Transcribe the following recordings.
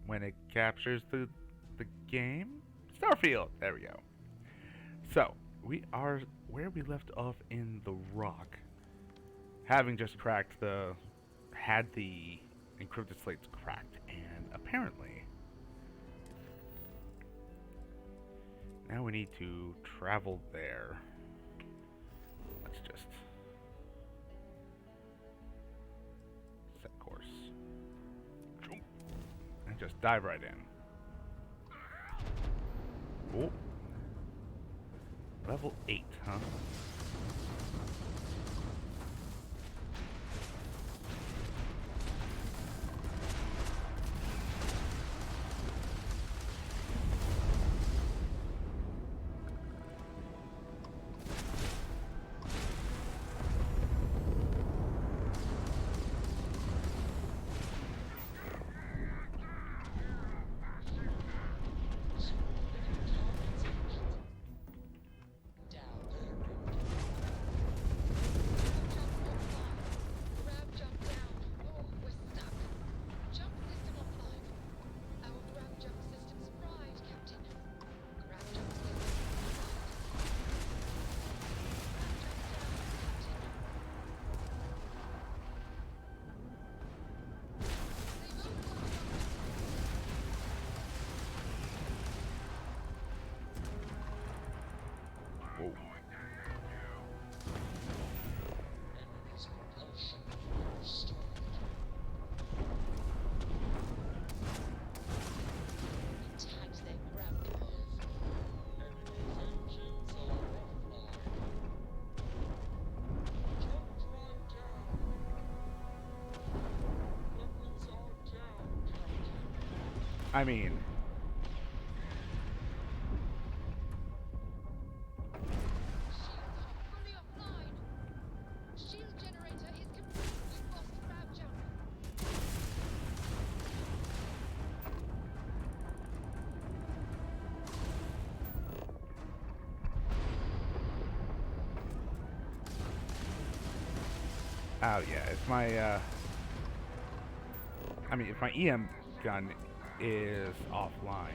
when it captures the game. Starfield. There we go. So we are where we left off in the rock, having just cracked had the encrypted slates cracked, and apparently now we need to travel there. Let's just set course. Jump. And just dive right in. Oh. Level 8, huh? Whoa. I mean, oh yeah, if my I mean, if my EM gun is offline.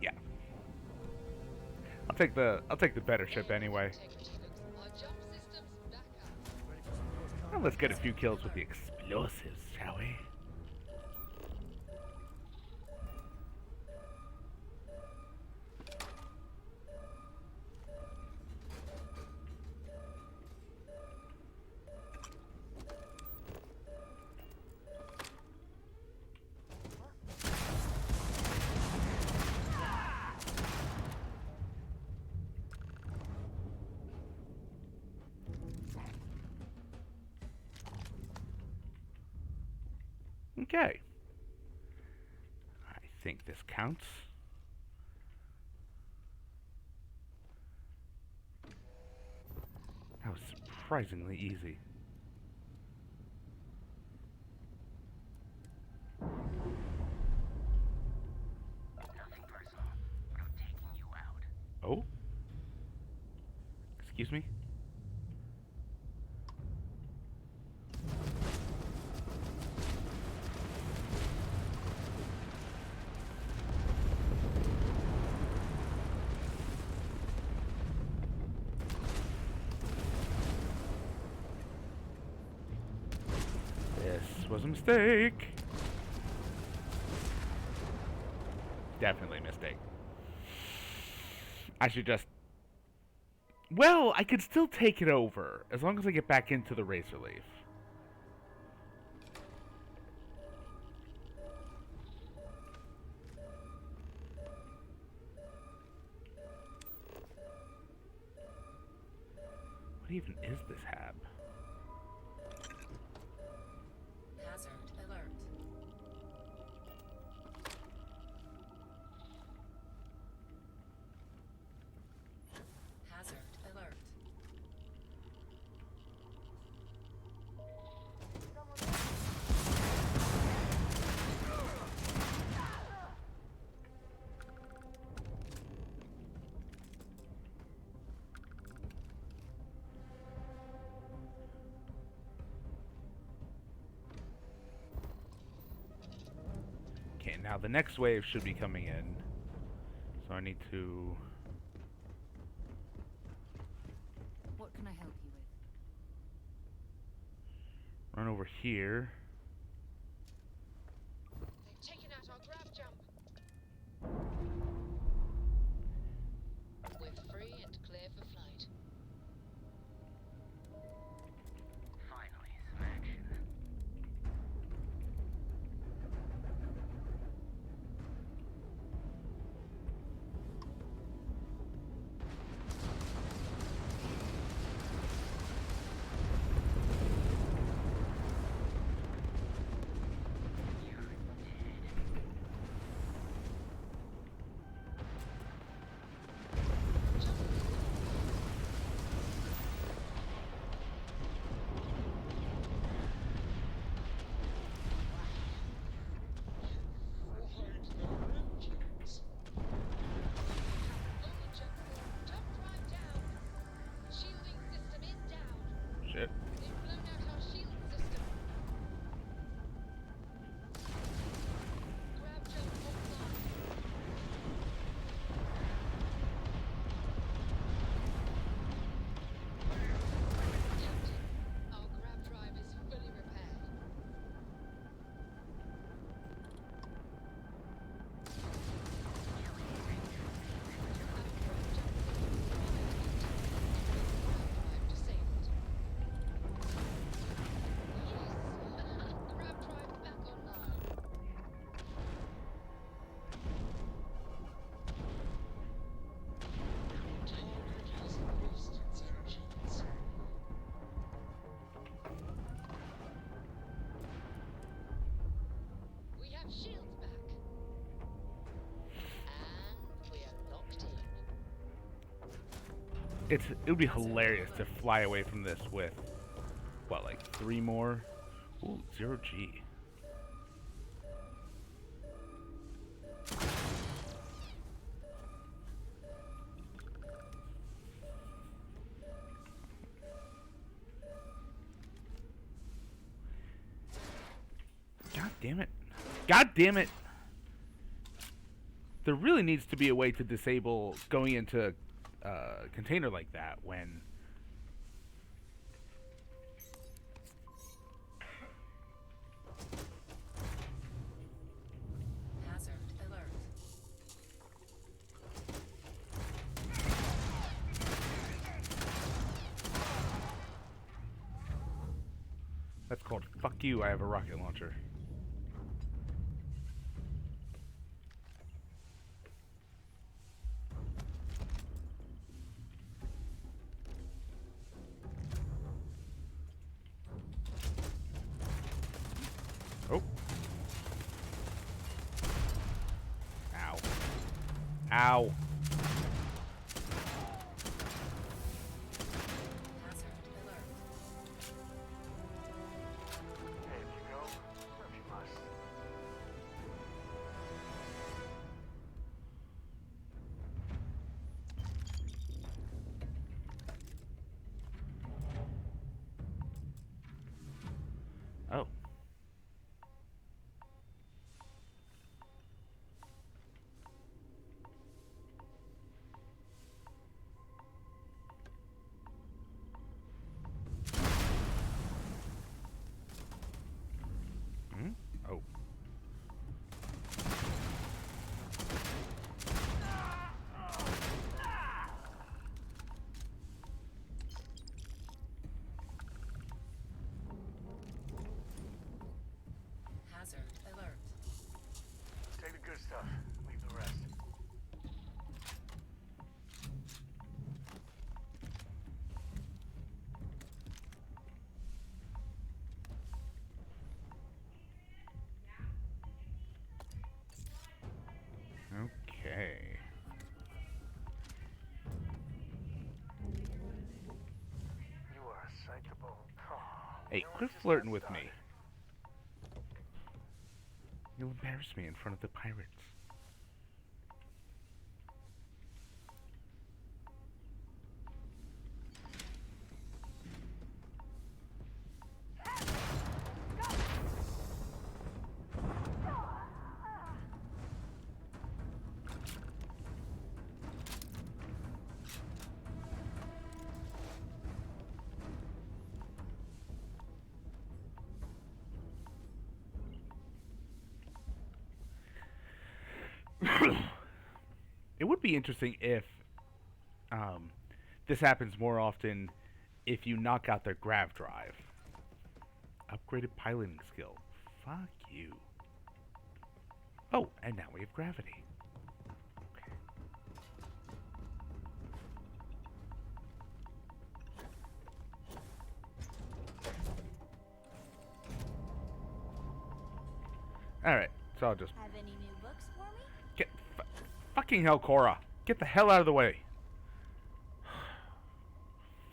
Yeah. I'll take the better ship anyway. Well, let's get a few kills with the explosives, shall we? Okay. I think this counts. That was surprisingly easy. Nothing personal. I'm taking you out. Oh? Excuse me? This was a mistake. Definitely a mistake. I should just... Well, I could still take it over, as long as I get back into the Razor Leaf. What even is this hab? Hazard alert. Hazard alert. now the next wave should be coming in. So I need to... What can I help you with? run over here. They've taken out our grab jump. We're free and clear for flight. Finally, some action. Jump drive down. Shielding system is down. Shit. They've blown out our shield system. Grab jump offline. Captain, our grab drive is fully repaired. We have shields back. And we are locked in. It would be hilarious to fly away from this with, what, like 3 more? Ooh, 0G. God damn it. God damn it. There really needs to be a way to disable going into a container like that when... Hazard alert. That's called fuck you, I have a rocket launcher. Oh. Ow. Ow. Hazard alert. There you go. Wherever you must. Oh. Hmm? Oh. Hazard alert. Take the good stuff. Leave the rest. Okay. You are a sight to behold. Hey, quit flirting with me. You'll embarrass me in front of the pirates. would be interesting if um, this happens more often if you knock out their grav drive. Upgraded piloting skill. Fuck you. Oh, and now we have gravity. Okay. Alright, so I'll just Have any new books for me? get. Fucking hell, Cora. Get the hell out of the way.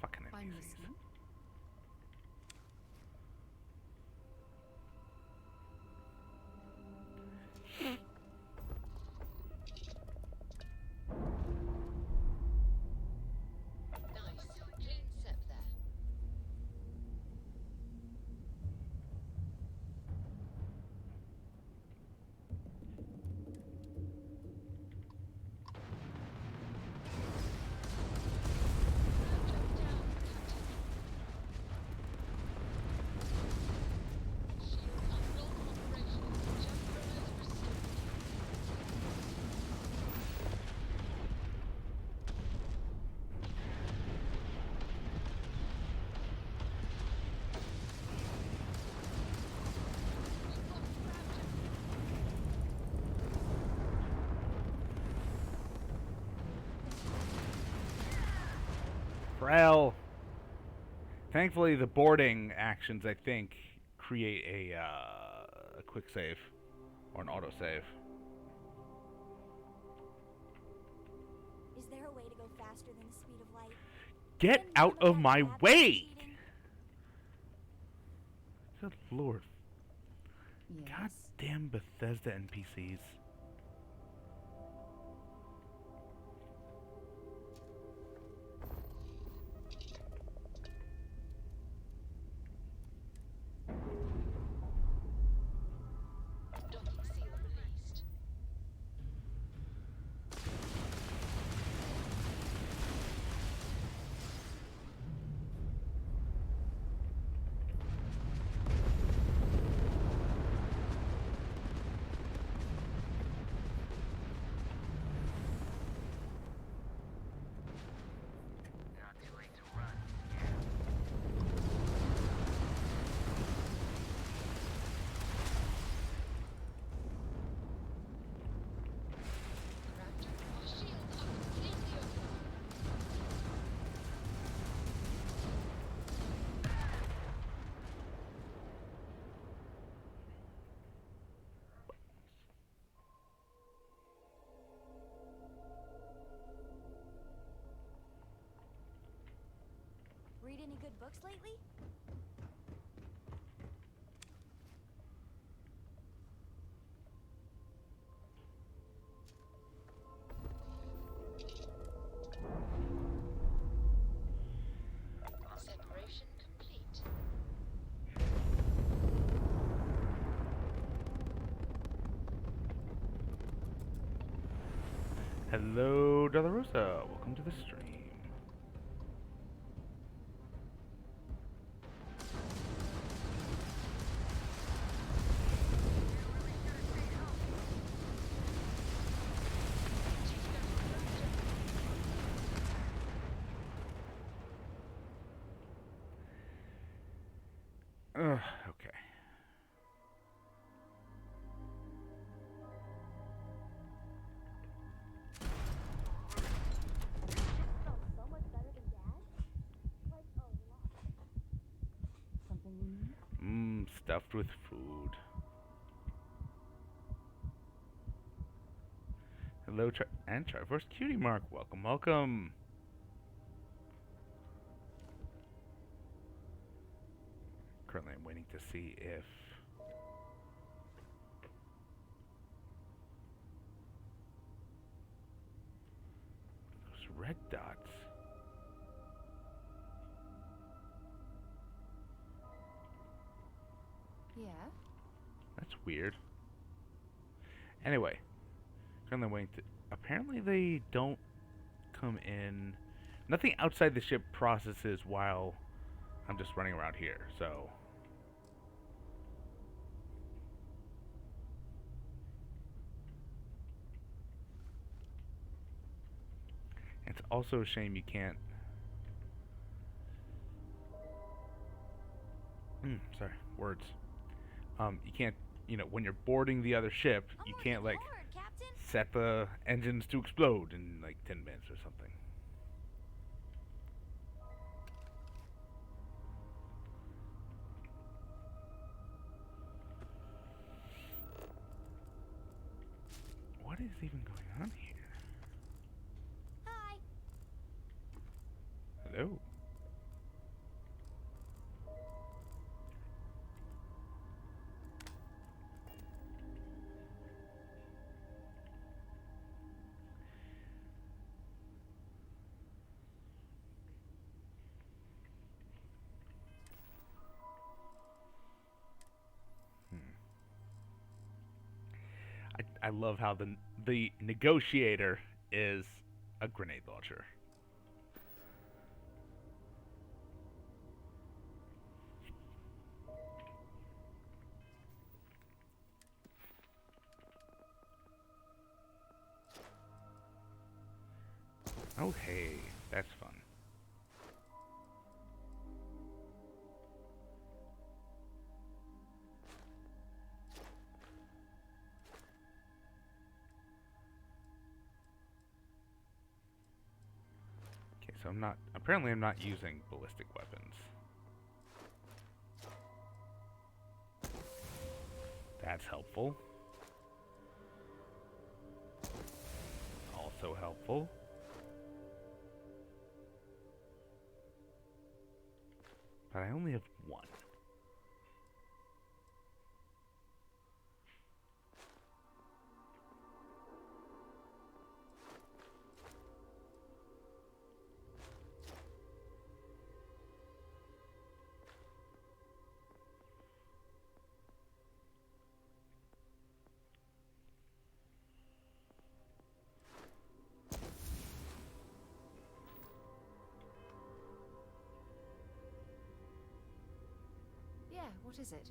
Fucking I'm NPCs. listening. Nice. Clean sep there. Jump down, Captain. Shields are non-operational. Jump burners resumed. We've got Raptor. Frail. Thankfully, the boarding actions, I think, create a quick save or an auto save. Is there a way to go faster than the speed of light? Get Then out nobody of has my bad way! cheating? Good lord. Yes. Goddamn Bethesda NPCs. Docking seal released. Not too late to run. Raptor, our shields are completely open. Read any good books lately? Separation complete. Hello, Delarosa. Welcome to the stream. Ugh, okay. Smells so much better than Dad. Like a lot. Something we need? Stuffed with food. Hello, and Triforce Cutie Mark. Welcome, welcome. Currently, I'm waiting to see if those red dots. Yeah. That's weird. Anyway, currently waiting to. Apparently, they don't come in. Nothing outside the ship processes while I'm just running around here. So. It's also a shame you can't. Sorry, words. You can't, when you're boarding the other ship, you can't like set the engines to explode in like 10 minutes or something. What is even going on here? Hi. Hello. I love how the negotiator is a grenade launcher. Oh hey, that's fun. Okay, so apparently I'm not using ballistic weapons. That's helpful. Also helpful. But I only have one. Yeah, what is it?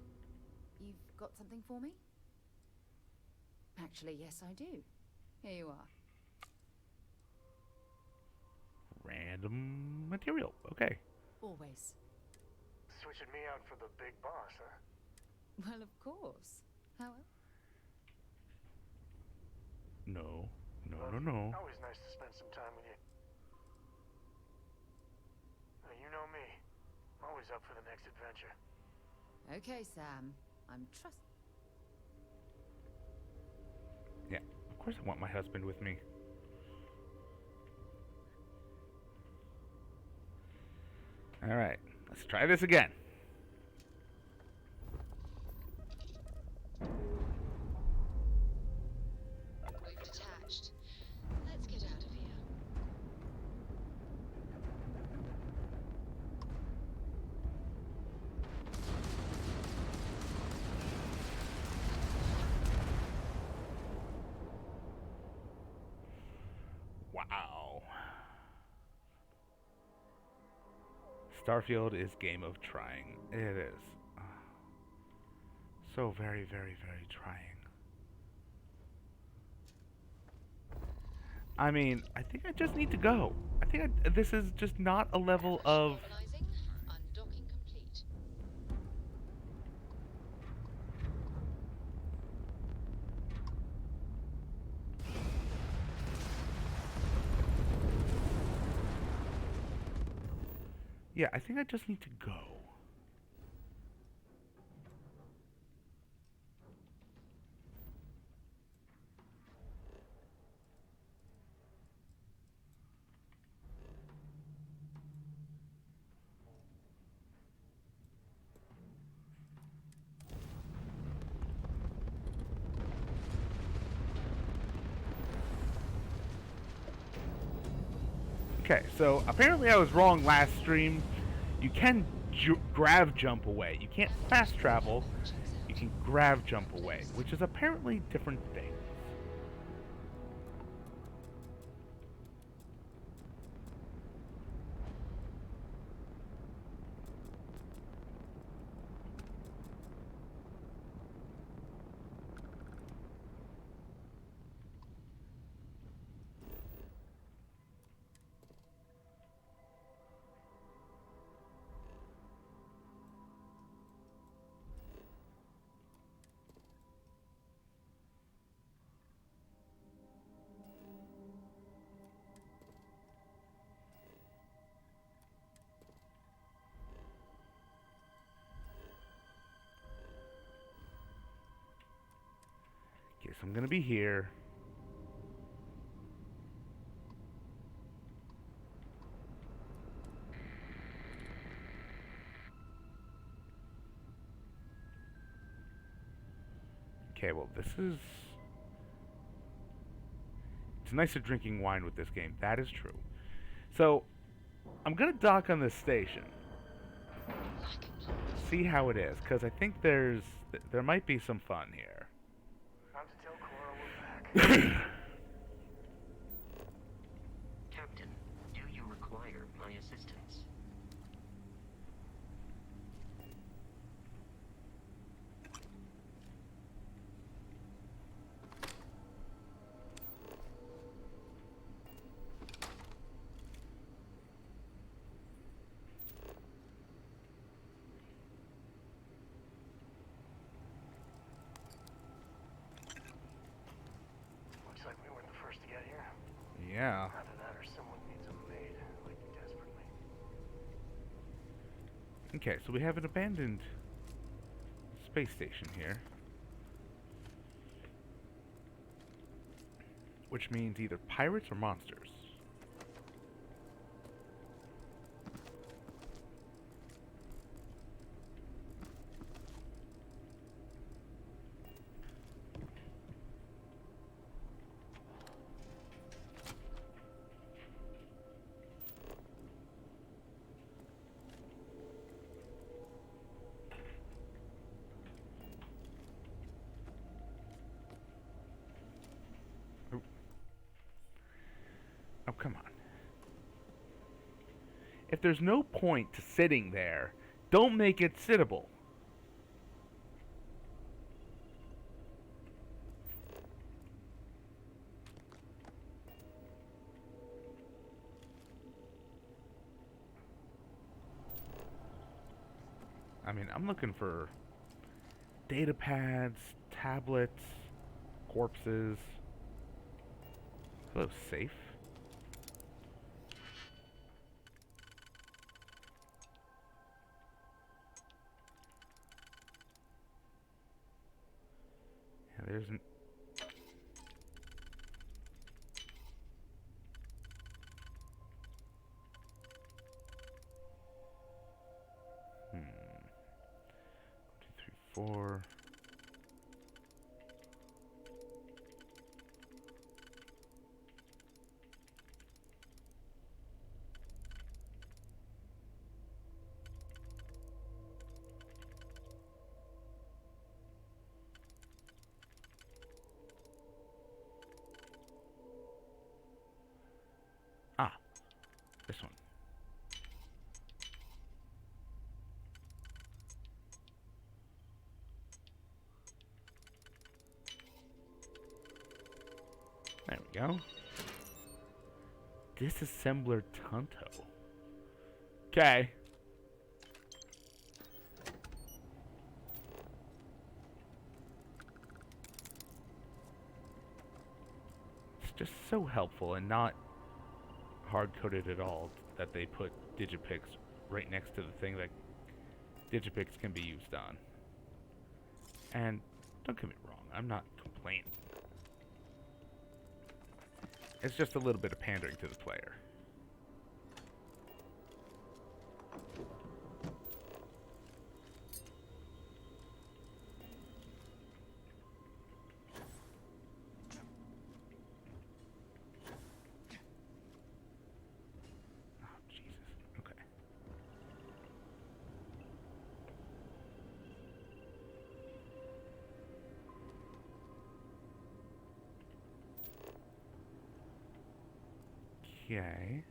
You've got something for me? Actually, yes, I do. Here you are. Random material. Okay. Always. Switching me out for the big boss, huh? Well, of course. How else? No. No, Well, no, no. Always nice to spend some time with you. Now, you know me. Always up for the next adventure. Okay, Sam. I'm trust. Yeah, of course I want my husband with me. Alright, let's try this again. We've detached. Let's get out of here. Wow. Starfield is game of trying. It is. So very, very, very trying. I mean, I think I just need to go. I think this is just not a level of... Mobilizing. Undocking complete. Yeah, I think I just need to go. Okay, so apparently I was wrong last stream. You can grav jump away. You can't fast travel. You can grav jump away, which is apparently different things. so I'm gonna be here. Okay, well, this is... It's nicer drinking wine with this game. That is true. So, I'm gonna dock on this station. See how it is, because I think there might be some fun here. Time to tell Cora we're back. Captain, do you require my assistance? Looks like we weren't the first to get here. Yeah. Either that or someone needs a maid, like desperately. Okay, so we have an abandoned space station here. Which means either pirates or monsters. Oh, come on. If there's no point to sitting there, don't make it sittable. I mean, I'm looking for data pads, tablets, corpses. Hello, safe. Yeah, there's an... Hmm. 2, 3, 4. Ah, this one. There we go. Disassembler Tonto. Okay. It's just so helpful and not hard-coded at all that they put Digipix right next to the thing that Digipix can be used on. And don't get me wrong, I'm not complaining. It's just a little bit of pandering to the player. Oh, Jesus. Okay. Okay.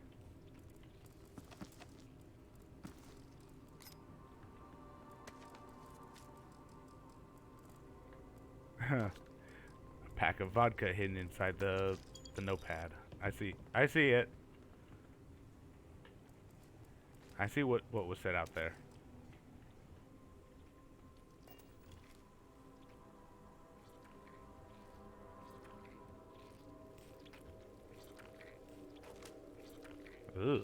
A pack of vodka hidden inside the notepad. I see it. I see what was said out there. Ugh.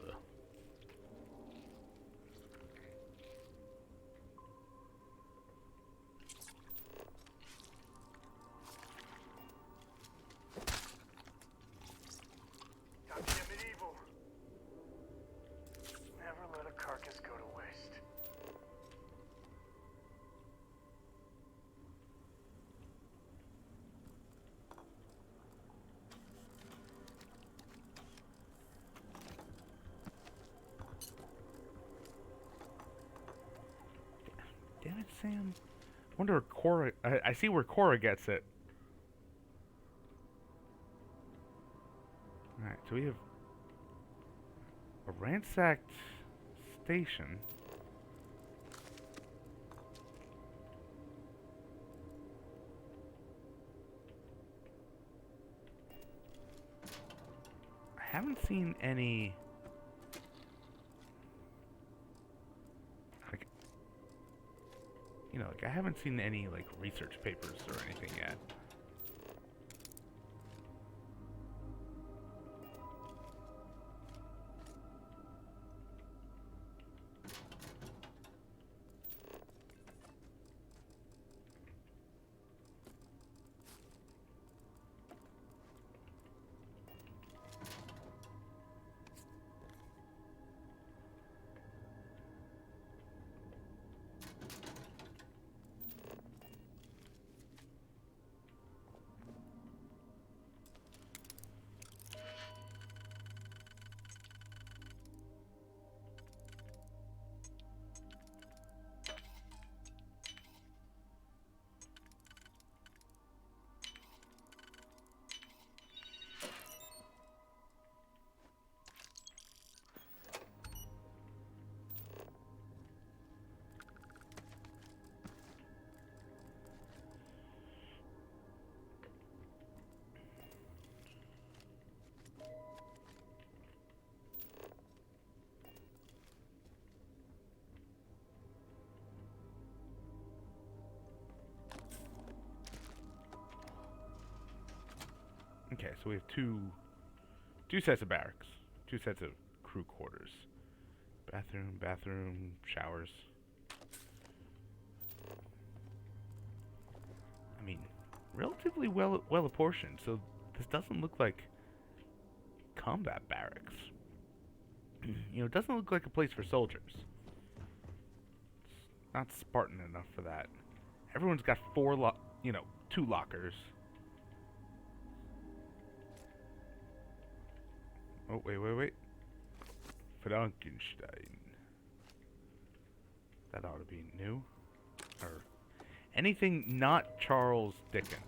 Sam? I wonder where Cora... I see where Cora gets it. Alright, so we have a ransacked station. I haven't seen any... like, you know, like I haven't seen any like research papers or anything yet. Okay, so we have two sets of barracks, two sets of crew quarters, bathroom, showers. I mean, relatively well apportioned. So this doesn't look like combat barracks. You know, it doesn't look like a place for soldiers. It's not Spartan enough for that. Everyone's got two lockers. Oh, wait. Frankenstein. That ought to be new. Or anything not Charles Dickens.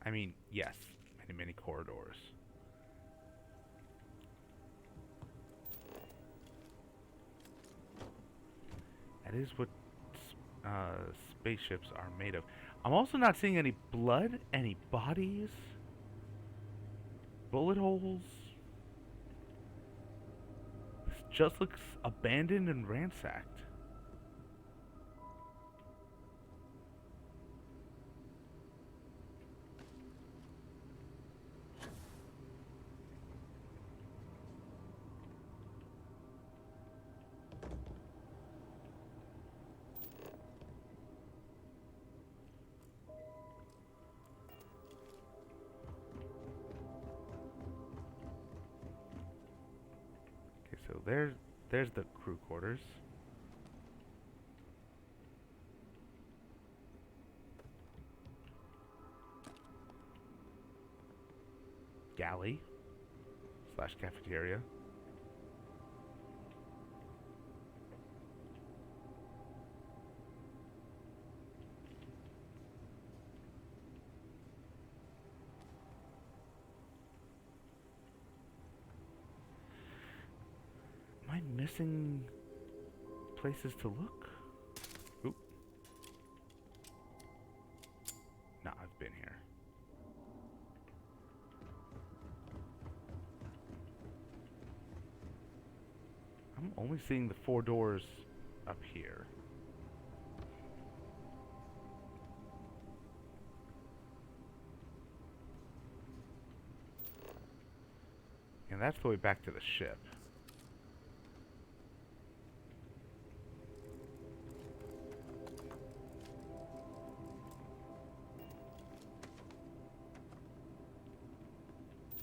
I mean, yes. Many corridors. That is what spaceships are made of. I'm also not seeing any blood, any bodies. Bullet holes. This just looks abandoned and ransacked. So there's the crew quarters. Galley / cafeteria. Am I missing places to look? Oop. Nah, I've been here. I'm only seeing the 4 doors up here. And that's the way back to the ship.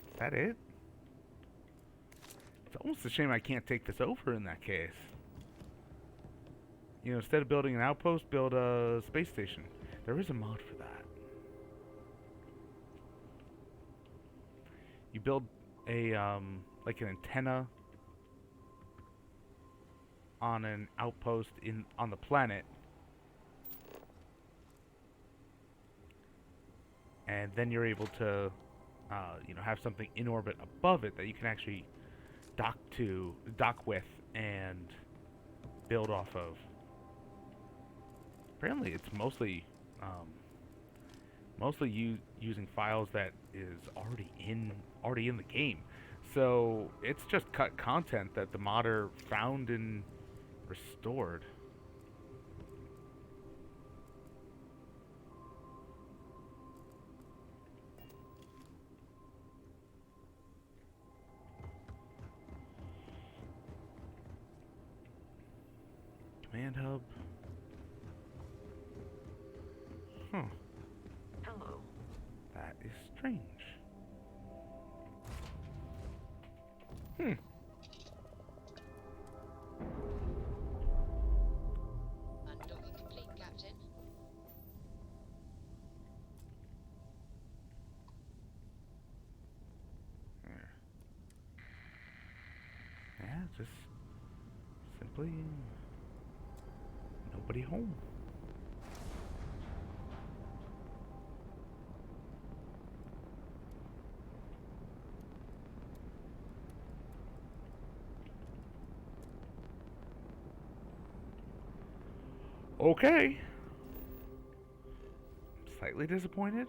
Is that it? It's almost a shame I can't take this over in that case. You know, instead of building an outpost, build a space station. There is a mod for that. You build a, like an antenna on an outpost on the planet, and then you're able to, have something in orbit above it that you can actually dock with, and build off of. Apparently, it's mostly using files that is already in the game. So it's just cut content that the modder found and restored. Command hub. Huh. Hello. That is strange. Hmm. Undocking complete, Captain. There. Yeah, just simply nobody home. Okay. Slightly disappointed.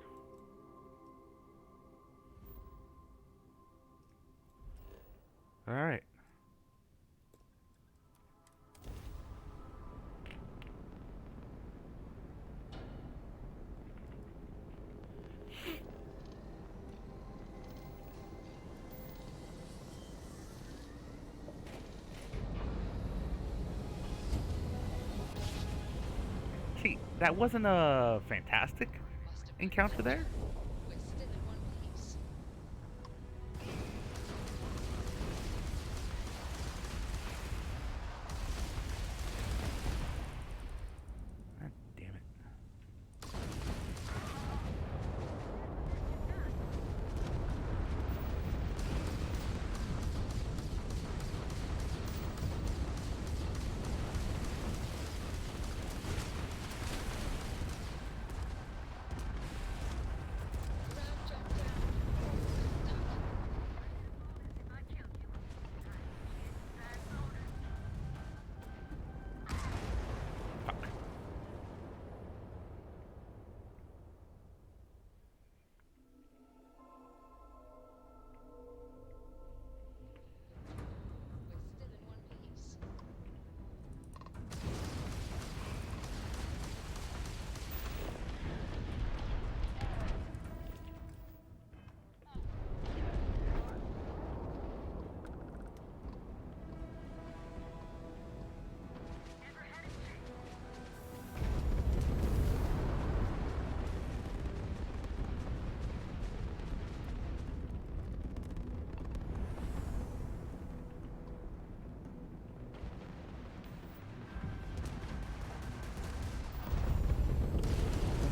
All right. See, that wasn't a fantastic Must have encounter there. We're still in one piece. God damn it. Ground jump down. Fuck. We're still in one piece.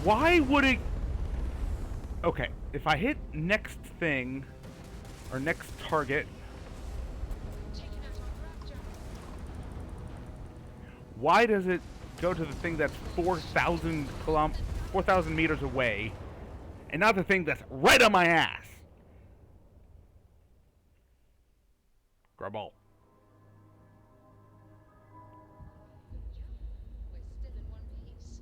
Why would it... Okay, if I hit next thing, or next target, Taking out our ground jump. why does it go to the thing that's 4,000 meters away, and not the thing that's right on my ass? Grab all. We're still in one piece.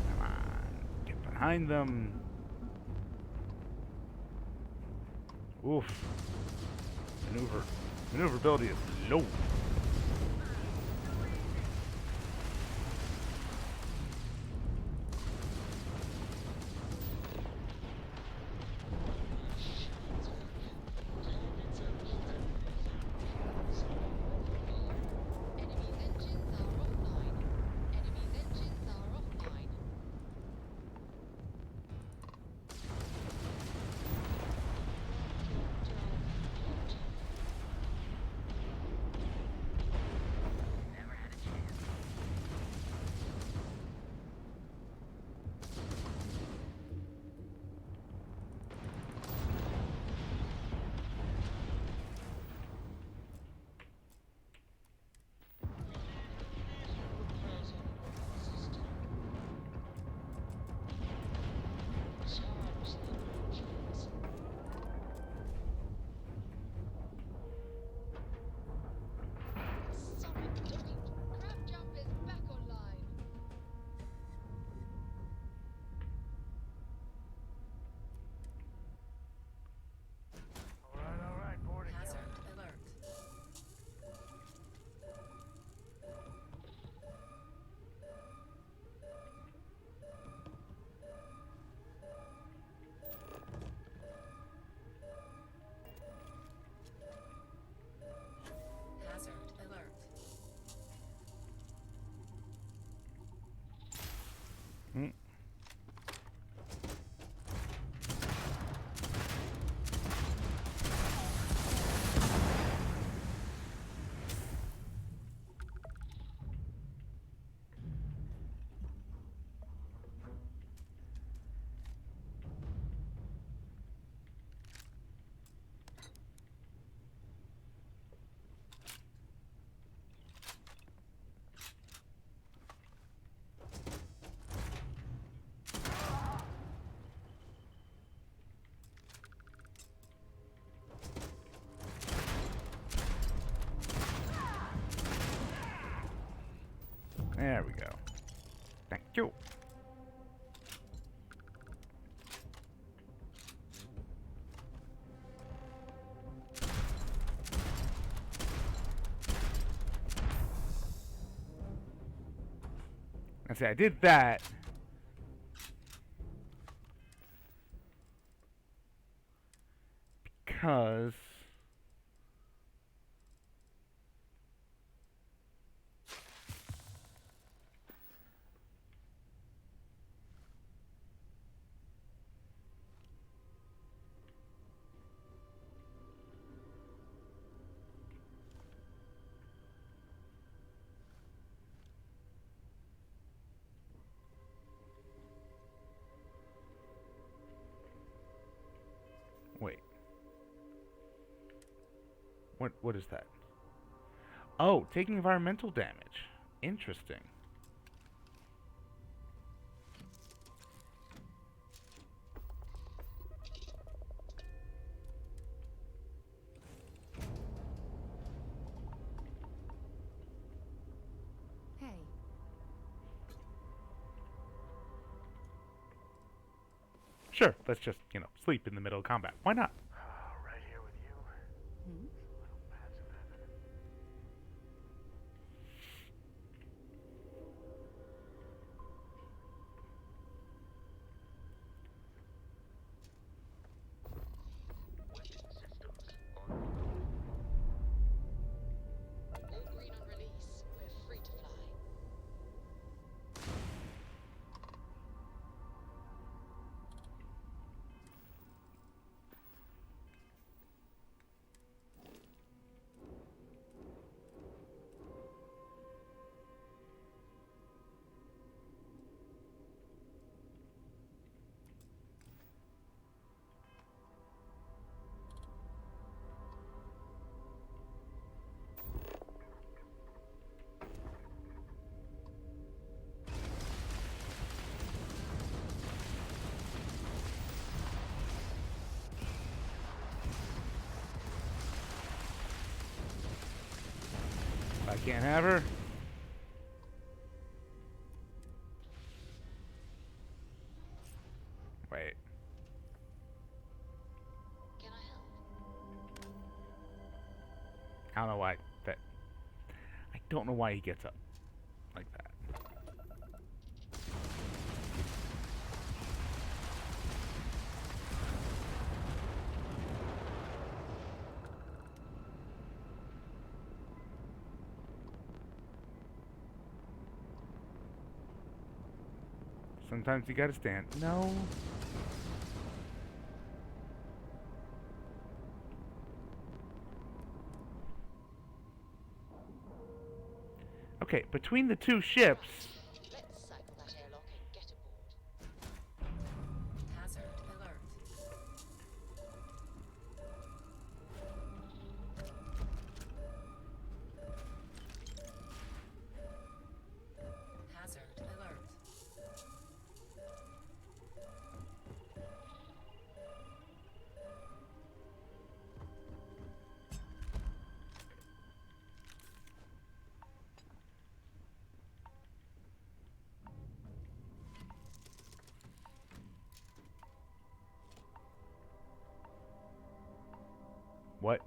Come on, get behind them. Oof. Maneuverability is low. Enemy's engines are offline. Enemy's engines are offline. There we go. Thank you. I say I did that. Because wait. What is that? Oh, taking environmental damage. Interesting. Hey, Sure, let's just, sleep in the middle of combat. Why not? Right here with you. hmm? Little patch of heaven. Weapon systems on. All green on release. We're free to fly. I can't have her. Wait. Can I help? I don't know why that. I don't know why he gets up like that. Sometimes you gotta stand. No. Okay, between the two ships. Let's cycle that airlock and get aboard. Hazard alert. Hazard alert. What?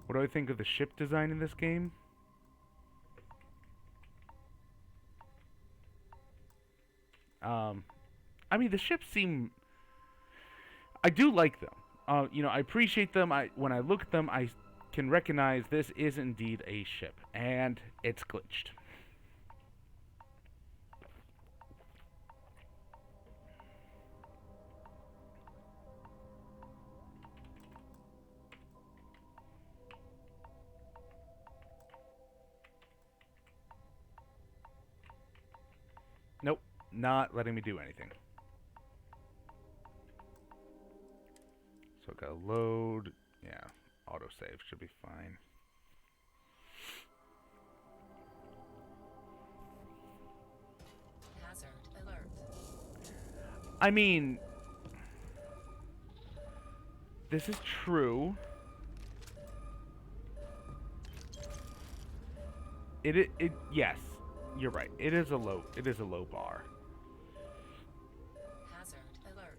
What do I think of the ship design in this game? I mean, the ships seem. I do like them. I appreciate them. When I look at them, I can recognize this is indeed a ship, and it's glitched. Nope, not letting me do anything. So I gotta load. Yeah, autosave should be fine. Hazard alert. I mean, this is true. It yes, you're right. It is a low bar. Hazard alert.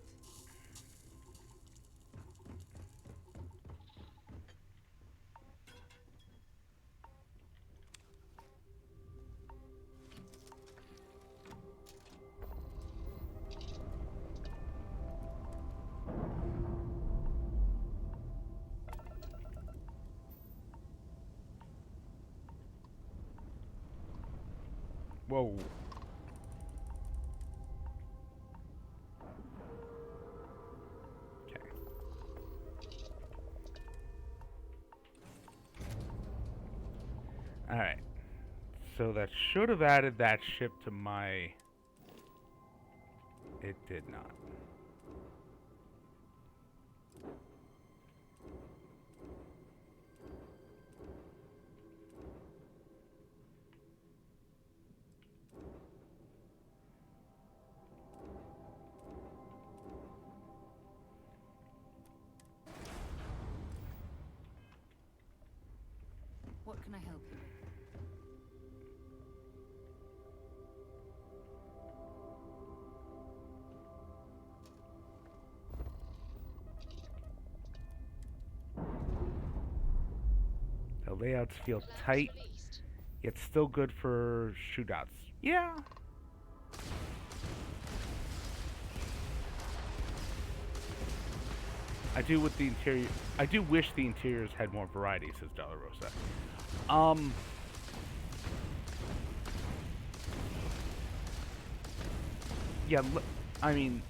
Whoa. Okay. All right. So that should have added that ship to my. It did not. What can I help you with? The layouts feel Plans tight, released. yet still good for shootouts. Yeah. I do with the interior. I do wish the interiors had more variety, says Dolorosa. Yeah. I mean,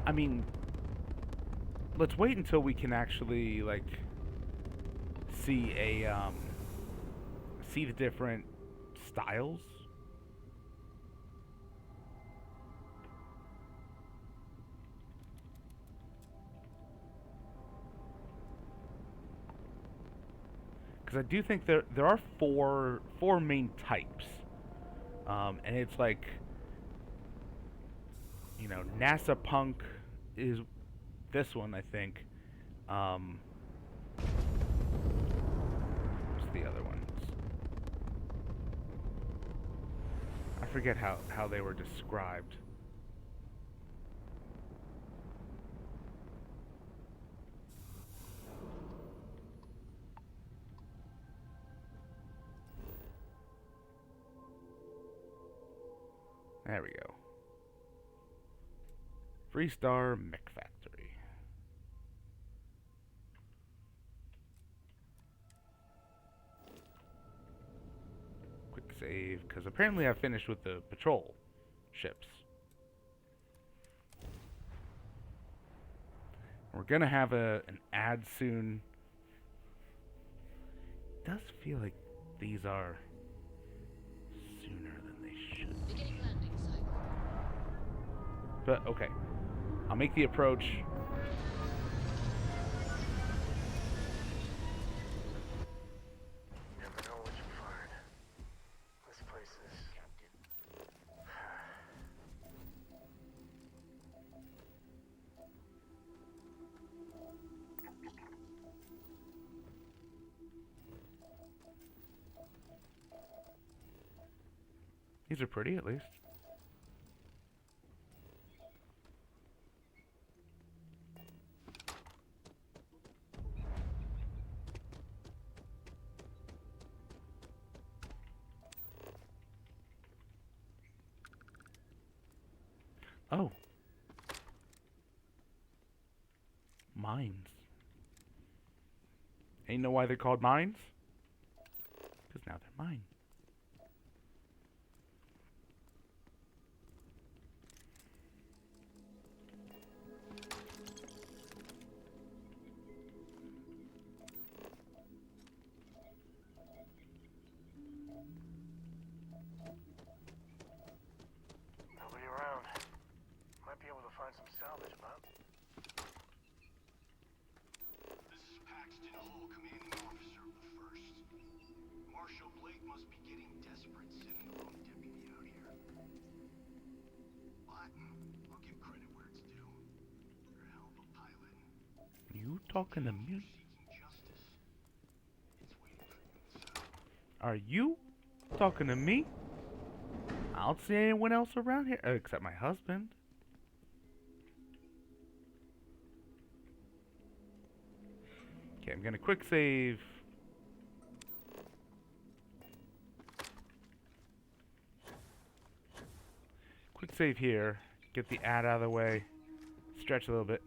I mean, let's wait until we can actually like see see the different styles. Because I do think there are four main types, and it's like, you know, NASA Punk is this one, I think. What's the other ones? I forget how they were described. There we go. Freestar Mech Factory. Quick save, because apparently I finished with the patrol ships. We're gonna have an ad soon. It does feel like these are sooner than they should. Beginning landing cycle. But okay, I'll make the approach. Never know what you find. This place is. These are pretty, at least. Oh. Mines. And you know why they're called mines? Because now they're mine. Nobody around. Might be able to find some salvage, Bob. This is Paxton Hall, commanding officer of the 1st. Marshal Blake must you talking to me? Are you talking to me? I don't see anyone else around here except my husband. Okay, I'm gonna quick save. Quick save here. Get the ad out of the way. Stretch a little bit.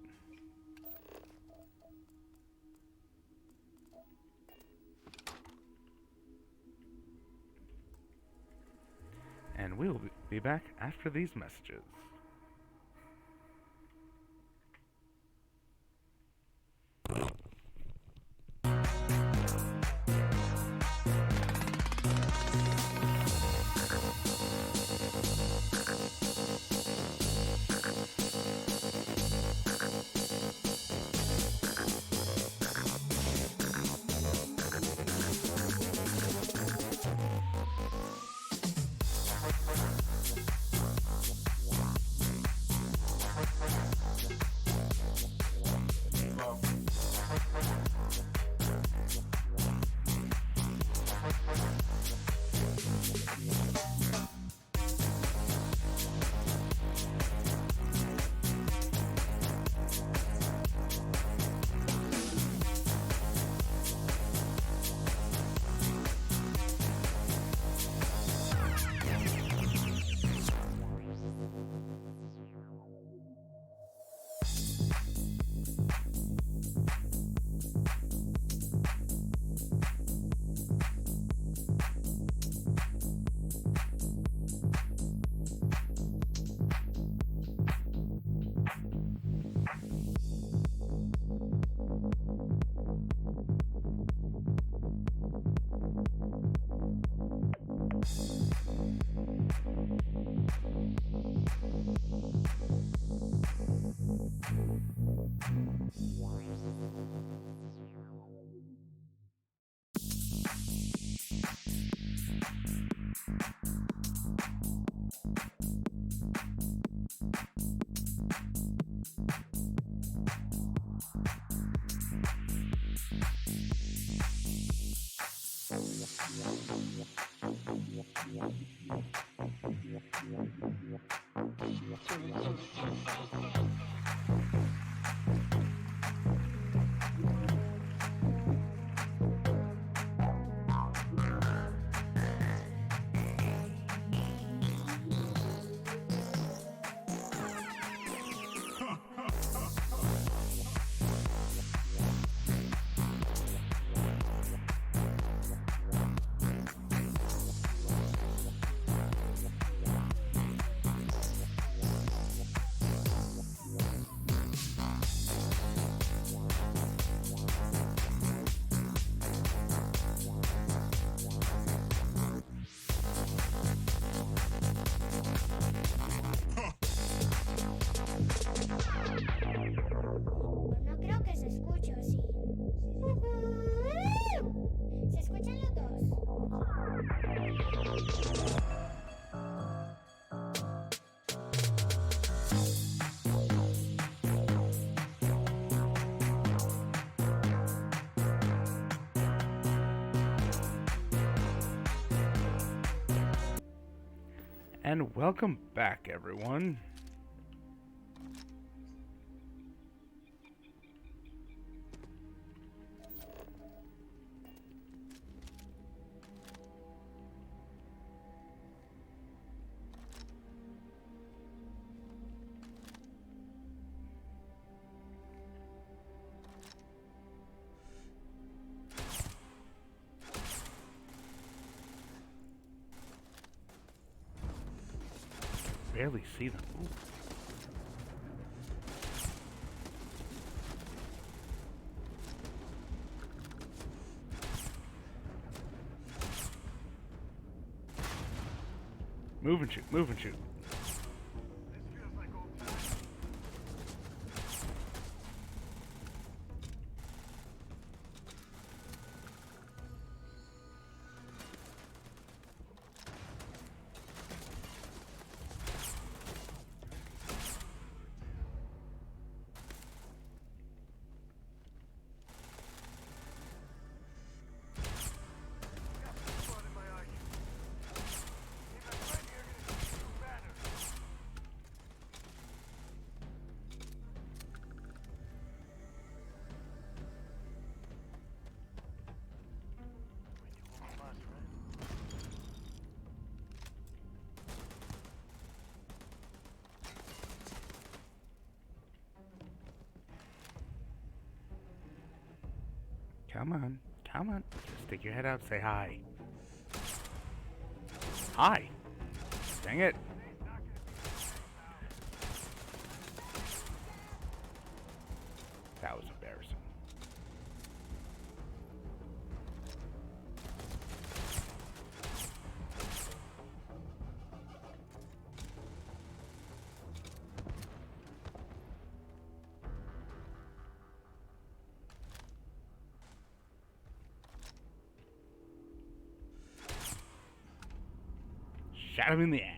And we'll be back after these messages. No creo que se escuche, ¿o sí? ¿Se escuchan los dos? And welcome back, everyone. Barely see them. Ooh. Move and shoot, move and shoot. Come on. Come on. Just stick your head out. Say hi. Hi. Dang it. That was embarrassing. Shot him in the ass.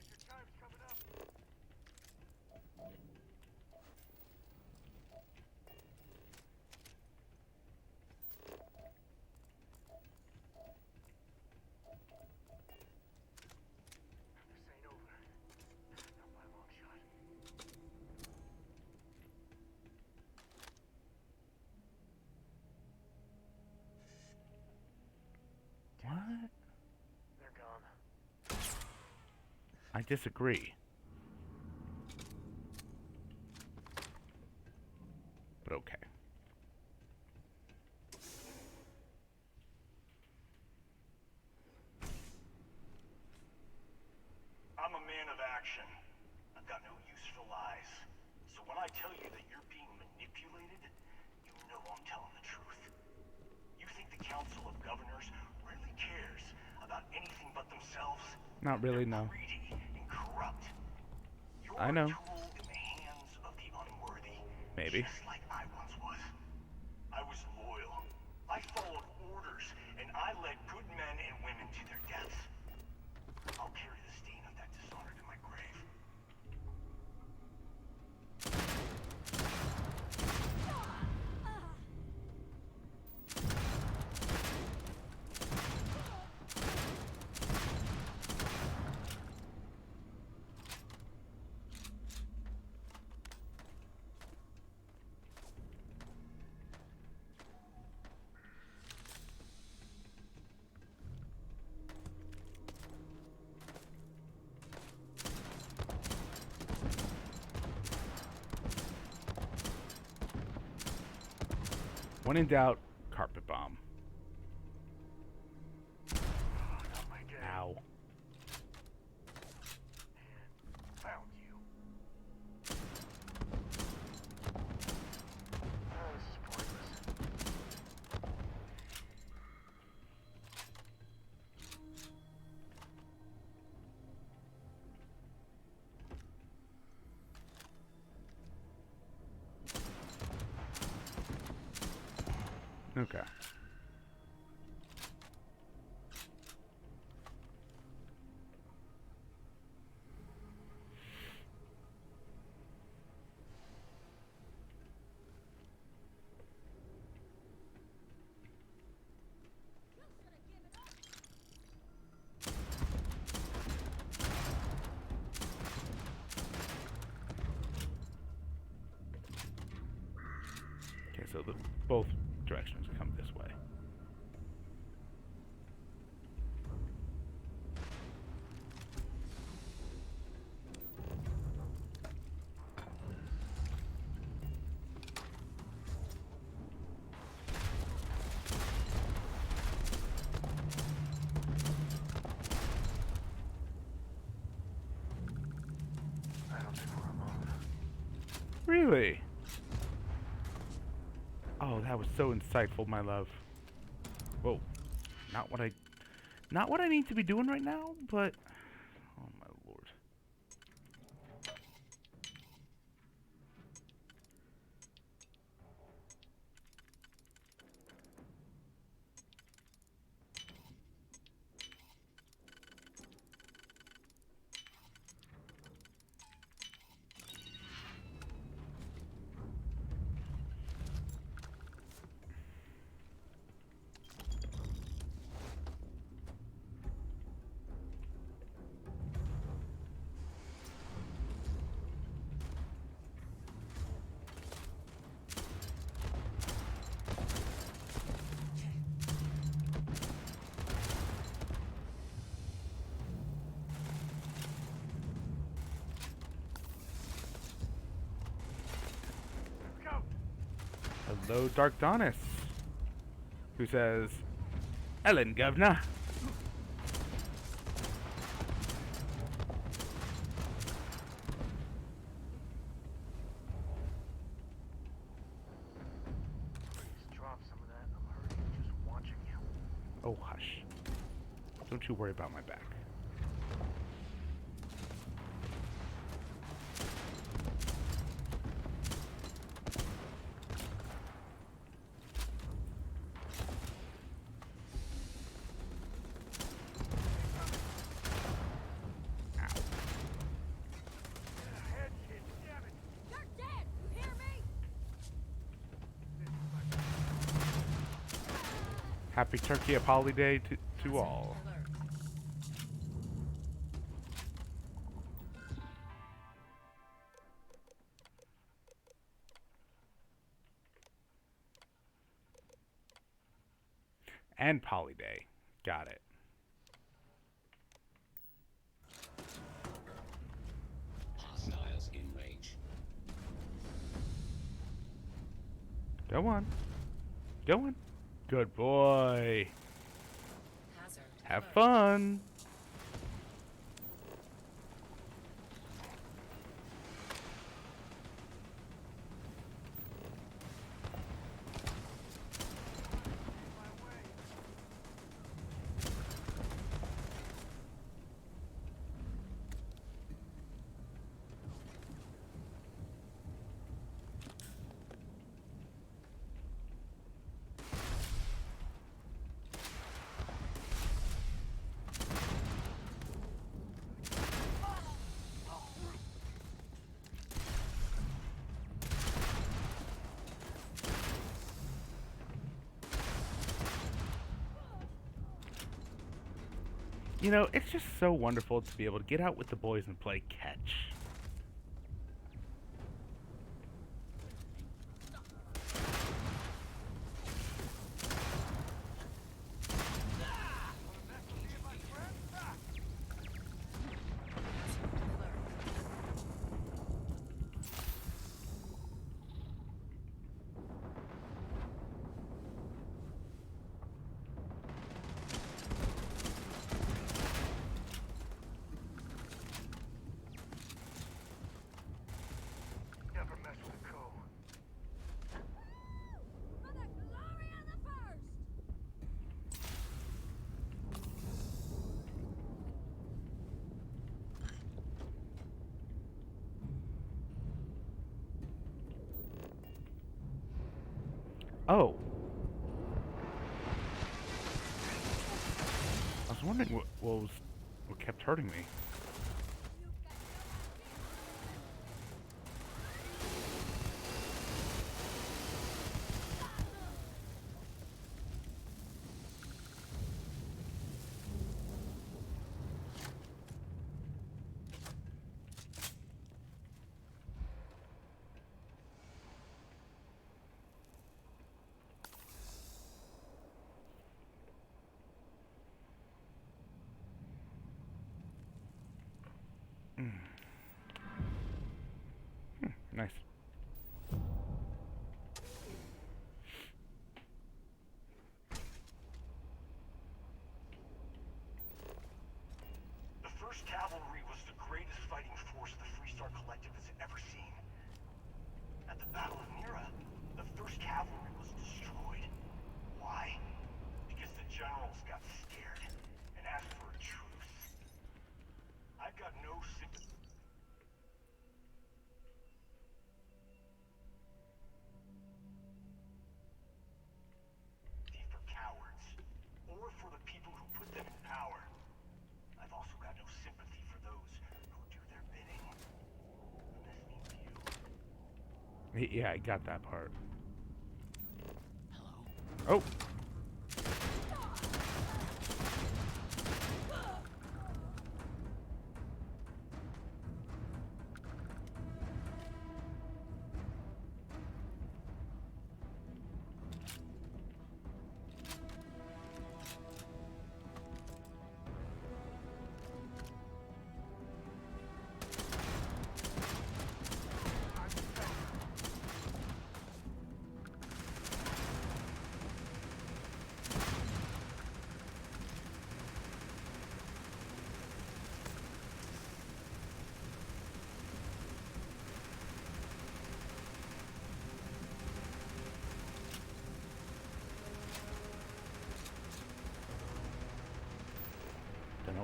Your time's coming up. This ain't over. Not by a long shot. What? They're gone. I disagree. But okay. I'm a man of action. I've got no use for lies. So when I tell you that you're being manipulated, you know I'm telling the truth. You think the Council of Governors really cares about anything but themselves? Not really, no. Greedy and corrupt. You're I know. a tool in the hands of the unworthy. Maybe. Just like I once was. I was loyal. I followed orders, and I led good men and women to their deaths. I'll carry the stain of that dishonor to my grave. When in doubt, carpet bomb. Not my day. Ow. And found you. Oh, this is pointless. Okay. Okay, so both directions come this way. I don't think we're alone. Really? Oh, that was so insightful, my love. Whoa. Not what I need to be doing right now, but oh my lord. Hello, Dark Donis, who says, Ellen, governor. Please drop some of that. I'm hurting just watching you. Oh, hush. Don't you worry about my back. You're dead! You hear me? Happy Turkey Holiday Day to Hazard all. alert. And Poly Day. Got it. Hostiles in range. Go on. Go on. Good boy. Hazard Have alert. fun. You know, it's just so wonderful to be able to get out with the boys and play catch. Never mess with a co. For the glory of the first! Oh. I was wondering what kept hurting me. Nice. The 1st Cavalry was the greatest fighting force the Freestar Collective has ever seen. At the Battle of Mira, the 1st Cavalry was destroyed. Why? Because the generals got scared and asked for a truce. I've got no sympathy for cowards, or for the people who put them in power. I've also got no sympathy for those who do their bidding. I'm listening to you. Yeah, I got that part. Hello. Oh.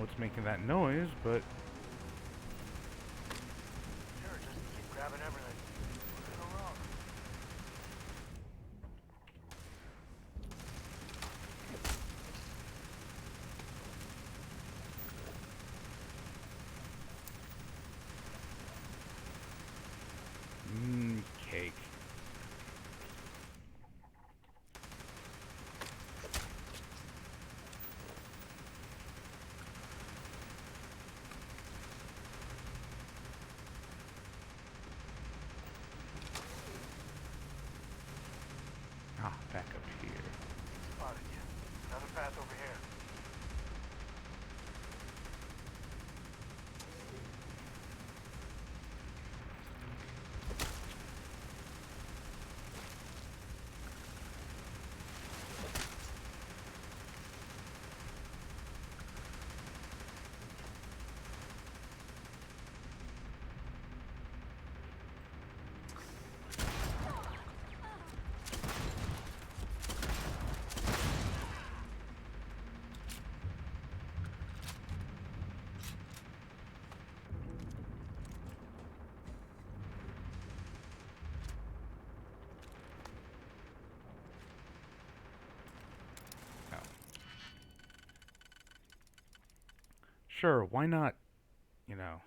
know what's making that noise, but Sure, just keep grabbing everything. What could go wrong? cake. Ah, back up here. Spotted you. Another path over here. Oh. Sure, why not, you know,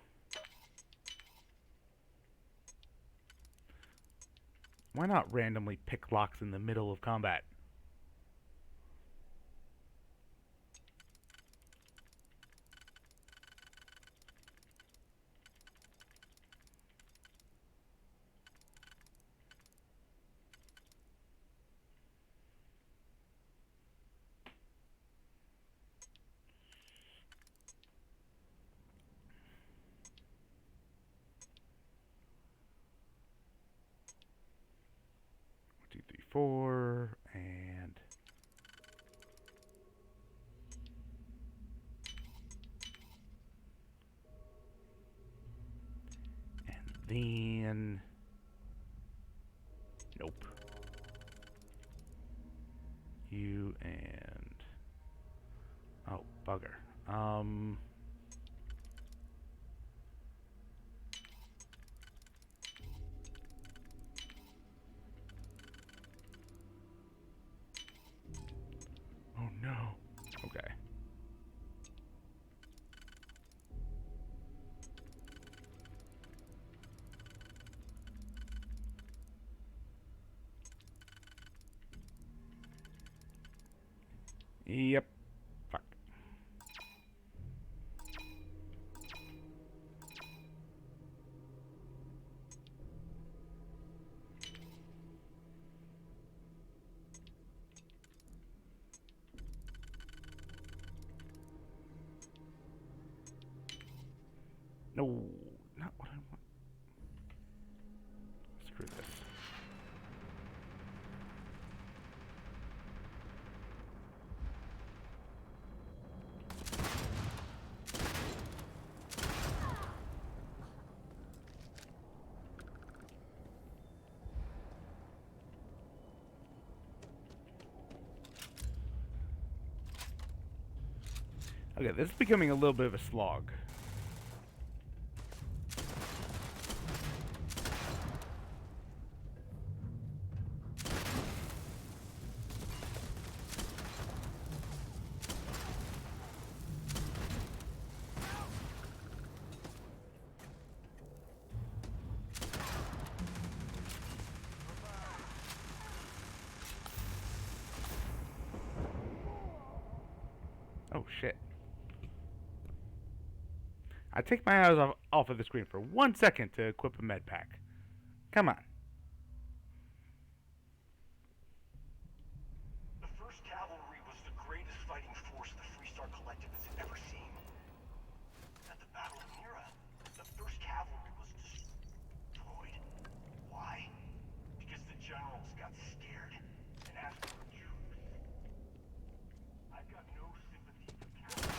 why not randomly pick locks in the middle of combat? One, two, three, four, and then nope. You and oh bugger. Oh no. Okay. Yep. Fuck. No, not what I want. Screw this. Okay, this is becoming a little bit of a slog. Oh shit. I take my eyes off of the screen for 1 second to equip a med pack. Come on. The 1st Cavalry was the greatest fighting force the Freestar Collective has ever seen. At the Battle of Mira, the 1st Cavalry was destroyed. Why? Because the generals got scared and asked for troops. I've got no sympathy for Cavalry.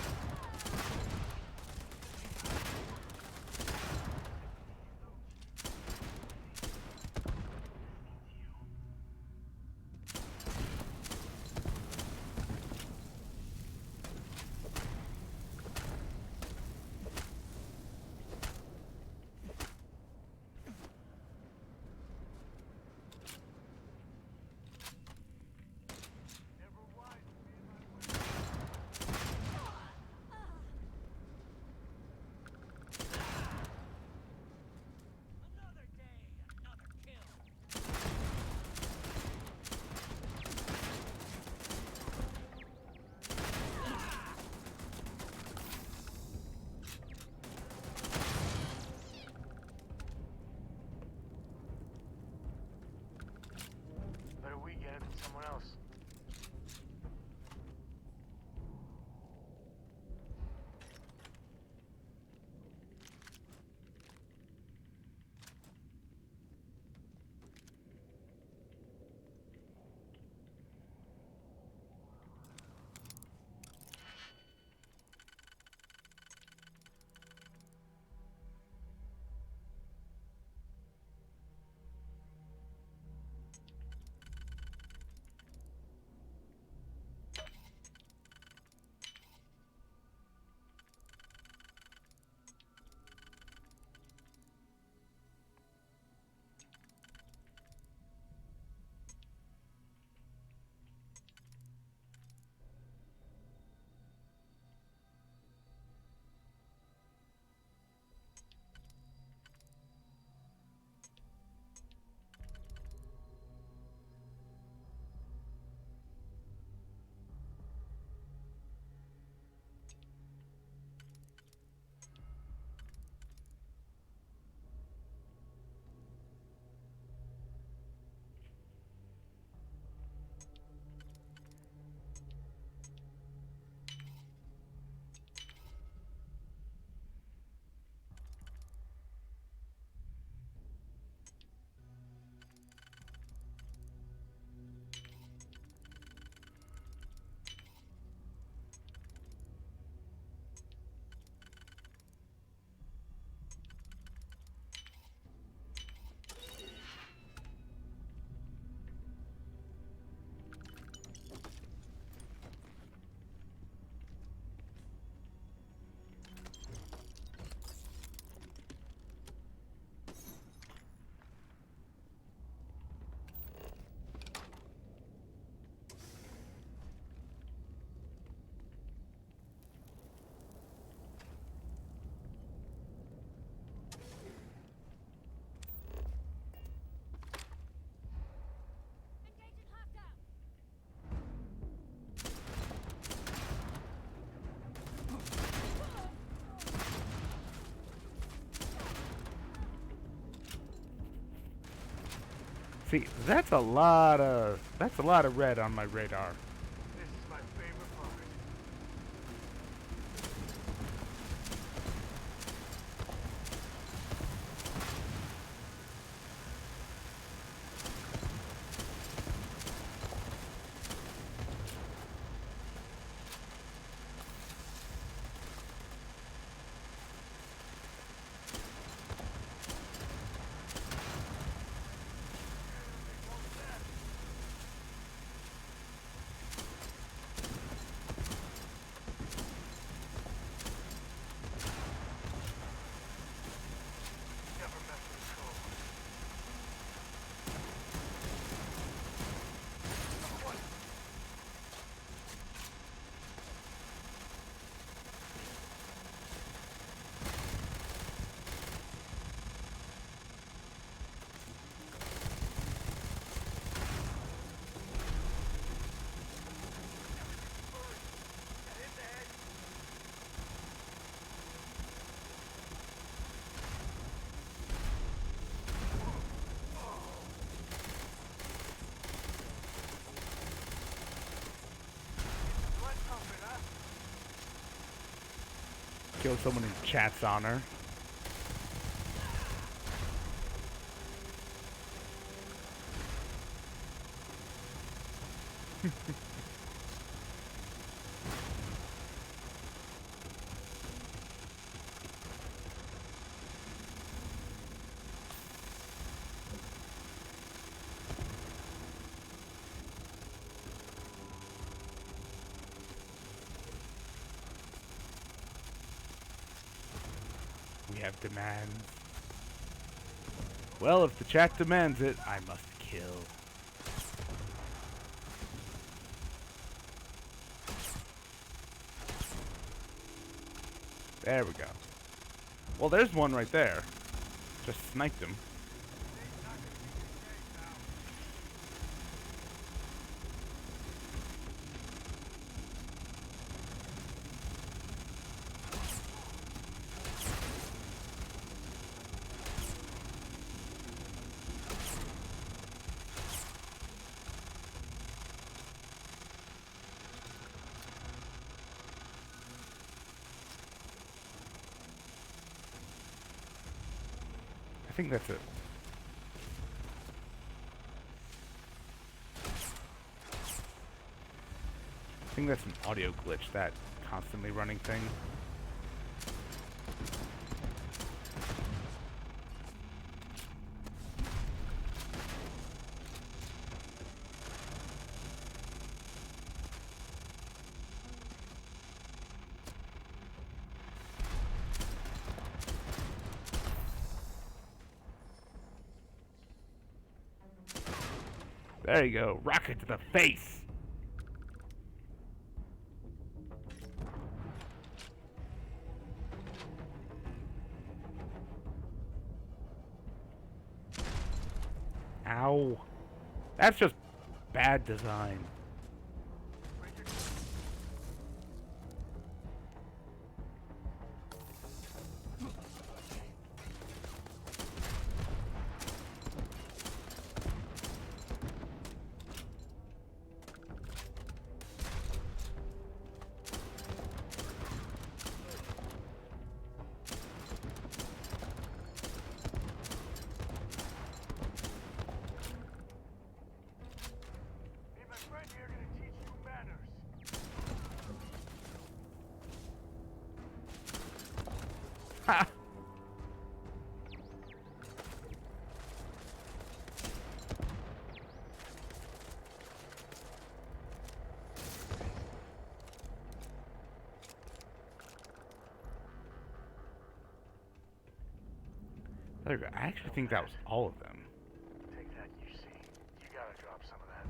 See, that's a lot of red on my radar. This is my favorite part. Never mess with code. Number one. That hit the head. Blood pumping, huh? Kill someone in chat's honor. We have demands. Well, if the chat demands it, I must kill. There we go. Well, there's one right there. Just sniped him. I think that's it. I think that's an audio glitch, that constantly running thing. There you go. Rocket to the face. Ow. That's just bad design. Me and my friend here are gonna teach you manners. Ha! There we go. I actually think that was all of them. Take that, you see. You gotta drop some of that.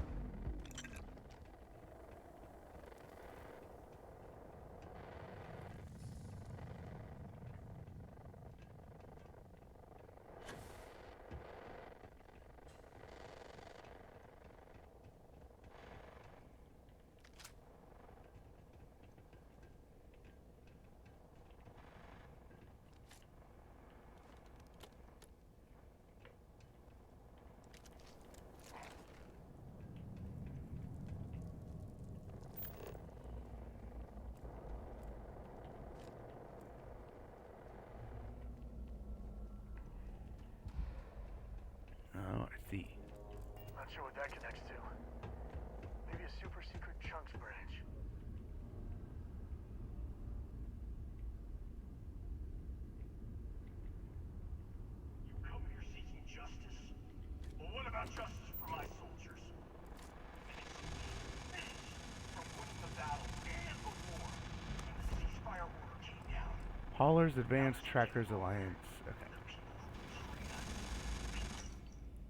Haulers Advanced Trackers Alliance. Okay.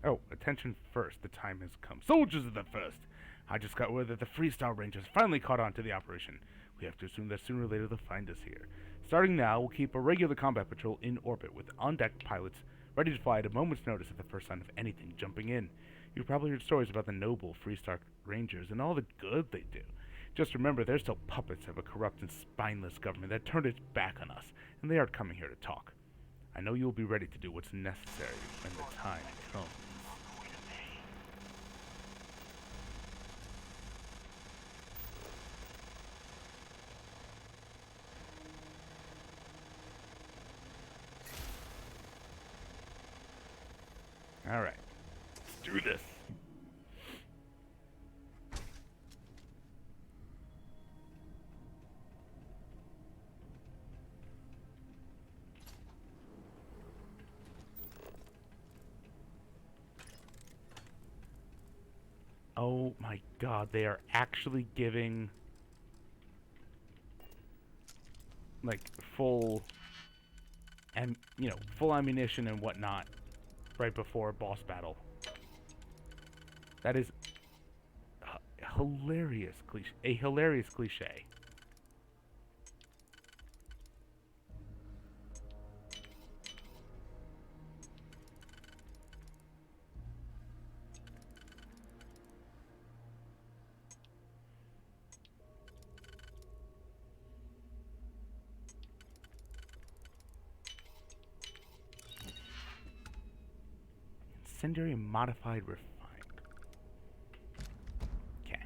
Oh, attention first. The time has come. Soldiers of the First! I just got word that the Freestar Rangers finally caught on to the operation. We have to assume that sooner or later they'll find us here. Starting now, we'll keep a regular combat patrol in orbit with on-deck pilots ready to fly at a moment's notice at the first sign of anything jumping in. You've probably heard stories about the noble Freestar Rangers and all the good they do. Just remember, they're still puppets of a corrupt and spineless government that turned its back on us, and they aren't coming here to talk. I know you'll be ready to do what's necessary when the time comes. Alright, let's do this. Oh my god, they are actually giving like full full ammunition and whatnot right before a boss battle. That is hilarious cliche. A hilarious cliche. Incendiary modified refined. Okay.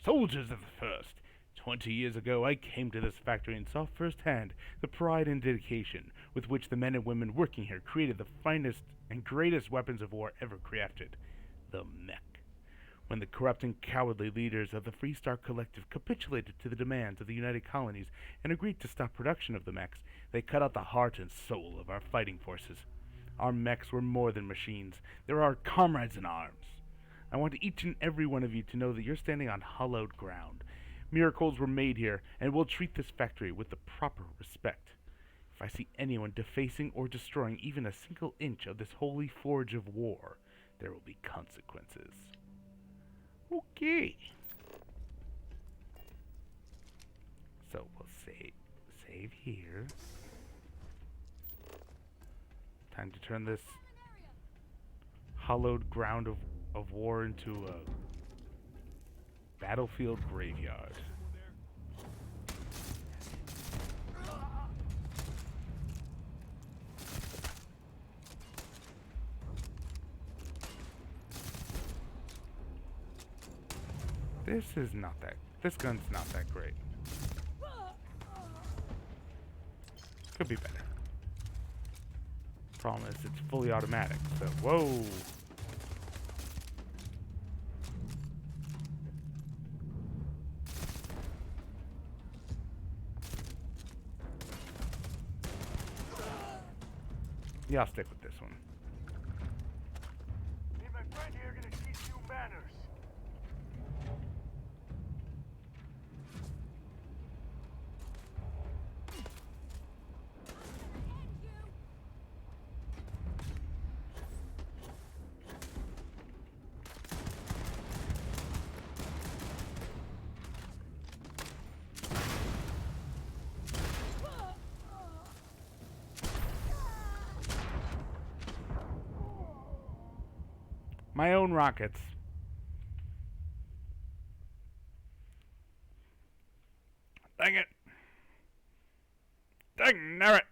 Soldiers of the First! 20 years ago, I came to this factory and saw firsthand the pride and dedication with which the men and women working here created the finest and greatest weapons of war ever crafted, the mech. When the corrupt and cowardly leaders of the Freestar Collective capitulated to the demands of the United Colonies and agreed to stop production of the mechs, they cut out the heart and soul of our fighting forces. Our mechs were more than machines. They were our comrades in arms. I want each and every one of you to know that you're standing on hallowed ground. Miracles were made here, and we'll treat this factory with the proper respect. If I see anyone defacing or destroying even a single inch of this holy forge of war, there will be consequences. Okay. So we'll save here. Time to turn this hallowed ground of war into a battlefield graveyard. This gun's not that great. Could be better. Problem is, it's fully automatic, so whoa! Yeah, I'll stick with this one. Me and my friend here are gonna teach you manners. My own rockets. Dang it. Dang it. Alright.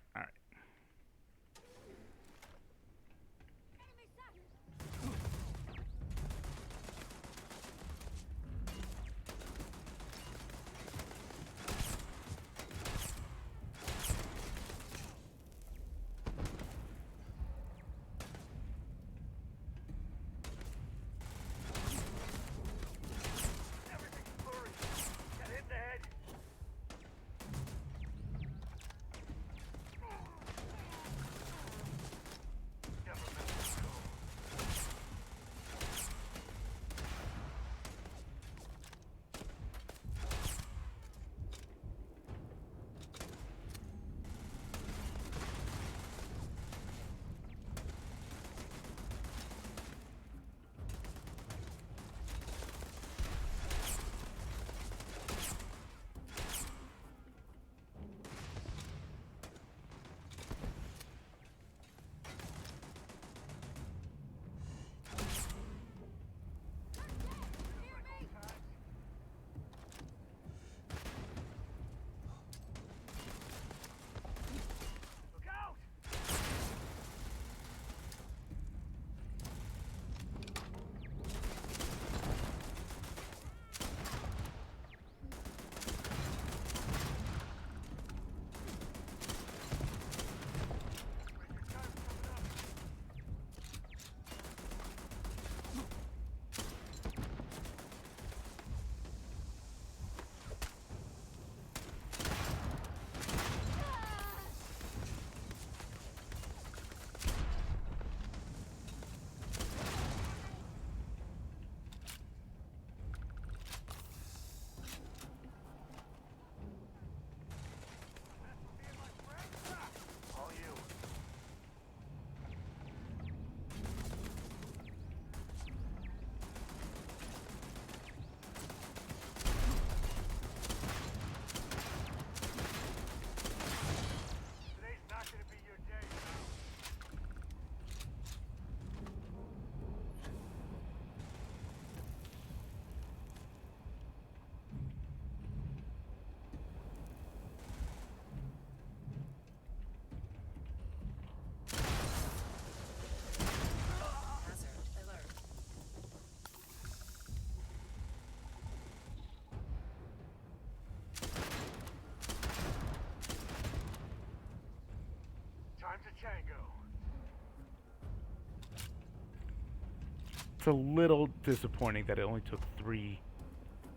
It's a little disappointing that it only took three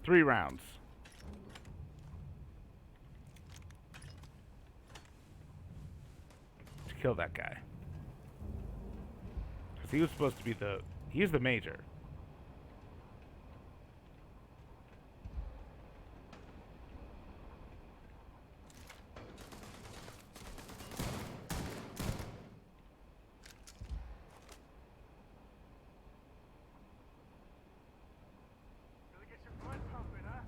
rounds. To kill that guy. Because he was supposed to be he's the major. Really get your blood pumping, huh?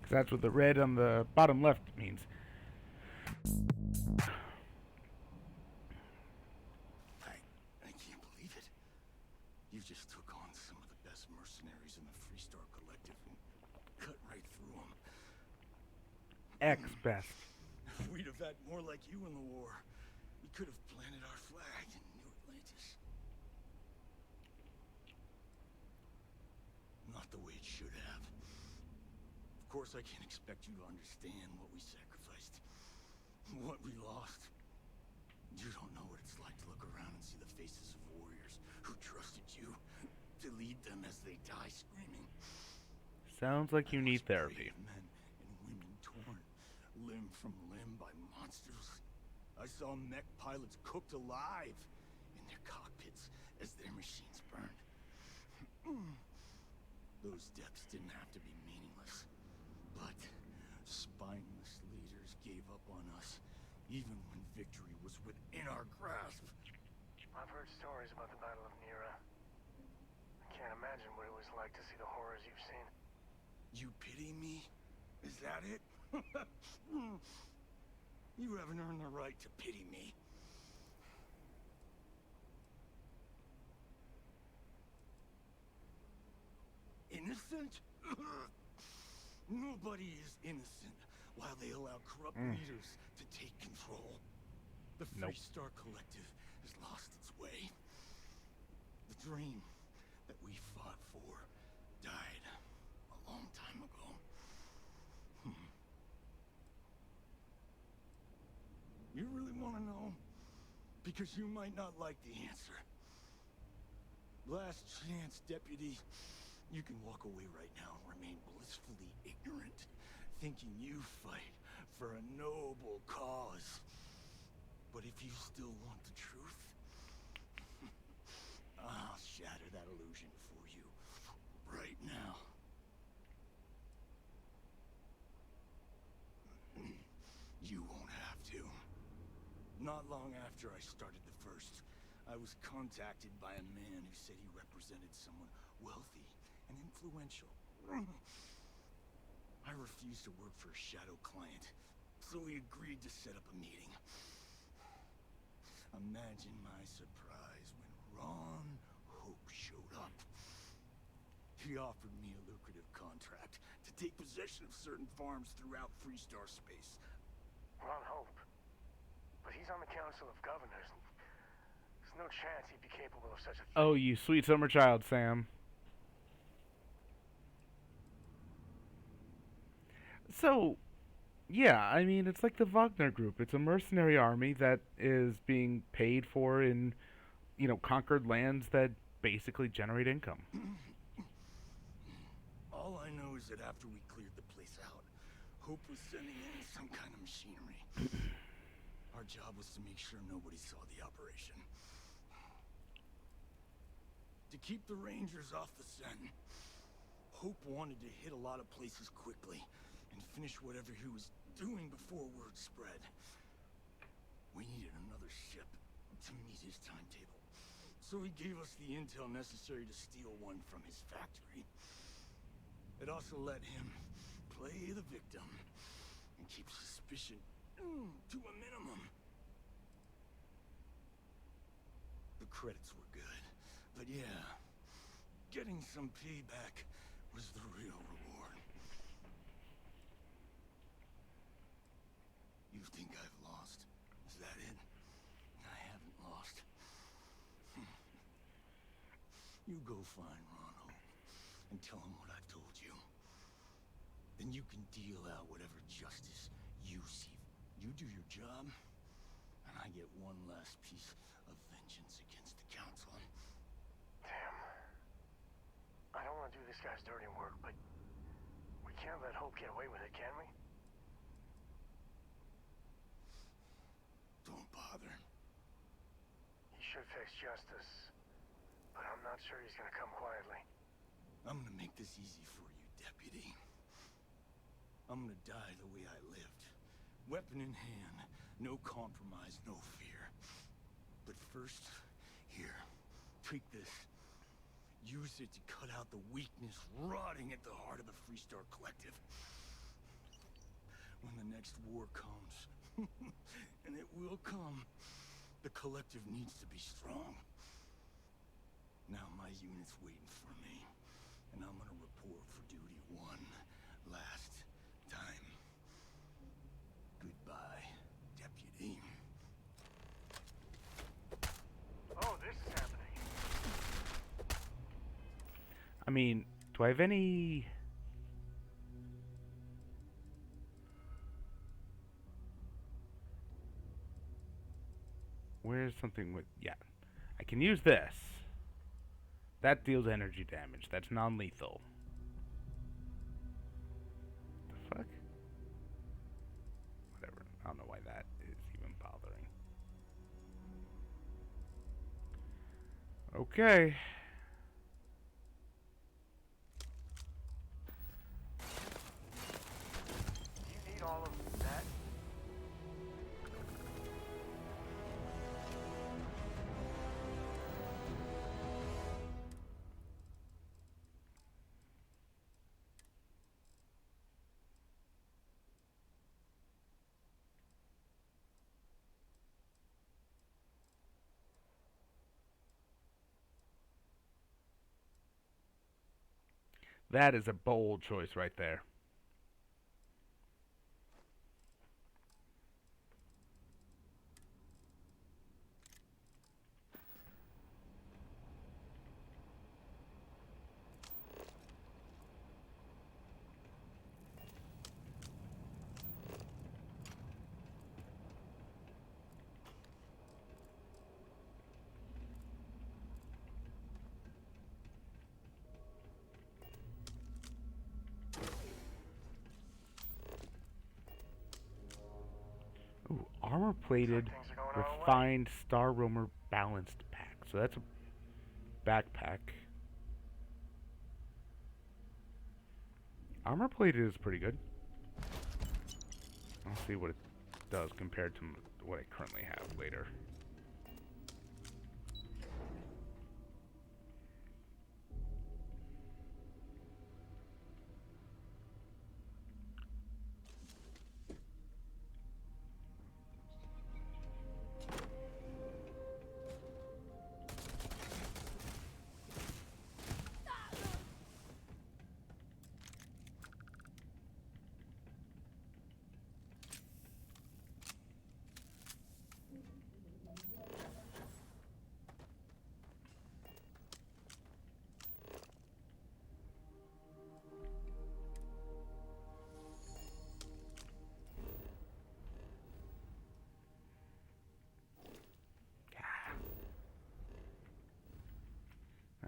Because that's what the red on the bottom left means. I can't believe it. You just took on some of the best mercenaries in the Freestar Collective and cut right through them. Ex-best. If we'd have had more like you in the war, we could have planted our flag in New Atlantis. Not the way it should have. Of course, I can't expect you to understand what we sacrificed, what we lost. You don't know what it's like to look around and see the faces of warriors who trusted you to lead them as they die screaming. Sounds like you need therapy. Men and women torn limb from limb by monsters. I saw mech pilots cooked alive in their cockpits as their machines burned. Those deaths didn't have to be meaningless, but spineless leaders gave up on us, even when victory was within our grasp. I've heard stories about the Battle of N.I.S. I can't imagine what it was like to see the horrors you've seen. You pity me? Is that it? You haven't earned the right to pity me. Innocent? Nobody is innocent while they allow corrupt leaders to take control. The Freestar Collective has lost its way. The dream that we fought for died a long time ago. You really want to know? Because you might not like the answer. Last chance, Deputy. You can walk away right now and remain blissfully ignorant, thinking you fight for a noble cause. But if you still want the truth, I'll shatter that illusion for you right now. You won't have to. Not long after I started the first, I was contacted by a man who said he represented someone wealthy and influential. I refused to work for a shadow client, so he agreed to set up a meeting. Imagine my surprise when Ron Hope showed up. He offered me a lucrative contract to take possession of certain farms throughout Freestar space. Ron Hope. But he's on the Council of Governors. His no chance he'd be capable of such a thing. Oh, you sweet summer child, Sam. So, yeah, I mean, it's like the Wagner Group. It's a mercenary army that is being paid for in, conquered lands that basically generate income. All I know is that after we cleared the place out, Hope was sending in some kind of machinery. Our job was to make sure nobody saw the operation. To keep the Rangers off the scent, Hope wanted to hit a lot of places quickly and finish whatever he was doing before word spread. We needed another ship to meet his timetable, so he gave us the intel necessary to steal one from his factory. It also let him play the victim and keep suspicion to a minimum. The credits were good, but yeah, getting some payback was the real reward. You think I've lost? Is that it? I haven't lost. You go find Ronald and tell him what I've told you. Then you can deal out whatever justice you see. You do your job, and I get one last piece of vengeance against the Council. Damn. I don't want to do this guy's dirty work, but we can't let Hope get away with it, can we? Don't bother. He should face justice, but I'm not sure he's gonna come quietly. I'm gonna make this easy for you, Deputy. I'm gonna die the way I lived. Weapon in hand, no compromise, no fear. But first, here, take this. Use it to cut out the weakness rotting at the heart of the Freestar Collective. When the next war comes, and it will come, the Collective needs to be strong. Now my unit's waiting for me, and I'm gonna report for duty one last time. Goodbye, Deputy. Oh, this is happening. I mean, do I have any... Where's something with... Yeah. I can use this. That deals energy damage. That's non-lethal. The fuck? Whatever. I don't know why that is even bothering. Okay. Do you need all of that? That is a bold choice right there. Ooh, armor-plated, Things are going our way. refined Star Roamer balanced pack. So that's a backpack. Armor-plated is pretty good. I'll see what it does compared to what I currently have later.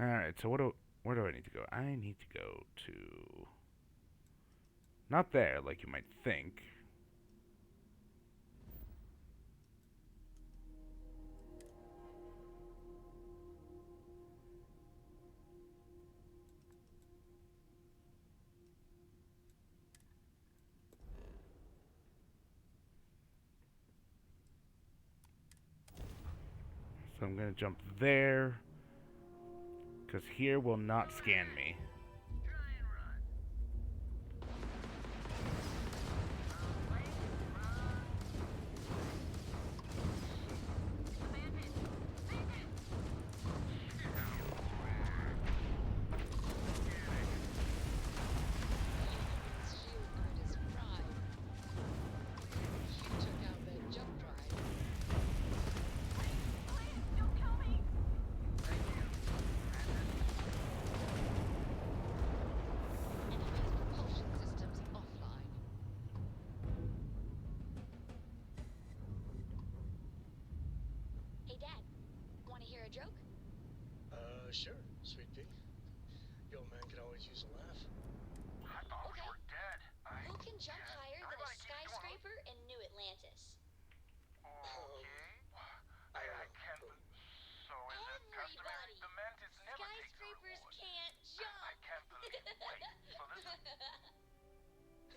Alright, so where do I need to go? I need to go to... Not there, like you might think. So I'm gonna jump there, because here will not scan me. Shield grid is fried. You took out their jump drive. Enemy's propulsion systems offline. Hey, Dad. Want to hear a joke? Sure, sweet pea. Your old man could always use a laugh. I thought we Okay. were dead. Who can jump higher than a skyscraper in New Atlantis? Okay. I don't I know. can't. So is it customary? Everybody. The mantis never takes a Skyscrapers reward. can't jump. I can't believe. Wait. So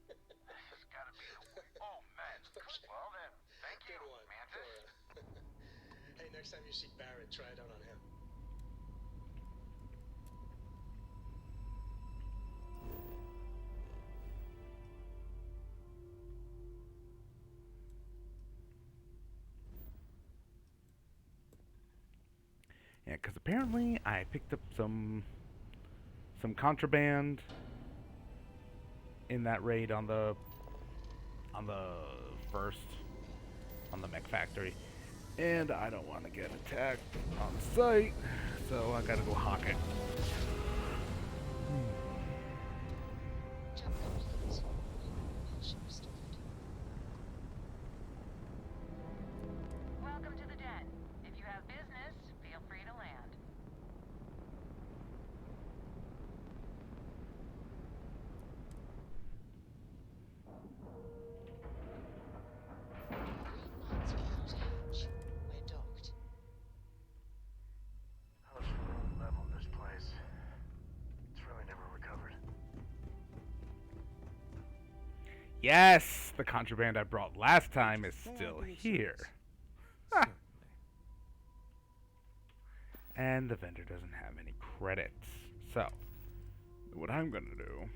this has got to be the way. Oh man. Well then, thank you, Good one, Mantis. Cora. Hey, next time you see Barrett, try it out on him. Yeah, because apparently I picked up some contraband in that raid on the first on the mech factory, and I don't want to get attacked on sight, so I gotta go hawk it. Jump complete. Propulsion restored. Welcome to the den. If you have business, feel free to land. Green lights without hatch. We're docked. How's the room level in this place? It's really never recovered. Yes, the contraband I brought last time is still here. Ha! And the vendor doesn't have any credits. So, what I'm gonna do...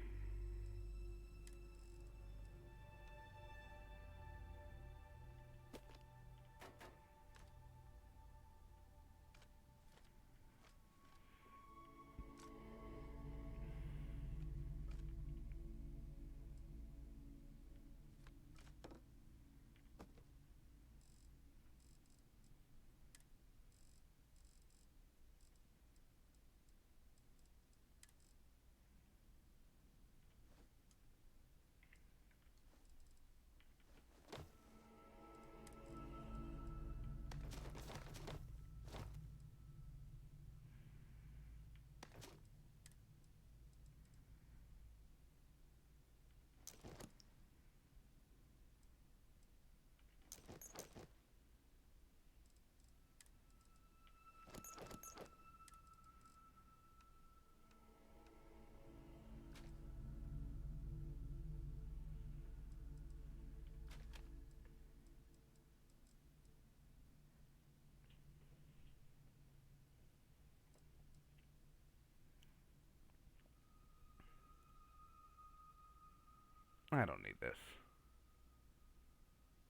I don't need this.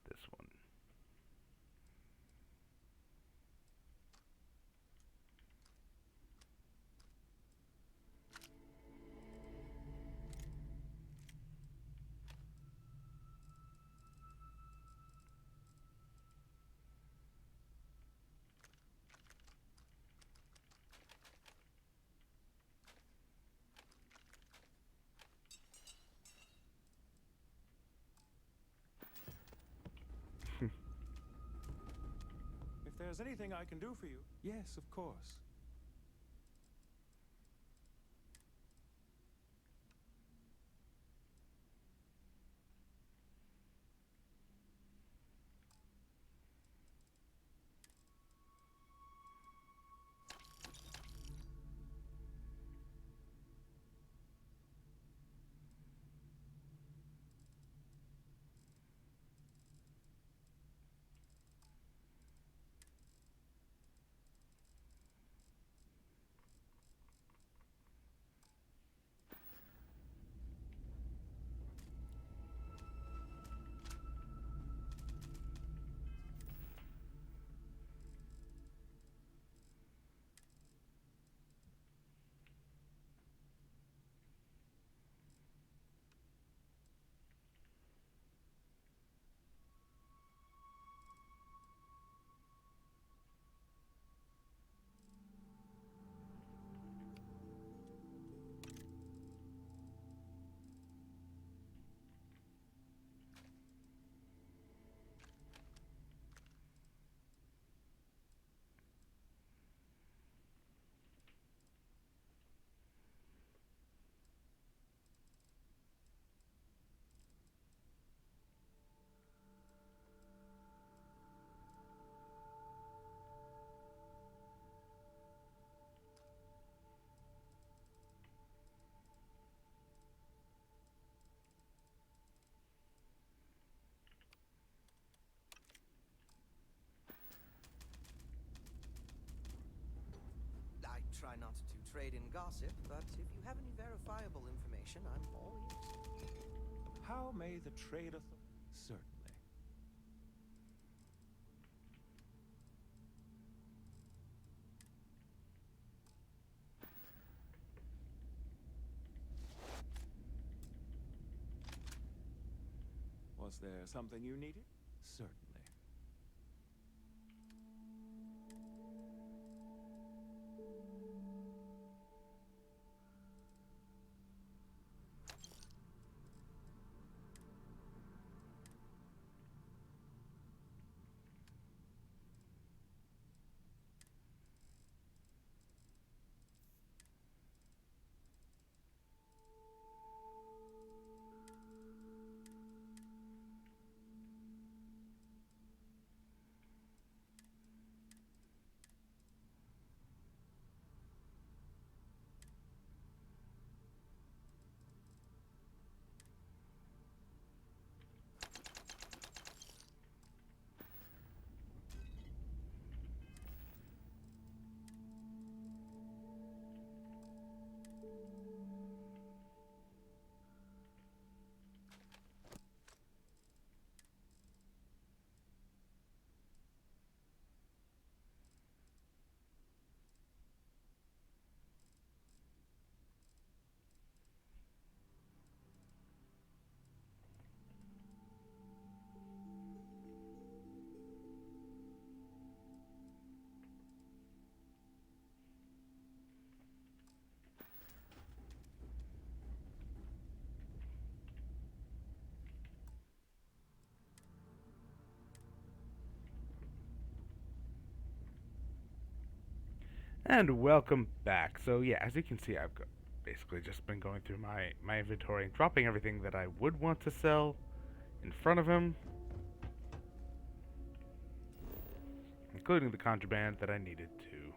This one. If there's anything I can do for you, yes, of course. try not to trade in gossip, but if you have any verifiable information, I'm all ears. How may the trade certainly. Was there something you needed? Certainly. And welcome back. So yeah, as you can see, I've basically just been going through my inventory and dropping everything that I would want to sell in front of him, including the contraband that I needed to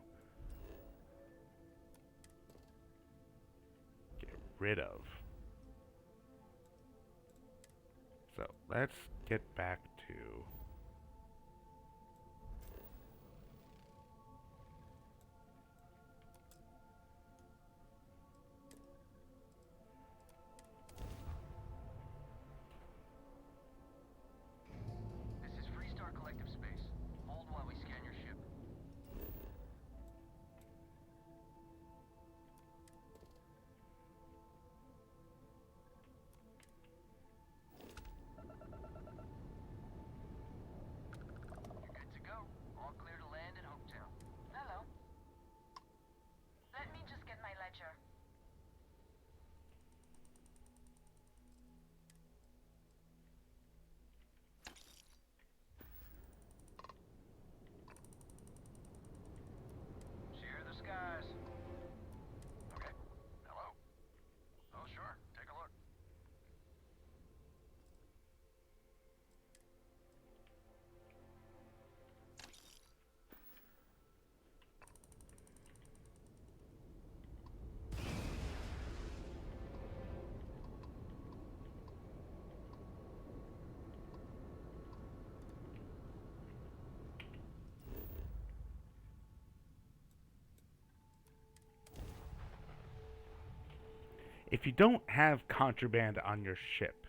get rid of. So let's get back to This is Freestar Collective Space. Hold while we scan your ship. You're good to go. All clear to land in Hopetown. Hello. Let me just get my ledger. Shear the skies. Okay. Hello. Oh, sure. Take a look. if you don't have contraband on your ship,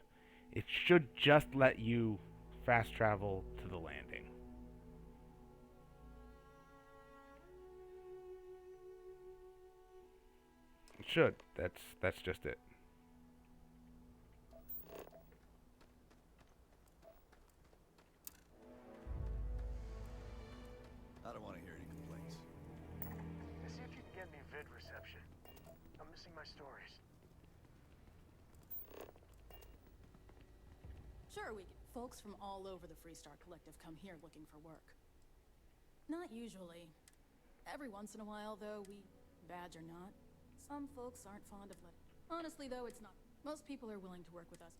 it should just let you fast travel to the landing. It should. That's just it. I don't want to hear any complaints. See if you can get me vid reception. I'm missing my stories. Sure, folks from all over the Freestar Collective come here looking for work. Not usually. Every once in a while, though, badge or not, some folks aren't fond of letting. Honestly, though, it's not. Most people are willing to work with us.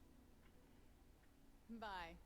Bye.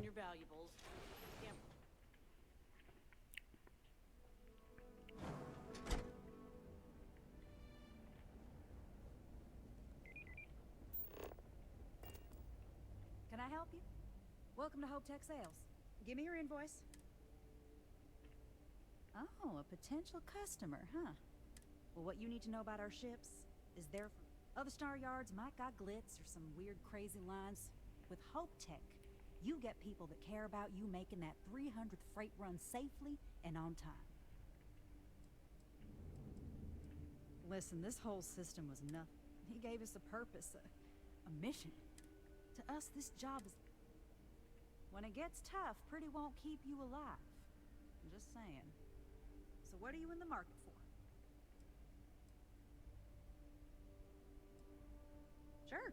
and your valuables. Yep. Can I help you? Welcome to Hope Tech Sales. Give me your invoice. Oh, a potential customer, huh? Well, what you need to know about our ships is they're from other star yards might got glitz or some weird crazy lines. With Hope Tech, you get people that care about you making that 300th freight run safely and on time. Listen, this whole system was nothing. He gave us a purpose, a mission. To us, this job is... When it gets tough, Pretty won't keep you alive. I'm just saying. So what are you in the market for? Sure.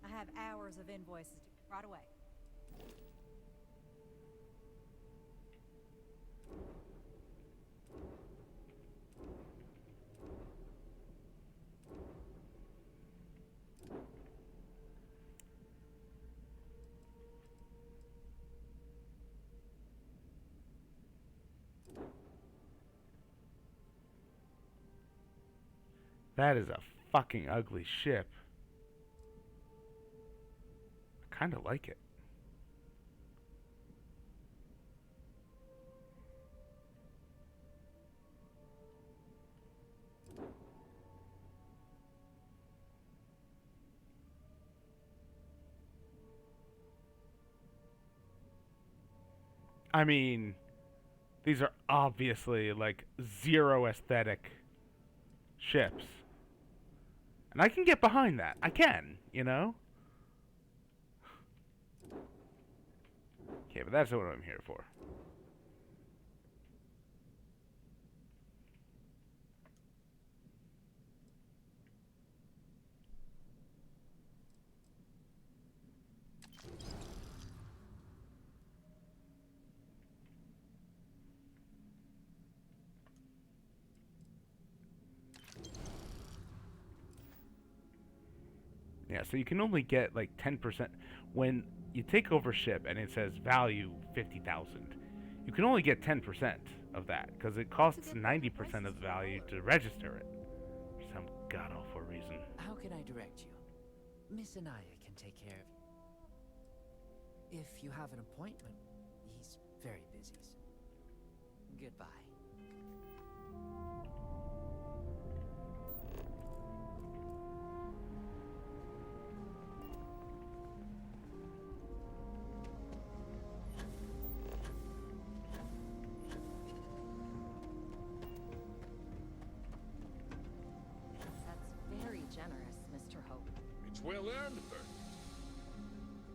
I have hours of invoices right away. That is a fucking ugly ship. I kind of like it. I mean, these are obviously like zero aesthetic ships. And I can get behind that. I can, you know? Okay, but that's not what I'm here for. Yeah, so you can only get like 10% when you take over ship and it says value 50,000. You can only get 10% of that because it costs 90% of the value to register it for some god awful reason. How can I direct you? Miss Anaya can take care of you. If you have an appointment, he's very busy. Goodbye. That's very generous, Mr. Hope. It's well earned, Bert.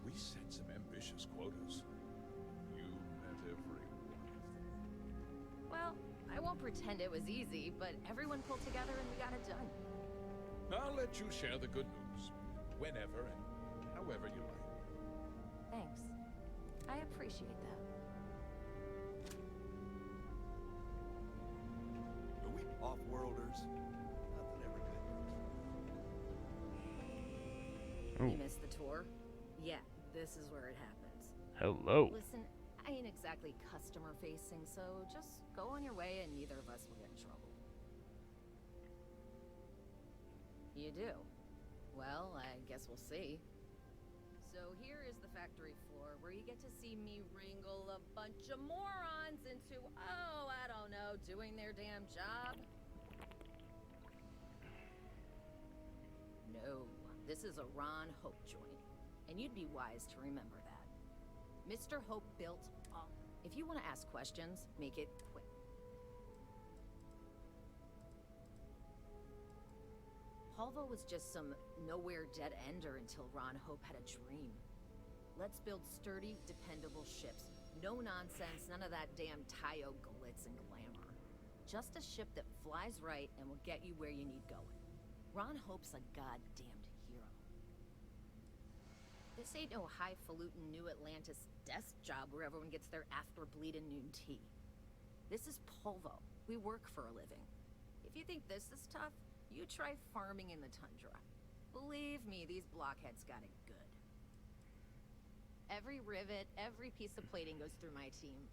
We set some ambitious quotas. You met every one of them. Well, I won't pretend it was easy, but everyone pulled together and we got it done. I'll let you share the good news. Whenever and however you like. Thanks. I appreciate that. Are we off-worlders? Nothing ever good. You missed the tour? Yeah, this is where it happens. Hello. Listen, I ain't exactly customer-facing, so just go on your way and neither of us will get in trouble. You do? Well, I guess we'll see. So here is the factory floor, where you get to see me wrangle a bunch of morons into, oh, I don't know, doing their damn job? No, this is a Ron Hope joint, and you'd be wise to remember that. Mr. Hope built all... If you want to ask questions, make it quick. Polvo was just some nowhere dead-ender until Ron Hope had a dream. Let's build sturdy, dependable ships. No nonsense, none of that damn Tayo glitz and glamour. Just a ship that flies right and will get you where you need going. Ron Hope's a goddamned hero. This ain't no highfalutin New Atlantis desk job where everyone gets their after-bleeding noon tea. This is Polvo. We work for a living. If you think this is tough, you try farming in the tundra. Believe me, these blockheads got it good. Every rivet, every piece of plating goes through my team.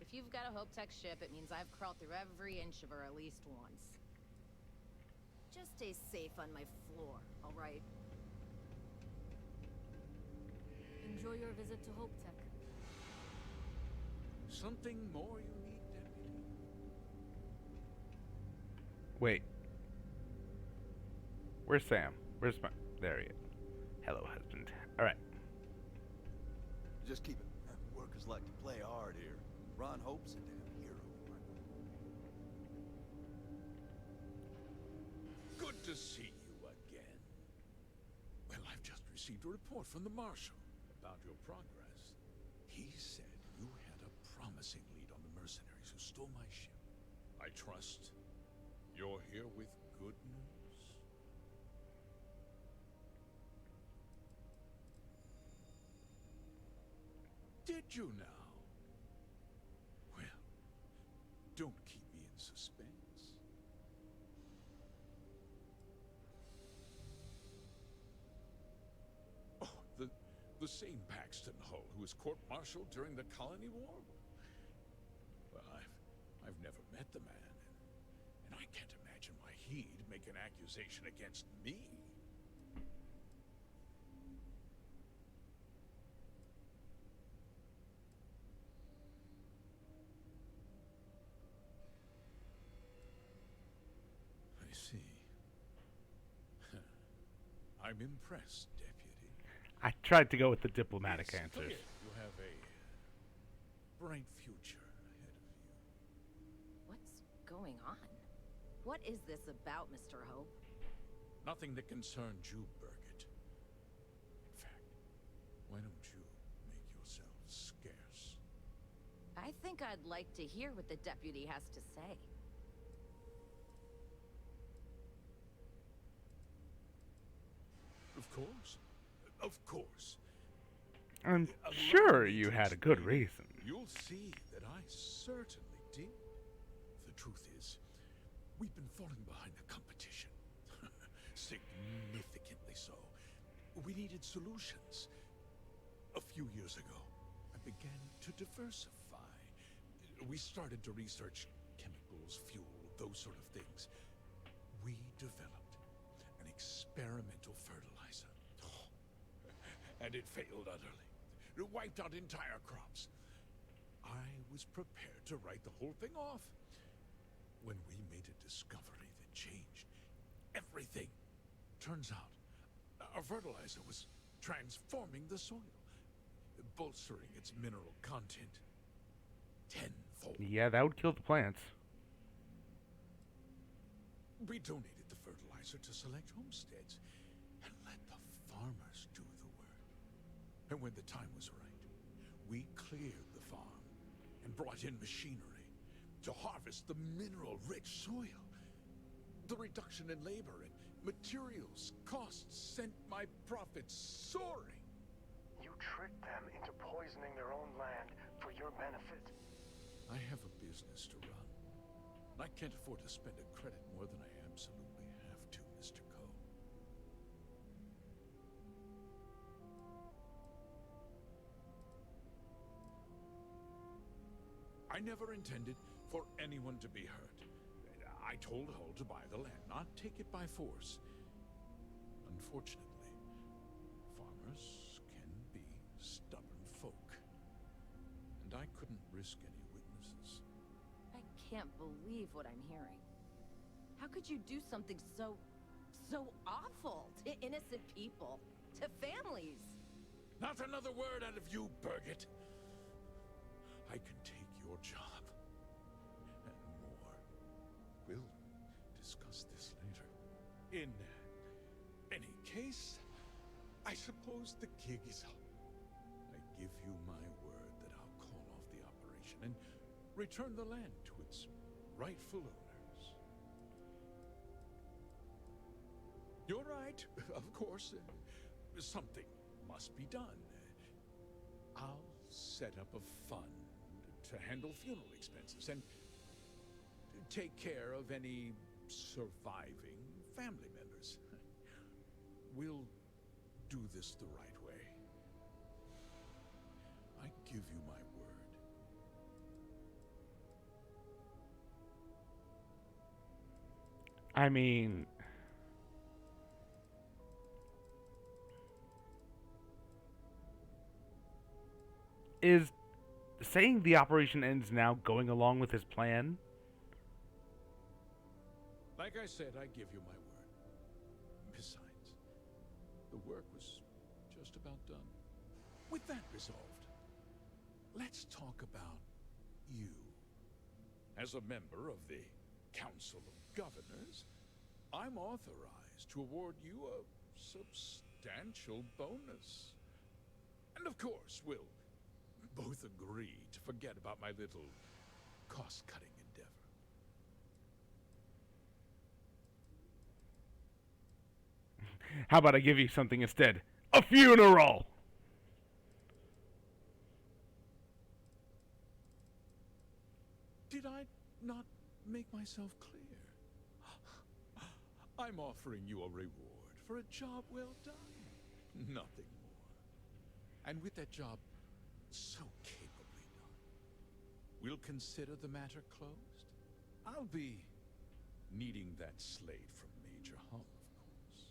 If you've got a Hope Tech ship, it means I've crawled through every inch of her at least once. Just stay safe on my floor, all right? Enjoy your visit to Hope Tech. Something more you need, Deputy? Wait. Where's Sam? Where's my... There he is. Hello, husband. Alright. Just keep it. Workers like to play hard here. Ron Hope's a damn hero. Good to see you again. Well, I've just received a report from the Marshal about your progress. He said you had a promising lead on the mercenaries who stole my ship. I trust you're here with good news. Did you now? Well, don't keep me in suspense. Oh, the same Paxton Hull who was court-martialed during the Colony War? Well, I've never met the man, and I can't imagine why he'd make an accusation against me. I see. I'm impressed, Deputy. I tried to go with the diplomatic It's answers. clear you have a bright future ahead of you. What's going on? What is this about, Mr. Hope? Nothing that concerns you, Birgit. In fact, why don't you make yourself scarce? I think I'd like to hear what the deputy has to say. Of course. Of course. I'm Allow sure me you to had a good explain. reason. You'll see that I certainly did. The truth is, we've been falling behind the competition. Significantly so. We needed solutions. A few years ago, I began to diversify. We started to research chemicals, fuel, those sort of things. We developed an experimental fertilizer. And it failed utterly. It wiped out entire crops. I was prepared to write the whole thing off when we made a discovery that changed everything. Turns out, our fertilizer was transforming the soil, bolstering its mineral content tenfold. Yeah, that would kill the plants. We donated the fertilizer to select homesteads and let the farmers do the work. And when the time was right, we cleared the farm and brought in machinery to harvest the mineral-rich soil. The reduction in labor and materials costs sent my profits soaring. You tricked them into poisoning their own land for your benefit. I have a business to run. I can't afford to spend a credit more than I absolutely have to, Mr. Coe. I never intended for anyone to be hurt. I told Hull to buy the land, not take it by force. Unfortunately, farmers can be stubborn folk. And I couldn't risk any witnesses. I can't believe what I'm hearing. How could you do something so awful to innocent people, to families? Not another word out of you, Birgit. I can take your job. And more. We'll discuss this later. In any case, I suppose the gig is up. I give you my word that I'll call off the operation and return the land to its rightful owners. You're right, of course. Something must be done. I'll set up a fund to handle funeral expenses and take care of any surviving family members. We'll do this the right way. I give you my word. I mean, is saying the operation ends now going along with his plan? Like I said, I give you my word. Besides, the work was just about done. With that resolved, let's talk about you. As a member of the Council of Governors, I'm authorized to award you a substantial bonus. And of course, we'll both agree to forget about my little cost-cutting endeavor. How about I give you something instead? A funeral! Did I not make myself clear? I'm offering you a reward for a job well done. Nothing more. And with that job so capably done, we'll consider the matter closed. I'll be needing that slate from Major Hull, of course.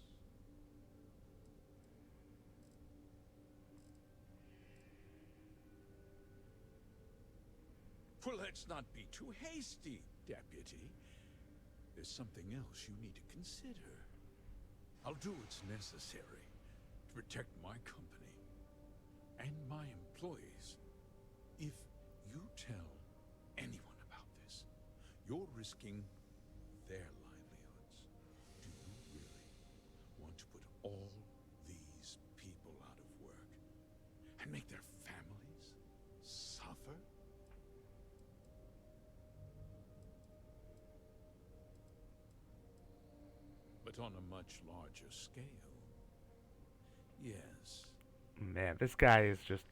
Well, let's not be too hasty, Deputy. There's something else you need to consider. I'll do what's necessary to protect my company and my employees. If you tell anyone about this, you're risking their livelihoods. Do you really want to put all these people out of work and make their families suffer? But on a much larger scale, yes. Man, this guy is just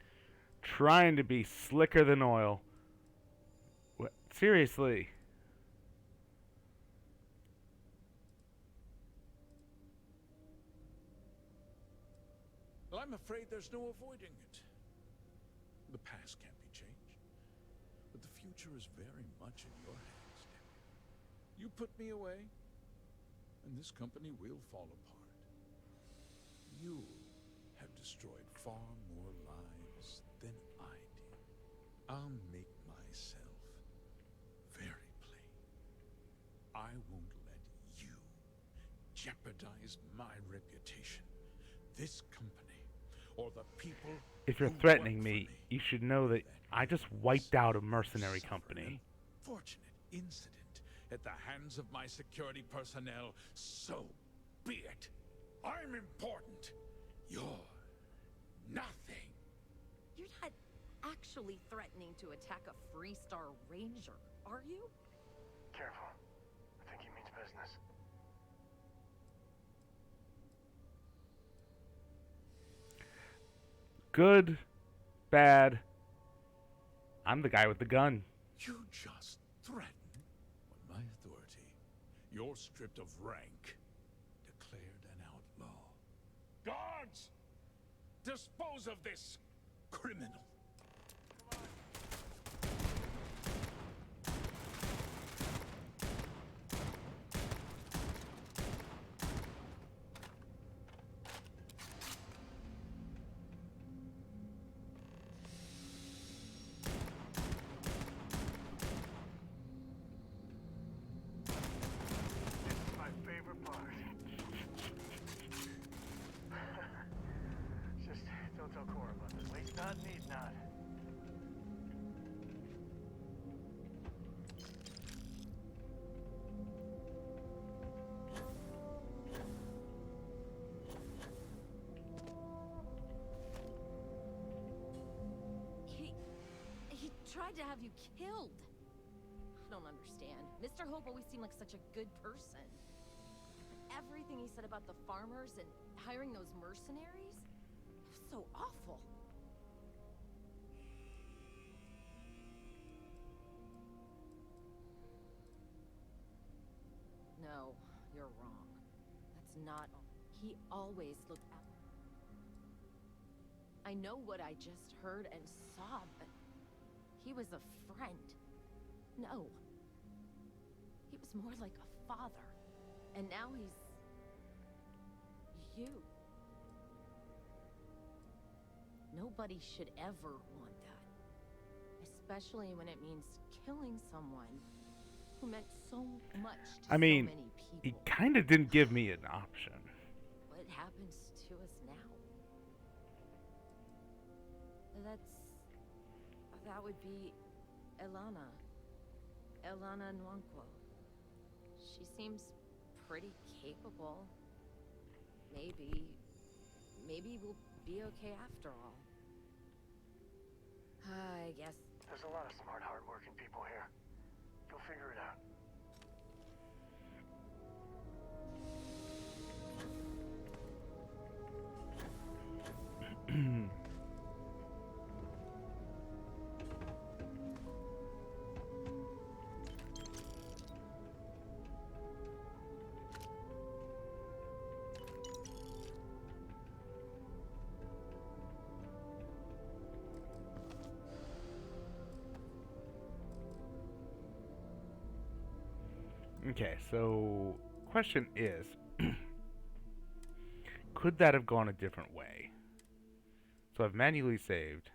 trying to be slicker than oil. What? Seriously. Well, I'm afraid there's no avoiding it. The past can't be changed, but the future is very much in your hands, Deputy. You put me away, and this company will fall apart. You have destroyed far more lives than I did. I'll make myself very plain. I won't let you jeopardize my reputation, this company, or the people. If you're threatening me, you should know that I just wiped out a mercenary company. Fortunate incident at the hands of my security personnel, so be it. I'm important. You're nothing. You're not actually threatening to attack a Freestar Ranger, are you? Careful. I think he means business. Good, bad. I'm the guy with the gun. You just threaten on my authority. You're stripped of rank, declared an outlaw. Guards! Dispose of this criminal. not. He tried to have you killed. I don't understand. Mr. Hope always seemed like such a good person. Everything he said about the farmers and hiring those mercenaries, it was so awful. No, you're wrong. That's not. He always looked out. I know what I just heard and saw, but he was a friend. No. He was more like a father. And now he's... you. Nobody should ever want that. Especially when it means killing someone who meant so much to I mean, so many people. he kind of didn't give me an option. What happens to us now? That would be Elana Nwankwo. She seems pretty capable. Maybe we'll be okay after all. I guess. There's a lot of smart, hard-working people here. You'll figure it out. Okay, so question is, could that have gone a different way? So I've manually saved,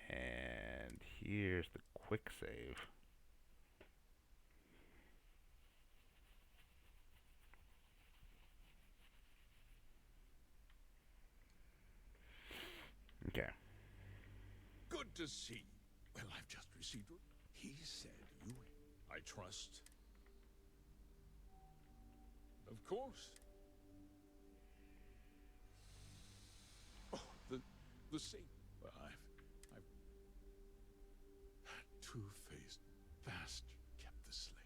and here's the quick save. Okay. Good to see you. Well, I've just received. He said you. I trust. Of course. Oh, the same. Well, I've that two-faced bastard kept the slate.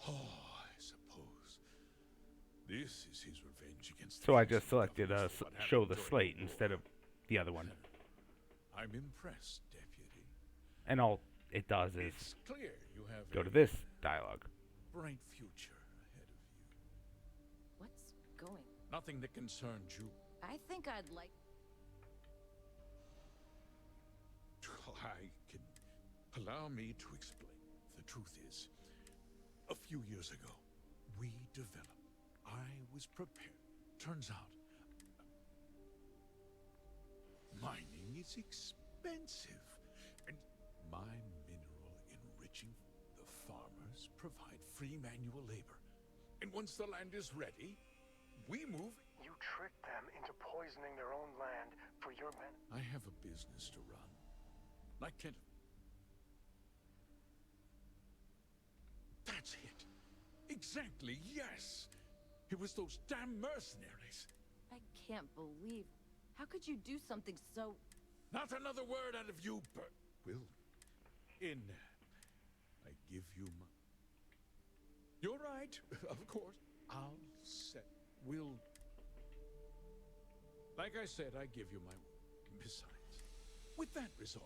Oh, I suppose this is his revenge against. So I just selected show the slate instead of the other one. I'm impressed, Deputy. And all it does is It's clear you have go to this dialogue. bright future ahead of you. What's going? Nothing that concerns you. I think I'd like... I can allow me to explain. The truth is, a few years ago, we developed. I was prepared. Turns out, mining is expensive, and my mineral enriching the farmers provide free manual labor. And once the land is ready, we move. You tricked them into poisoning their own land for your men. I have a business to run. I can't. That's it. Exactly, yes. It was those damn mercenaries. I can't believe... How could you do something so... Not another word out of you, Bert. Will. I give you my... You're right, of course. I'll set... Will... Like I said, I give you my word. Besides, with that resolve,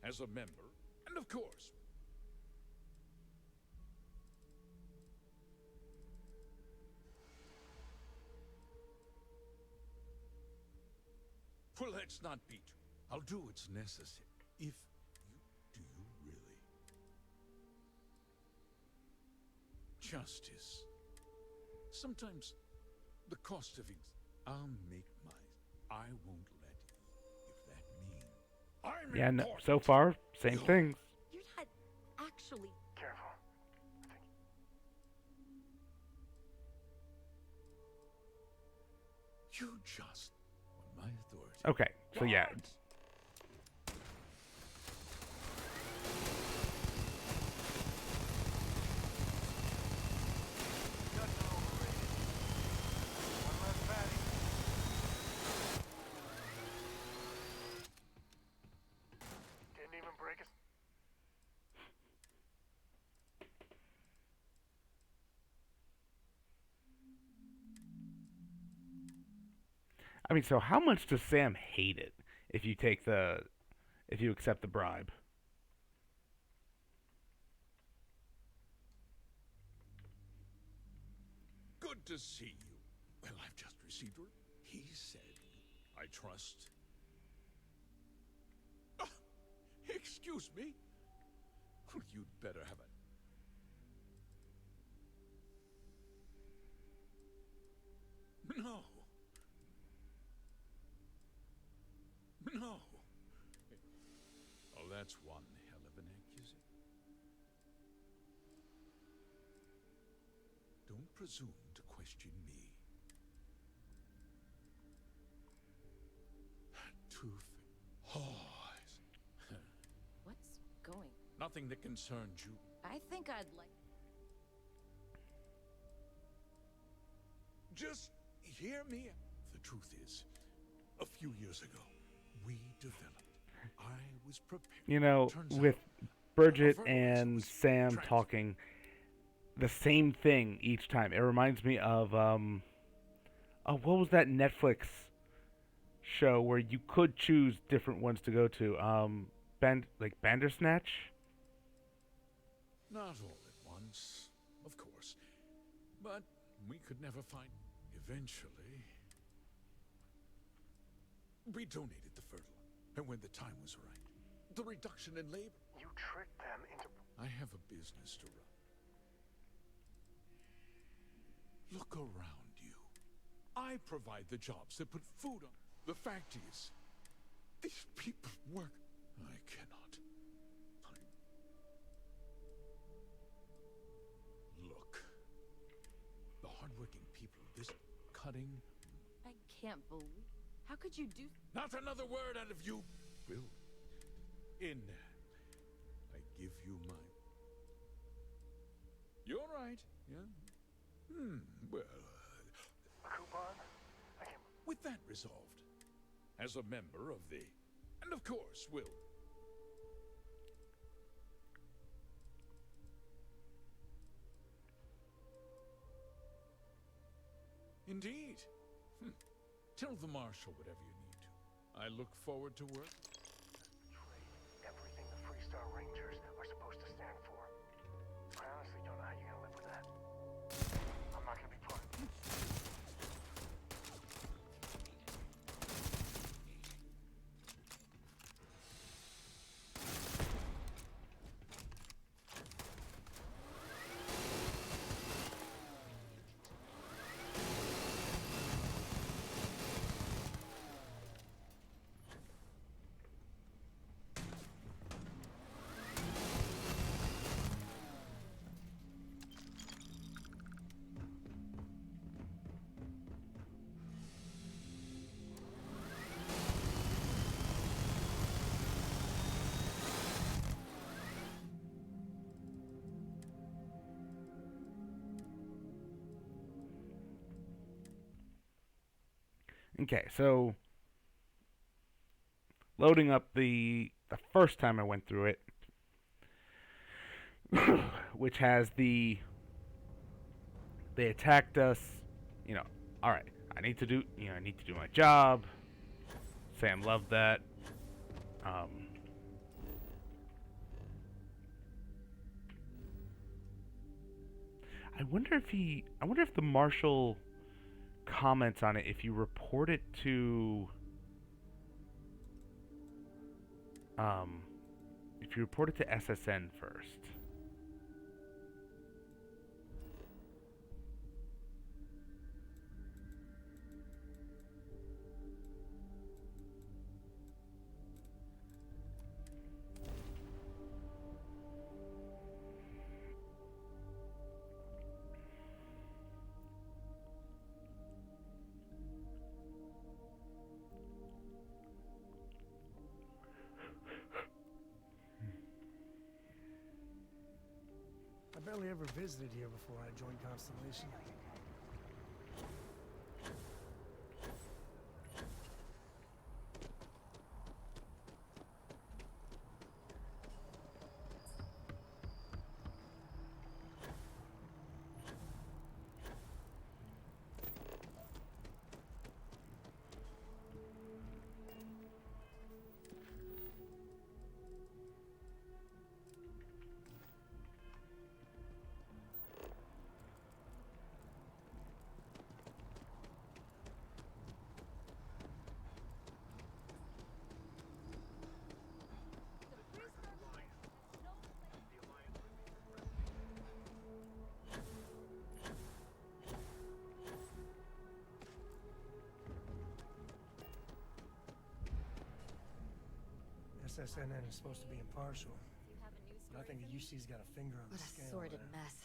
as a member, and of course... Well, let's not beat you. I'll do what's necessary. If you... Do you really? Justice. Sometimes the cost of I'll make my... I won't let you, if that means... I'm Yeah, no, important. so far, same things. You're not actually... Careful. You just... When Okay, so yeah. Didn't even break us. I mean, so how much does Sam hate it if you take the if you accept the bribe? Good to see you. Well, I've just received her. He said, I trust. Ah, excuse me? Well, you'd better have a... No. No. Oh, that's one hell of an accusation. Don't presume to question me. What's going? Nothing that concerns you. I think I'd like. Just hear me. The truth is, a few years ago, we developed. I was prepared. You know, Turns with out, Bridget a fertilizer and was Sam trans- talking the same thing each time. It reminds me of oh, what was that Netflix show where you could choose different ones to go to? Bandersnatch? Not all at once, of course. But we could never find... Eventually... We donated the fertilizer. And when the time was right, the reduction in labor... You tricked them into... I have a business to run. Look around you. I provide the jobs that put food on... The fact is, these people work... I cannot. Look. The hardworking people, this cutting... I can't believe. How could you do? Not another word out of you, Will. I give you my... You're right, yeah? Well... A coupon? I can... With that resolved, as a member of the... And of course, Will... Indeed. Tell the Marshal whatever you need to. I look forward to work. Betrayed everything the Freestar Rangers are supposed to stand for. I honestly don't know how you're gonna live with that. I'm not gonna be part of it. Okay, so loading up the first time I went through it, which has the they attacked us, you know, all right, I need to do my job. Sam loved that. I wonder if the marshal comments on it if you report it to SSN first. barely ever visited here before I joined Constellation. SSNN is supposed to be impartial, but I think the UC's got a finger on the scale. What a sordid mess.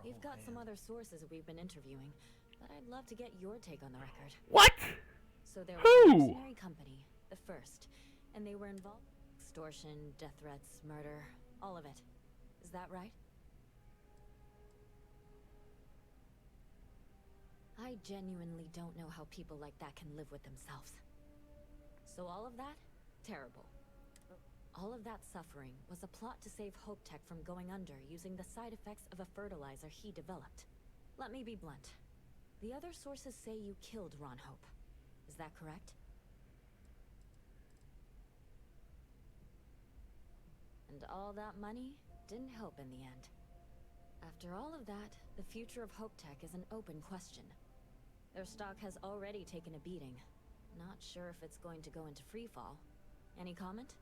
We've got some other sources we've been interviewing, but I'd love to get your take on the record. What? So there was a mercenary company, the first, and they were involved in extortion, death threats, murder, all of it. Is that right? I genuinely don't know how people like that can live with themselves. So all of that? Terrible. All of that suffering was a plot to save Hope Tech from going under using the side effects of a fertilizer he developed. Let me be blunt. The other sources say you killed Ron Hope. Is that correct? And all that money didn't help in the end. After all of that, the future of Hope Tech is an open question. Their stock has already taken a beating. Not sure if it's going to go into freefall. Any comment?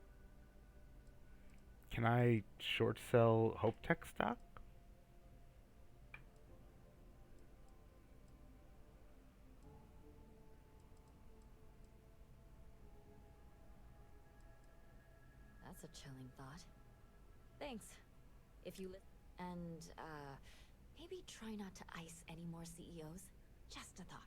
Can I short sell Hope Tech stock? That's a chilling thought. Thanks. If you and, maybe try not to ice any more CEOs. Just a thought.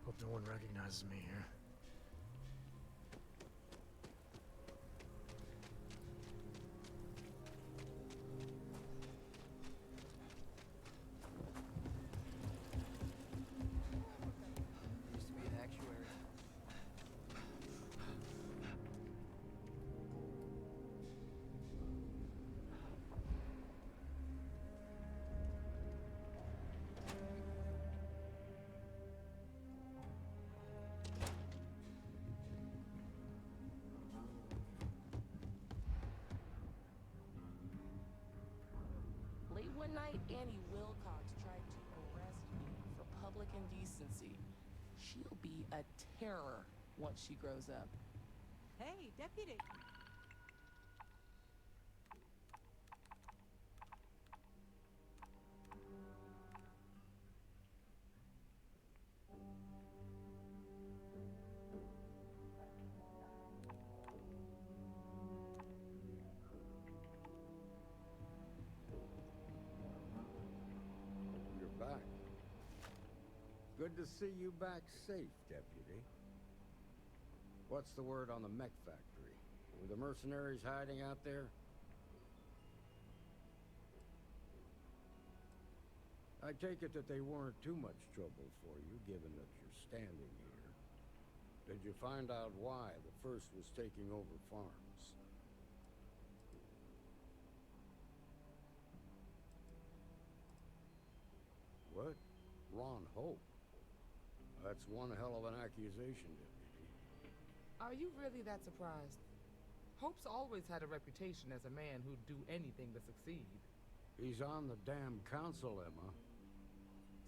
Hope no one recognizes me here. Used to be an actuary. Late one night, Annie Wilcox tried to arrest me for public indecency. She'll be a terror once she grows up. Hey, deputy. You're back. Good to see you back safe, Deputy. What's the word on the mech factory? Were the mercenaries hiding out there? I take it that they weren't too much trouble for you, given that you're standing here. Did you find out why the first was taking over farms? What? Ron Hope. That's one hell of an accusation, Deputy. Are you really that surprised? Hope's always had a reputation as a man who'd do anything to succeed. He's on the damn council, Emma.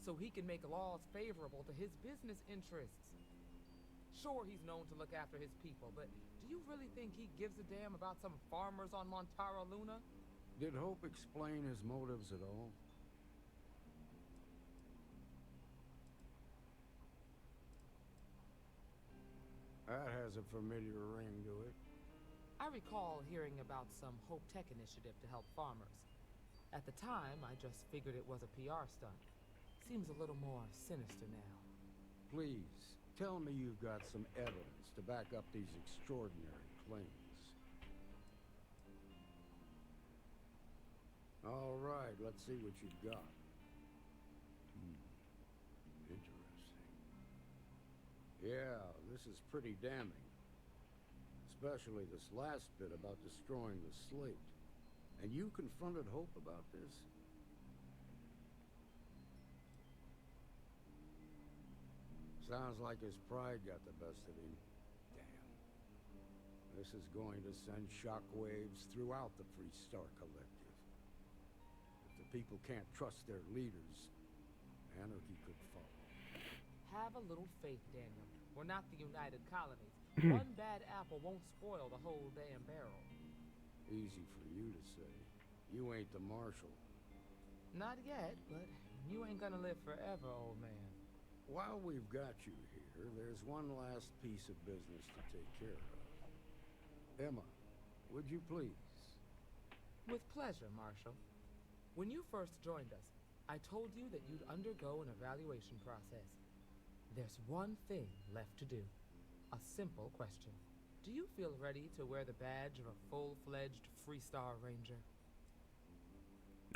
So he can make laws favorable to his business interests. Sure, he's known to look after his people, but do you really think he gives a damn about some farmers on Montara Luna? Did Hope explain his motives at all? That has a familiar ring to it. I recall hearing about some Hope Tech initiative to help farmers. At the time, I just figured it was a PR stunt. Seems a little more sinister now. Please, tell me you've got some evidence to back up these extraordinary claims. All right, let's see what you've got. Interesting. Yeah, this is pretty damning. Especially this last bit about destroying the slate. And you confronted Hope about this? Sounds like his pride got the best of him. Damn. This is going to send shockwaves throughout the Freestar Collective. If the people can't trust their leaders, anarchy could follow. Have a little faith, Daniel. We're not the United Colonies. One bad apple won't spoil the whole damn barrel. Easy for you to say. You ain't the marshal. Not yet, but you ain't gonna live forever, old man. While we've got you here, there's one last piece of business to take care of. Emma, would you please? With pleasure, Marshal. When you first joined us, I told you that you'd undergo an evaluation process. There's one thing left to do. A simple question. Do you feel ready to wear the badge of a full-fledged Freestar Ranger?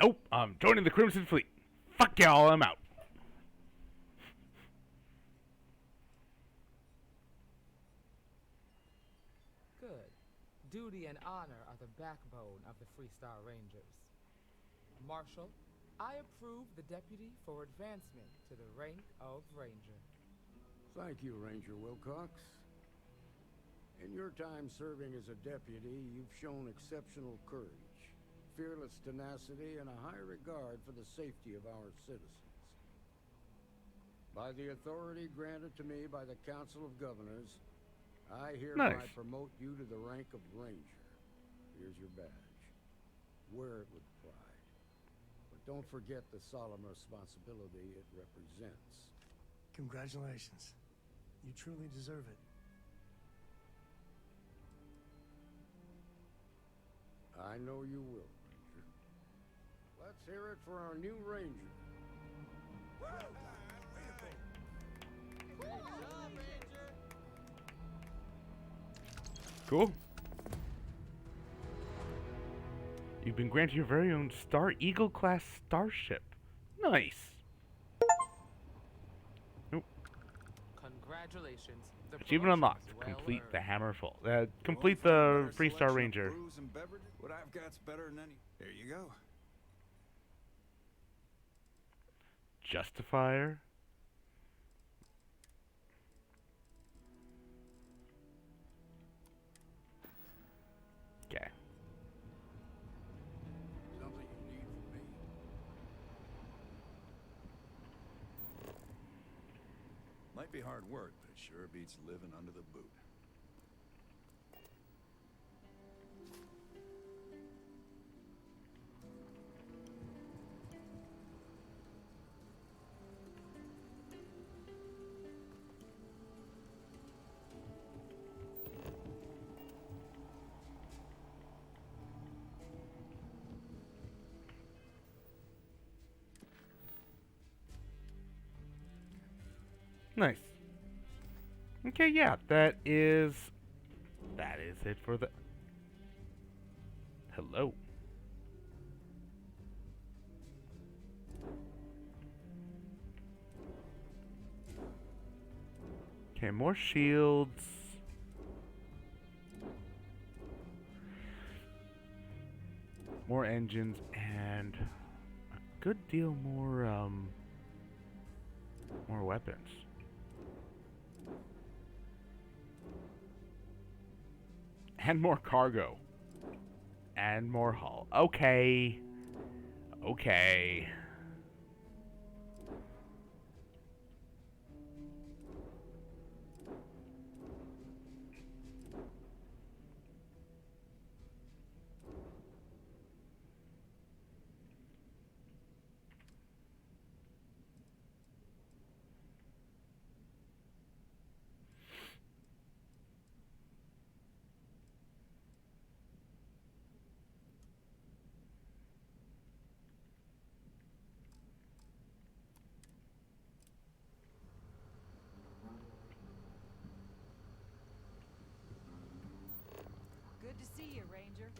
Nope, I'm joining the Crimson Fleet. Fuck y'all, I'm out. Good. Duty and honor are the backbone of the Freestar Rangers. Marshal, I approve the deputy for advancement to the rank of Ranger. Thank you, Ranger Wilcox. In your time serving as a deputy, you've shown exceptional courage, fearless tenacity, and a high regard for the safety of our citizens. By the authority granted to me by the Council of Governors, I hereby promote you to the rank of Ranger. Here's your badge. Wear it with pride. But don't forget the solemn responsibility it represents. Congratulations. You truly deserve it. I know you will, Ranger. Let's hear it for our new Ranger. Cool. You've been granted your very own Star Eagle class starship. Nice. Nope. Congratulations. Achievement unlocked. Complete the hammer full. Complete the Freestar Ranger. What I've got's better than any. There you go. Justifier. Okay. Something you need from me? Might be hard work, but it sure beats living under the boot. Nice. Okay, yeah, that is it for the... Hello. Okay, more shields. More engines and a good deal more, More weapons. And more cargo. And more hull. Okay. Okay. Good to see you, Ranger.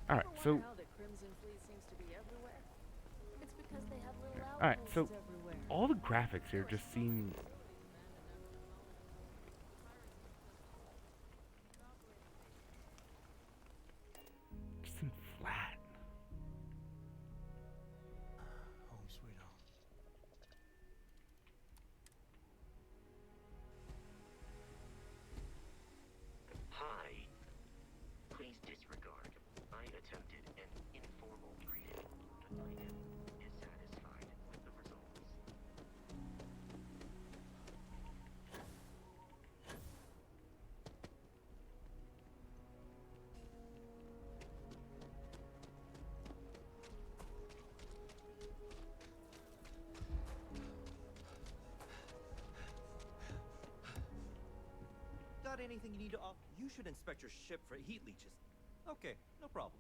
Alright, so... How the Crimson Fleet seems to be everywhere? It's because they have little Alright, so outposts everywhere. all the graphics here just seem... just seem flat. Home sweet home. Hi. Please disregard. I attempted an informal greeting, but I am dissatisfied with the results. Got anything you need to offer? You should inspect your ship for heat leeches. Okay, no problem.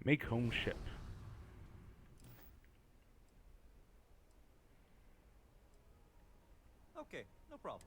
Make home ship. Okay, no problem.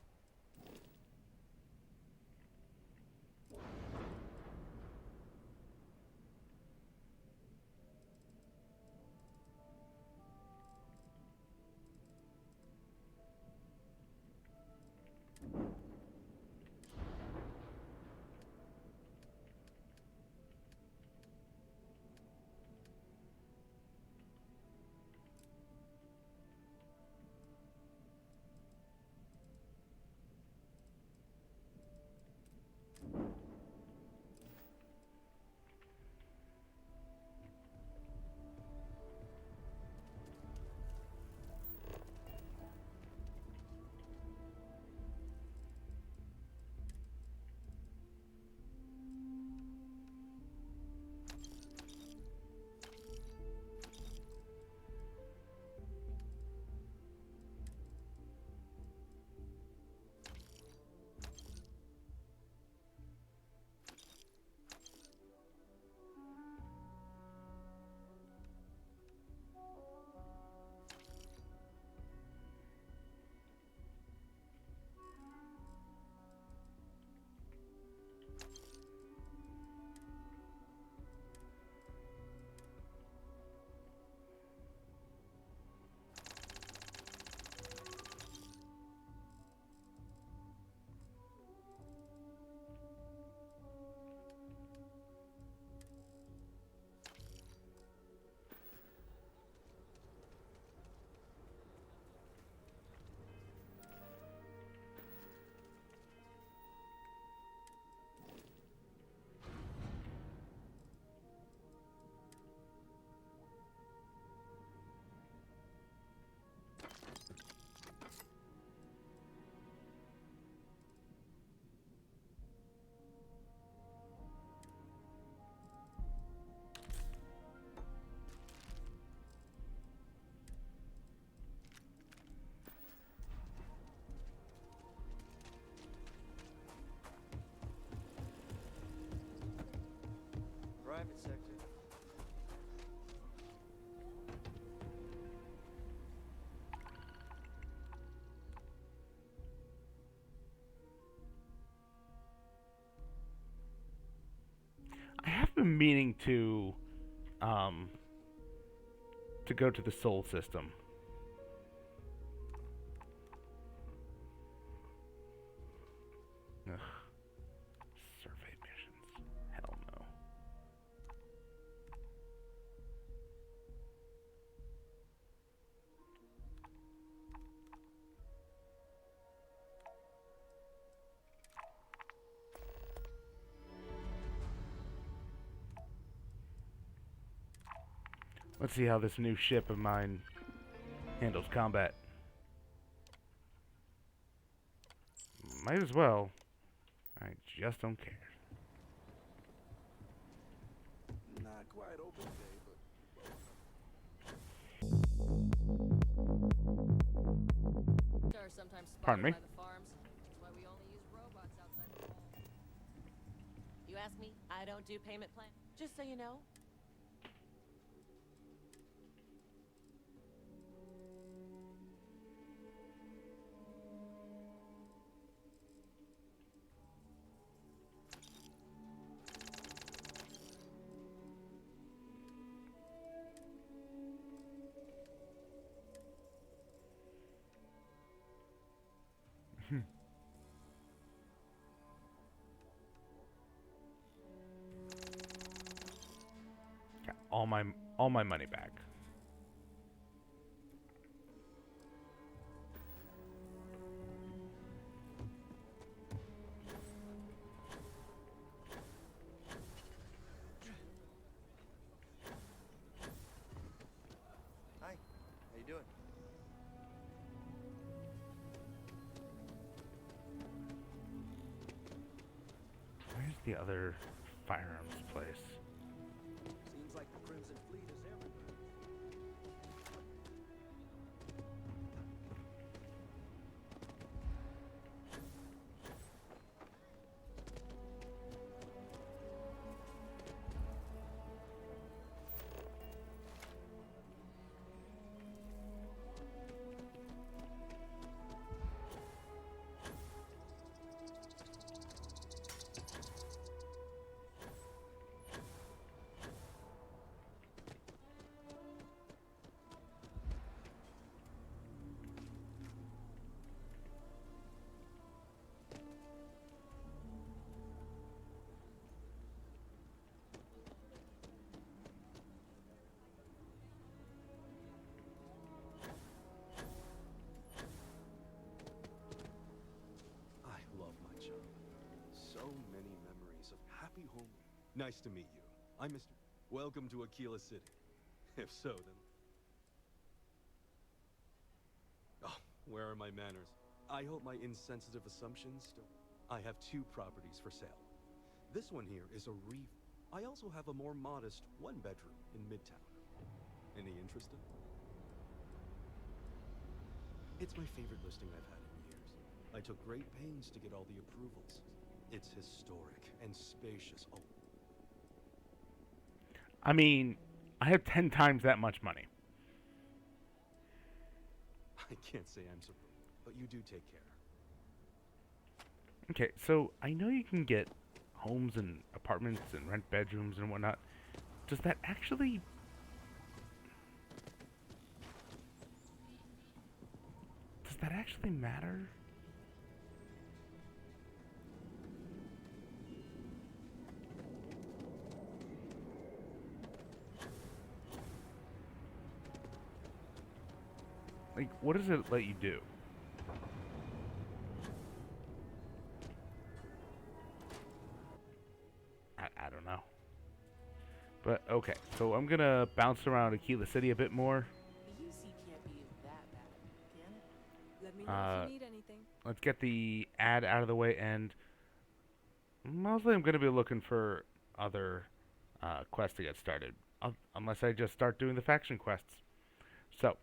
Private sector. I have been meaning to go to the Soul system. Let's see how this new ship of mine handles combat. Might as well. I just don't care. Not quite open day, but Are sometimes Pardon me? spotted by the farms. That's why we only use robots outside the wall. You ask me, I don't do payment plan. Just so you know. Got all my money back. hi, how you doing? Where's the other firearms place? Seems like the Crimson Fleet is everywhere. I love my job. So many memories of happy home. Nice to meet you. I'm Mr. Welcome to Aquila City. If so, then... Oh, where are my manners? I hope my insensitive assumptions don't... I have 2 properties for sale. This one here is a I also have a more modest 1-bedroom in Midtown. Any interested? It's my favorite listing I've had in years. I took great pains to get all the approvals. It's historic and spacious. Oh, I mean, I have 10 times that much money. I can't say I'm surprised, but you do take care. Okay, so I know you can get homes and apartments and rent bedrooms and whatnot. Does that actually... Does that actually matter? Like, what does it let you do? I don't know. But, okay, so I'm gonna bounce around Aquila City a bit more. The UC can't be that bad, can it? Let me know if you need anything. Let's get the ad out of the way, and mostly I'm gonna be looking for other quests to get started. Unless I just start doing the faction quests. So,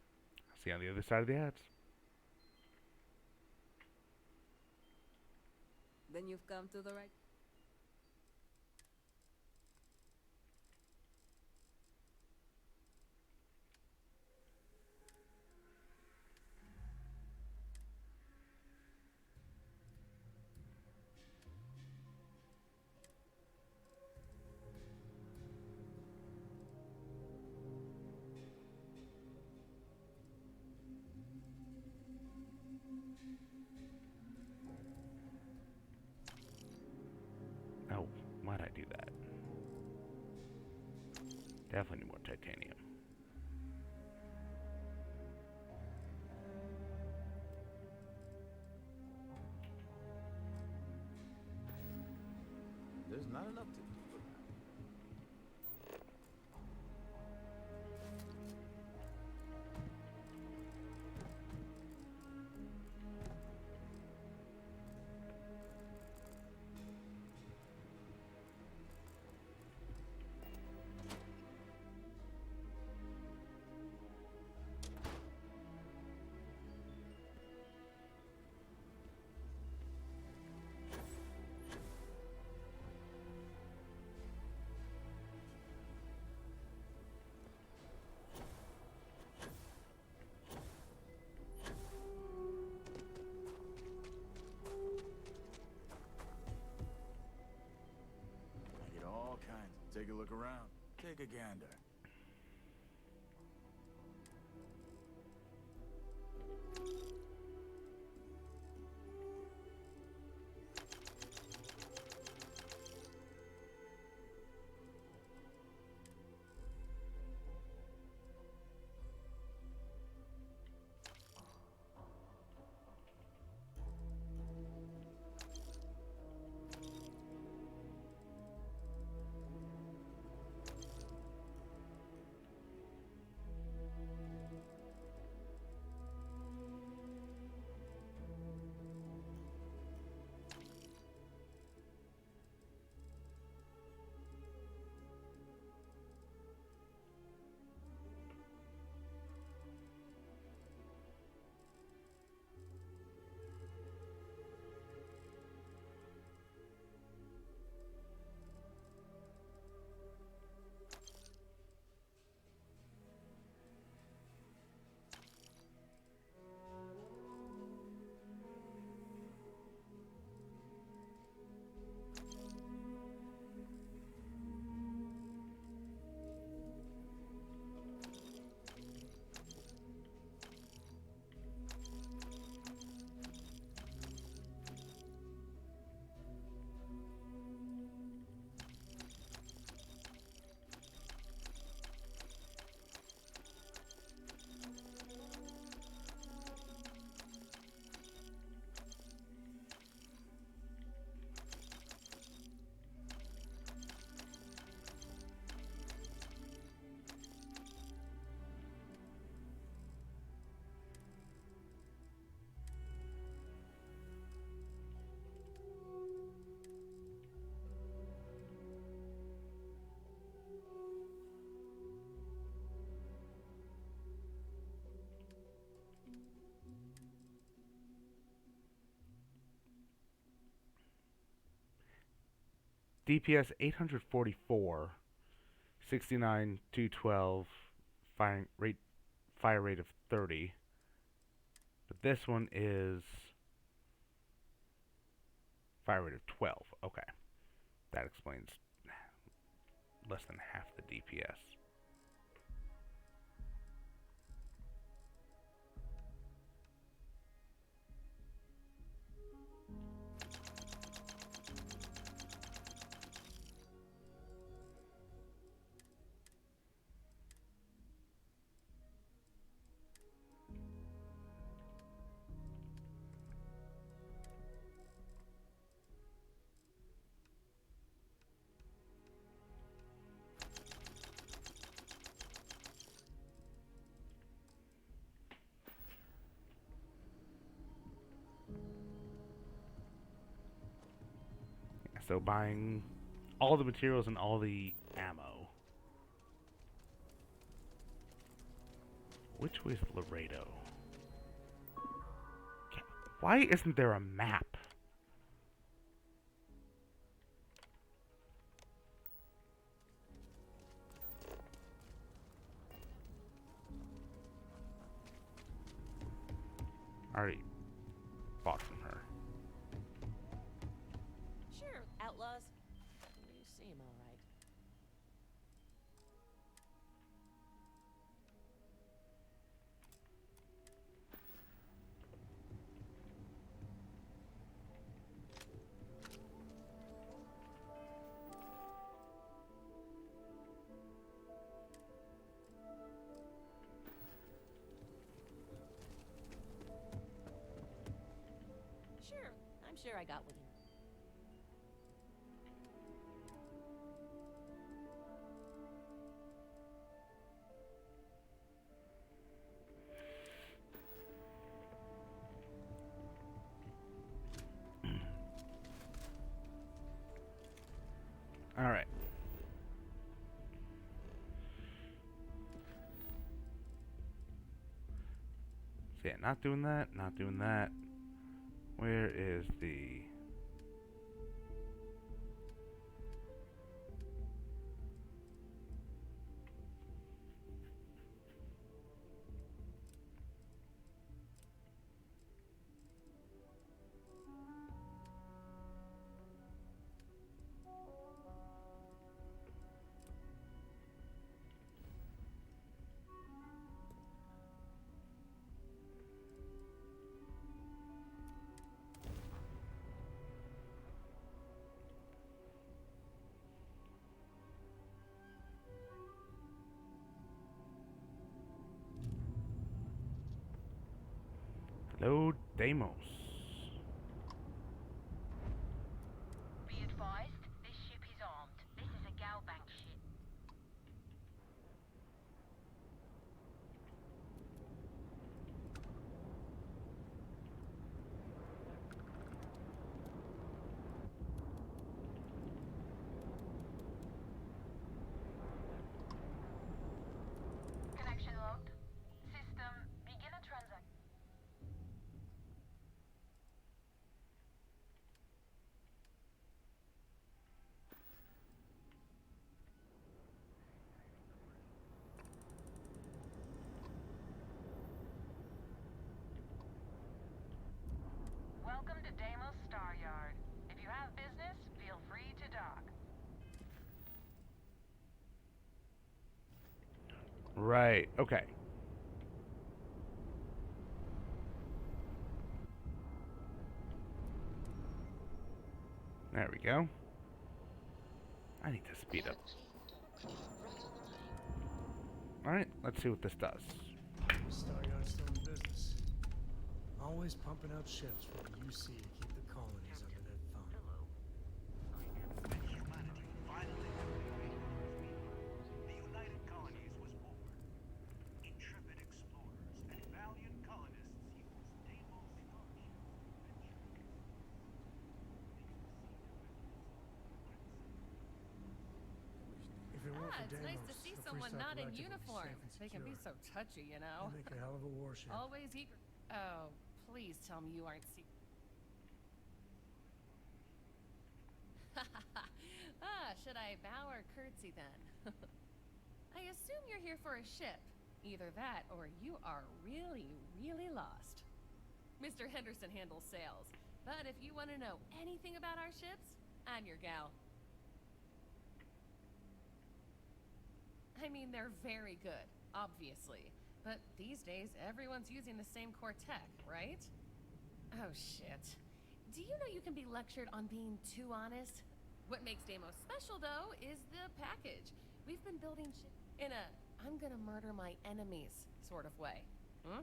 see you on the other side of the ads. Then you've come to the right. Oh, why'd I do that? Definitely need more titanium. There's not enough to do for around. Take a gander. DPS 844, 69, 212, fire rate of 30. But this one is fire rate of 12. Okay. That explains less than half the DPS. So buying all the materials and all the ammo. Which way is Laredo? Why isn't there a map? Already bought from her. Sure, outlaws. You seem all right. Sure, I'm sure I got what you need. All right. So yeah, not doing that, not doing that. Where is the... Hello, Deimos. Be advised, this ship is armed. This is a Galbank ship. Connection locked. System, begin a transaction. Welcome to Deimos Star Yard. If you have business, feel free to dock. Right, okay. There we go. I need to speed up. Alright, let's see what this does. Star Yard's still in business. Always pumping out ships for the UC to keep the colonies under their thumb. Humanity finally the United Colonies was born. Intrepid explorers and valiant colonists used Deimos starships. If it weren't for It's Deimos, nice to see the someone Freestar not in Collective would be uniform. safe and They can be so secure. touchy, you know. They make a hell of a warship. Always eager. Oh, please tell me you aren't secret. Should I bow or curtsy then? I assume you're here for a ship. Either that or you are really, really lost. Mr. Henderson handles sales, but if you want to know anything about our ships, I'm your gal. I mean, they're very good, obviously. But these days, everyone's using the same core tech, right? Oh, shit. Do you know you can be lectured on being too honest? What makes Deimos special, though, is the package. We've been building shit in a I'm gonna murder my enemies sort of way. Hmm?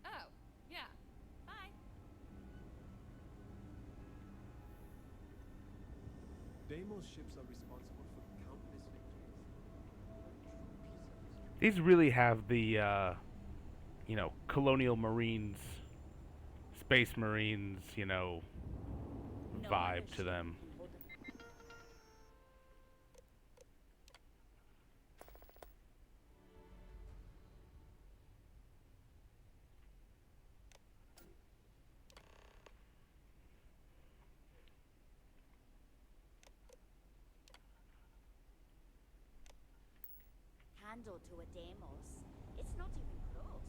Oh, yeah. Bye. Deimos ships are responsible for countless victories. These really have the, you know, Colonial Marines, Space Marines, you know, vibe to them. Handle to a Deimos. It's not even close.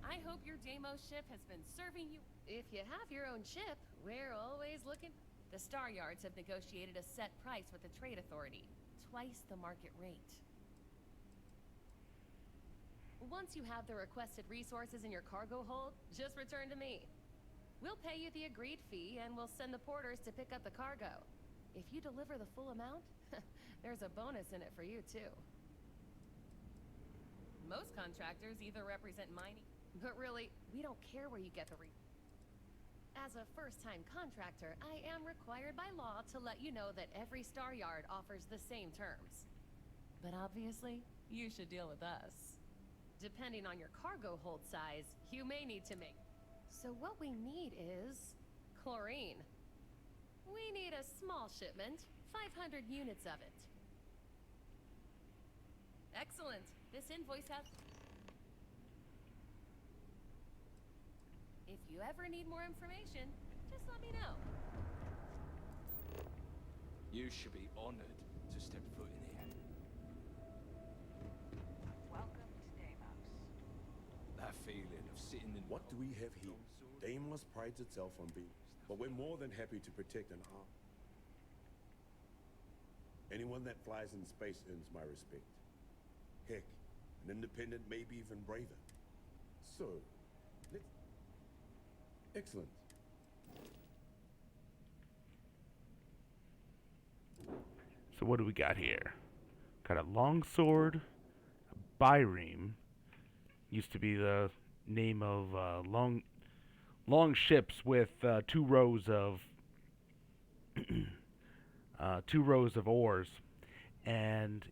I hope your Deimos ship has been serving you. If you have your own ship, we're always looking. The Star Yards have negotiated a set price with the Trade Authority, twice the market rate. Once you have the requested resources in your cargo hold, just return to me. We'll pay you the agreed fee, and we'll send the porters to pick up the cargo. If you deliver the full amount, there's a bonus in it for you, too. Most contractors either represent mining, but really, we don't care where you get the As a first-time contractor, I am required by law to let you know that every Star Yard offers the same terms. But obviously, you should deal with us. Depending on your cargo hold size, you may need to make... So what we need is... chlorine. We need a small shipment, 500 units of it. Excellent. This invoice has... If you ever need more information, just let me know. You should be honored to step foot in here. Welcome to Deimos. That feeling of sitting in... What do we have here? Deimos prides itself on being, but we're more than happy to protect an arm. Anyone that flies in space earns my respect. Heck, an independent may be even braver. So, let's... Excellent. So what do we got here? Got a longsword, a bireme, used to be the name of long ships with two rows of oars, and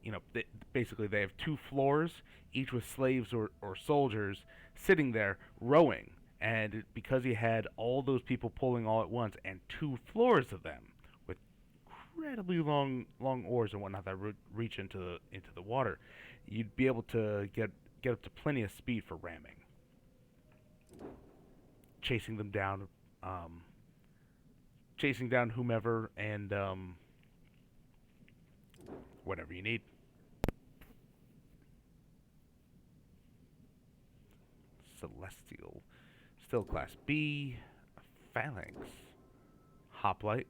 basically they have two floors, each with slaves or soldiers sitting there rowing. And because he had all those people pulling all at once and two floors of them with incredibly long oars and whatnot that reach into the water, you'd be able to get up to plenty of speed for ramming, chasing them down, chasing down whomever, and whatever you need. Celestial, still class B, phalanx, hoplite.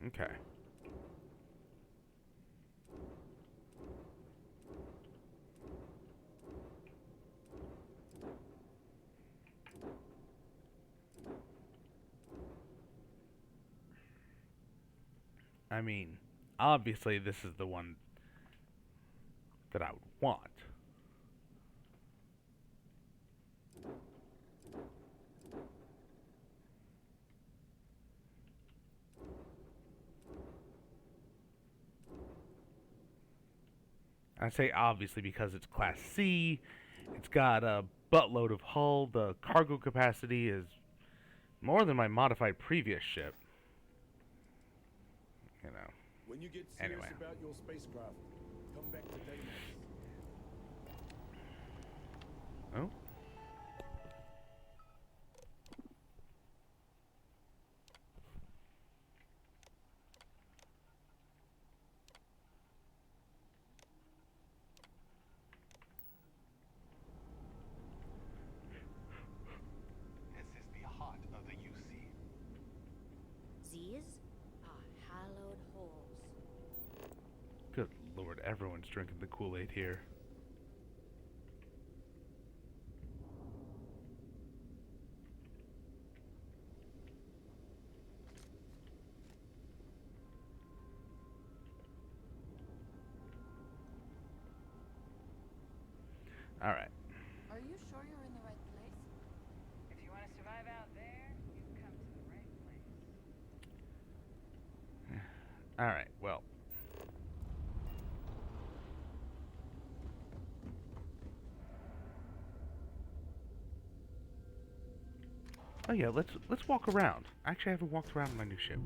Okay. I mean, obviously this is the one that I would want. I say obviously because it's class C, it's got a buttload of hull, the cargo capacity is more than my modified previous ship. When you get serious Anyway. about your spacecraft, come back to Deimos. Oh. This is the heart of the UC. These are hallowed halls. Good lord, everyone's drinking the Kool-Aid here. Alright. Are you sure you're in the right place? If you want to survive out there, you've come to the right place. Alright, well. Oh yeah, let's walk around. Actually, I haven't walked around my new ship.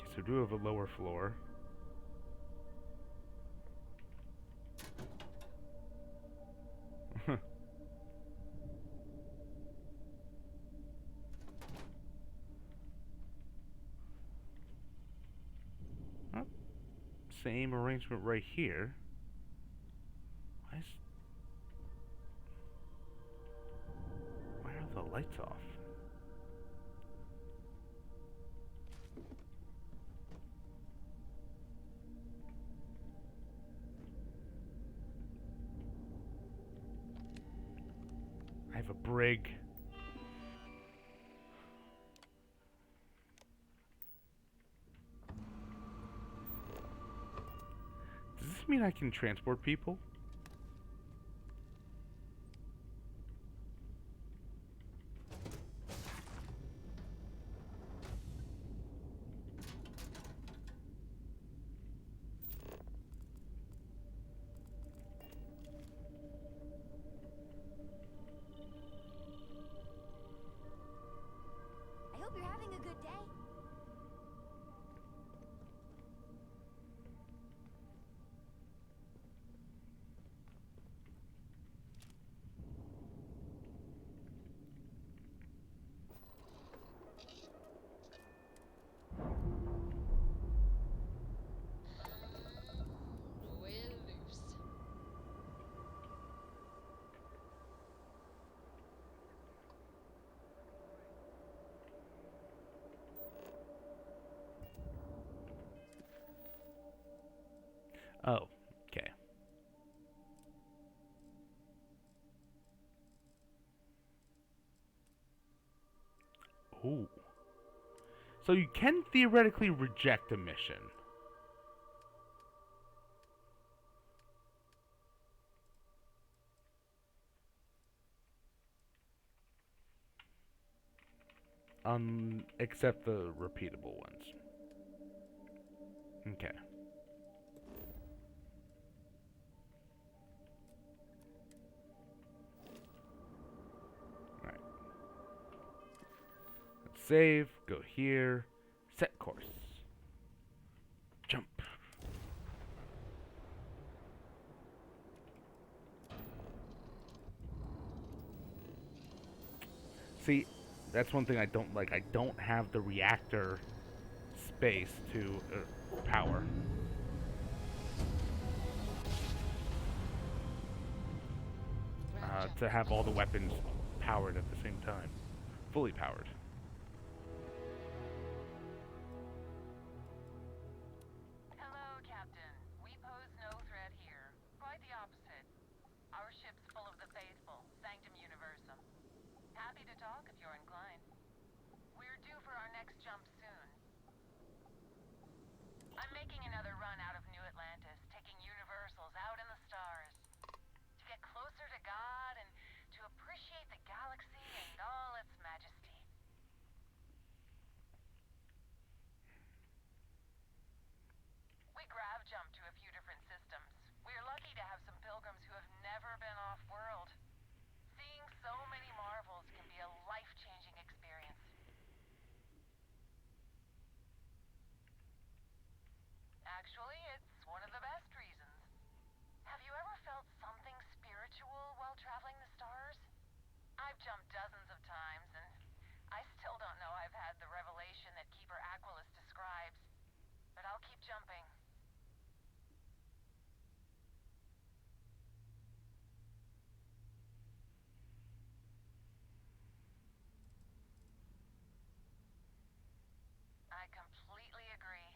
So we do have a lower floor. Oh, same arrangement right here. Why are the lights off? I have a brig. Does this mean I can transport people? I hope you're having a good day. Oh, okay. Ooh. So you can theoretically reject a mission. Except the repeatable ones. Okay. Alright. Let's save, go here, set course. Jump. See, that's one thing I don't like. I don't have the reactor space to power. To have all the weapons powered at the same time. Fully powered. Hello, Captain. We pose no threat here. Quite the opposite. Our ship's full of the faithful, Sanctum Universum. Happy to talk if you're inclined. We're due for our next jump soon. I'm making another run out of New Atlantis, taking Universals out in the stars. To get closer to God and to appreciate the galaxy and all its majesty. We grav jumped to a few different systems. We're lucky to have some pilgrims who have never been off-world. Seeing so many marvels can be a life-changing experience. Actually, it's one of the best reasons. Have you ever felt something spiritual while traveling the stars? I've jumped dozens of times, and I still don't know I've had the revelation that Keeper Aquilus describes. But I'll keep jumping. I completely agree.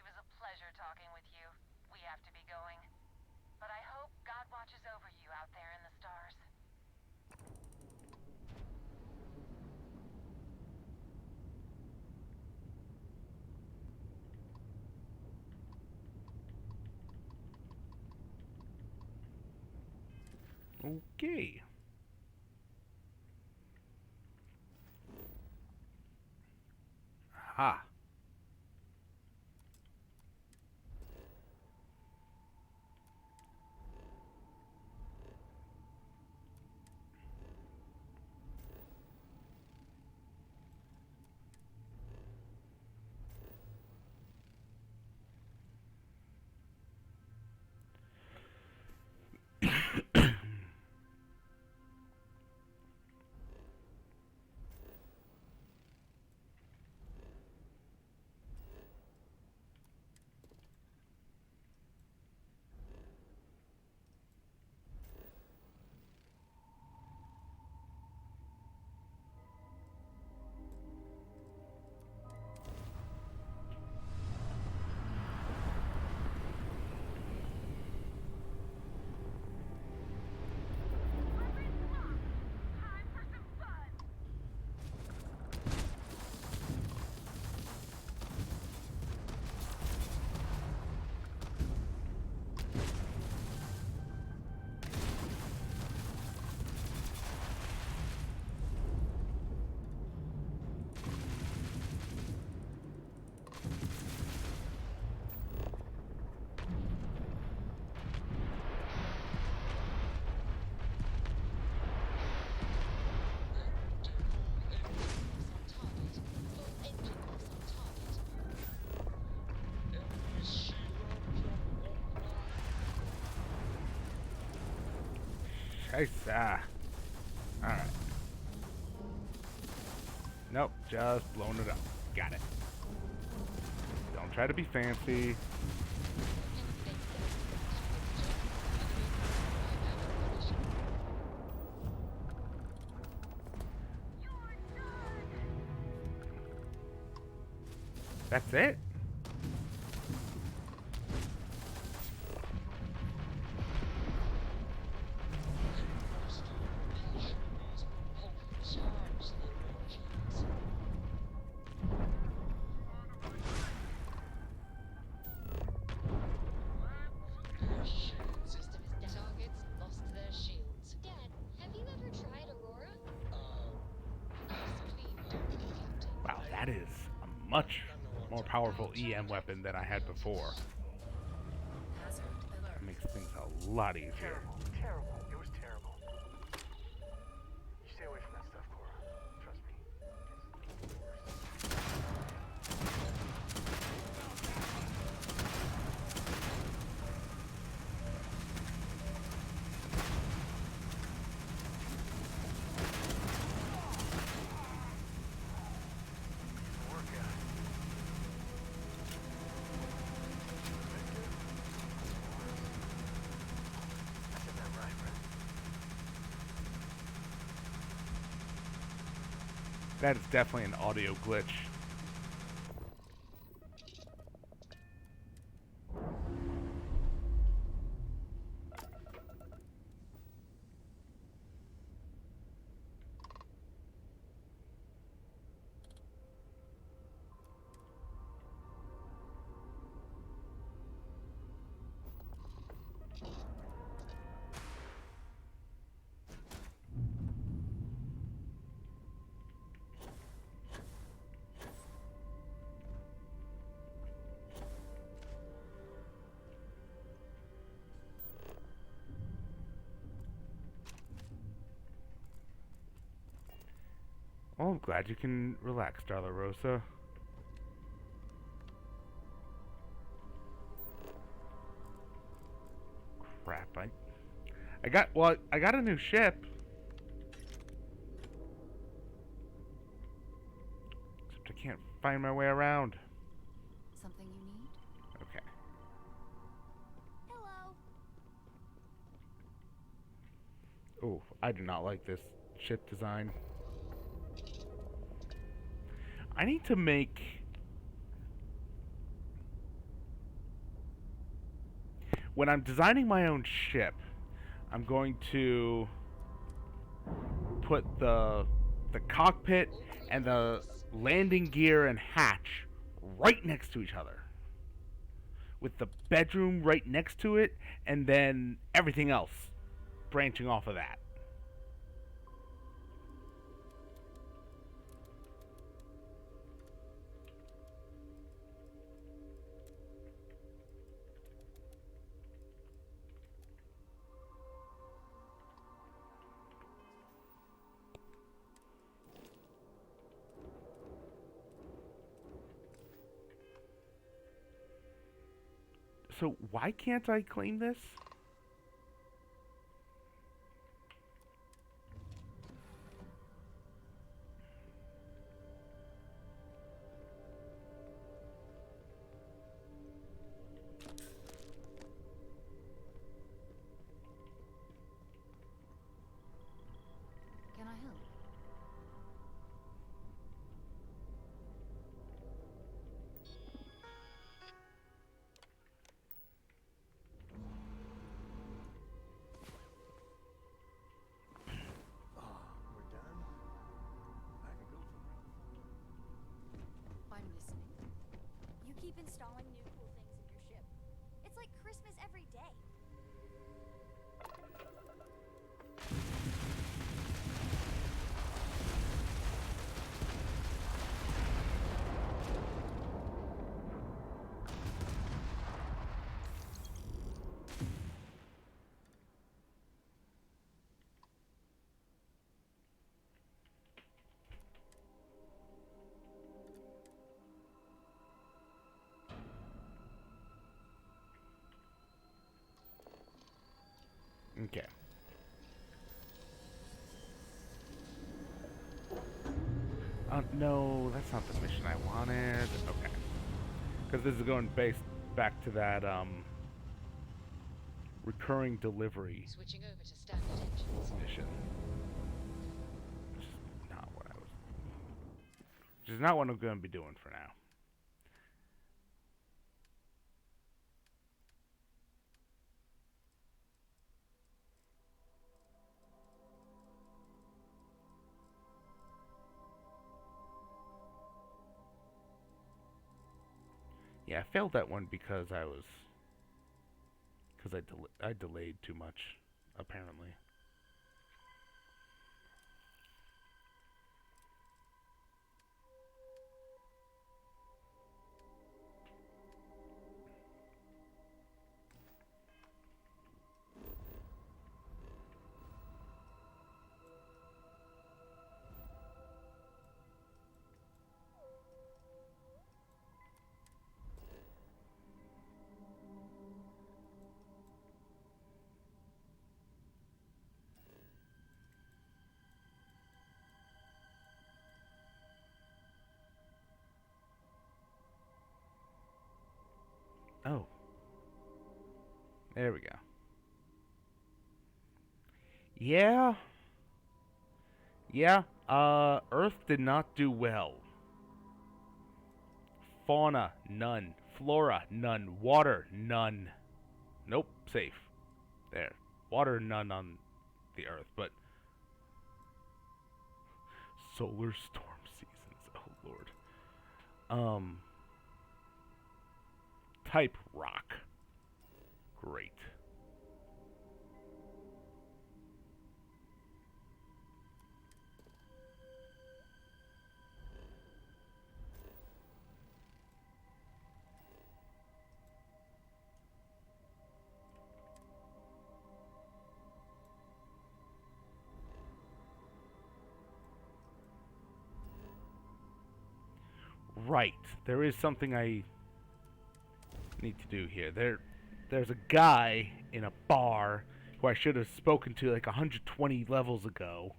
It was a pleasure talking with you. We have to be going. But I hope God watches over you out there in the stars. Okay. Aha. Scheiße. Alright. Nope, just blowing it up. Got it. Don't try to be fancy. That's it? That is a much more powerful EM weapon than I had before. That makes things a lot easier. Terrible, terrible. It was terrible. You stay away from that stuff, Cora. Trust me. That is definitely an audio glitch. Oh, I'm glad you can relax, Darla Rosa. Crap, I got a new ship. Except I can't find my way around. Something you need? Okay. Oh, I do not like this ship design. I need to make... When I'm designing my own ship, I'm going to put the cockpit and the landing gear and hatch right next to each other, with the bedroom right next to it, and then everything else branching off of that. So why can't I claim this? Can I help? We're done. I could go for I'm listening. You keep installing new cool things in your ship. It's like Christmas every day. Okay. No, that's not the mission I wanted. Okay. Because this is going based back to that, recurring delivery Switching over to standard engines. mission. Which is not what I was... Which is not what I'm going to be doing for now. Yeah, I failed that one because I was... Because I delayed too much, apparently. Oh. There we go. Yeah. Yeah. Earth did not do well. Fauna, none. Flora, none. Water, none. Nope, safe. There. Water, none on the Earth, but solar storm seasons. Oh lord. Type rock. Great. Right. There is something I need to do here. There's a guy in a bar who I should have spoken to like 120 levels ago.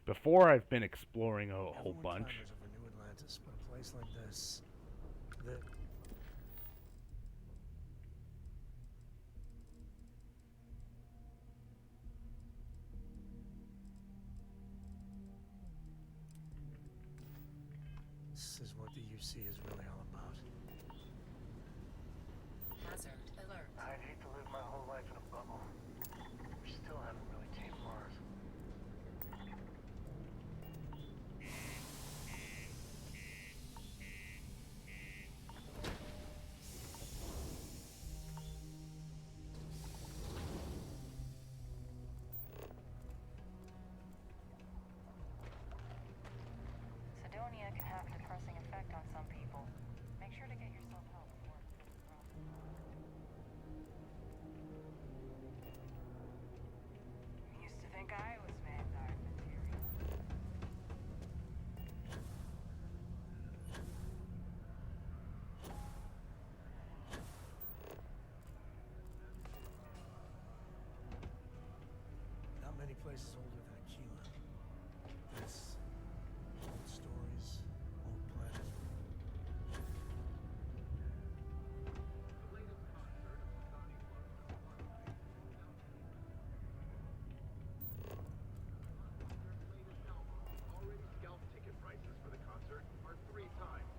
Before I've been exploring a whole bunch. Climbers over New Atlantis, but a place like this, this is what the UC is really all about. Hazard alert. I'd hate to live my whole life in a bubble. We still haven't really tamed Mars. Sidonia can have a depressing effect on some people. Make sure to get yourself help before it becomes a problem. Used to think I was vanguard material. Not many places older than Aquila. This, old stories, old planet.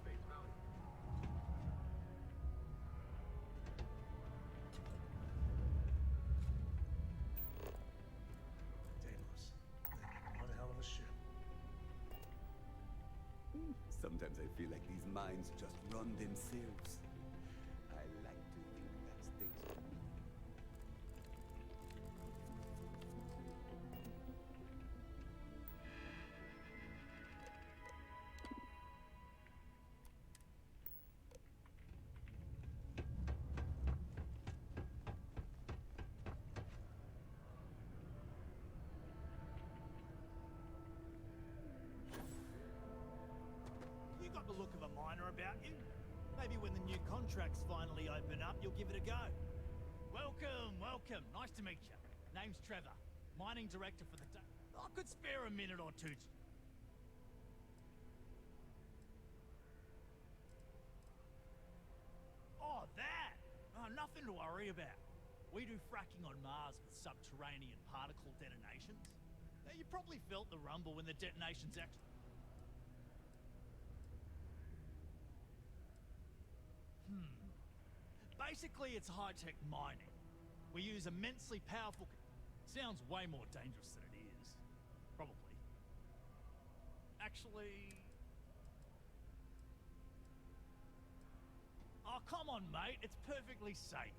Deimos. They make one hell of a ship. Sometimes I feel like these minds just run themselves. I like to think that's thanks to me. You got the look of a miner about you. Maybe when the new contracts finally open up, you'll give it a go. Welcome, welcome. Nice to meet you. Name's Trevor, mining director for the day. I could spare a minute or two. Oh, that! Oh, nothing to worry about. We do fracking on Mars with subterranean particle detonations. Now, you probably felt the rumble when the detonations actually... Basically, it's high-tech mining. We use immensely powerful... Sounds way more dangerous than it is. Probably. Actually... Oh, come on, mate. It's perfectly safe.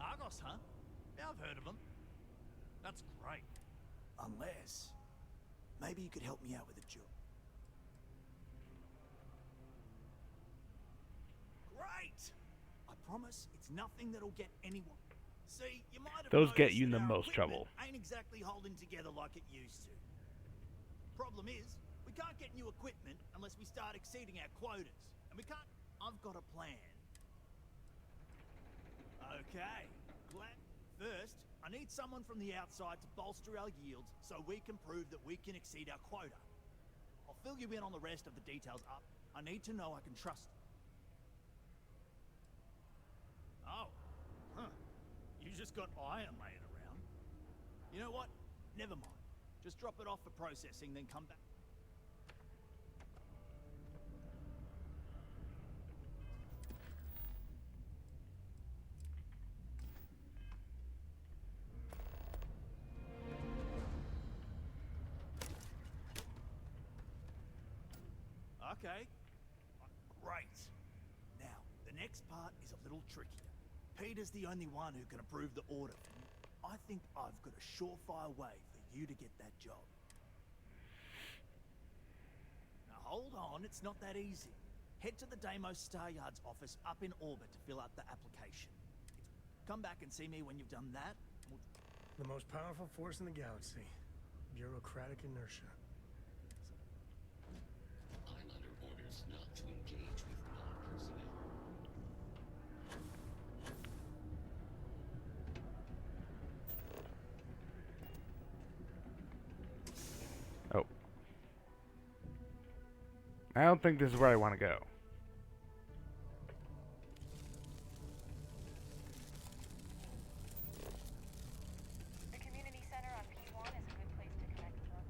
Argos, huh? Yeah, I've heard of them. That's great. Unless... Maybe you could help me out with a job. Great! I promise it's nothing that'll get anyone. See, you might have Those get noticed you in that the our most equipment trouble. Ain't exactly holding together like it used to. Problem is, we can't get new equipment unless we start exceeding our quotas. And we can't... I've got a plan. Okay. First, I need someone from the outside to bolster our yields so we can prove that we can exceed our quota. I'll fill you in on the rest of the details up. I need to know I can trust you. Oh, huh. You just got iron laying around. You know what? Never mind. Just drop it off for processing, then come back. Okay. Great. Now, the next part is a little trickier. Peter's the only one who can approve the order for me. I think I've got a surefire way for you to get that job. Now hold on, it's not that easy. Head to the Deimos Star Yard's office up in orbit to fill out the application. Come back and see me when you've done that. The most powerful force in the galaxy. Bureaucratic inertia. I'm under orders not to engage with non-personnel. Oh. I don't think this is where I want to go. The community center on P1 is a good place to connect with others.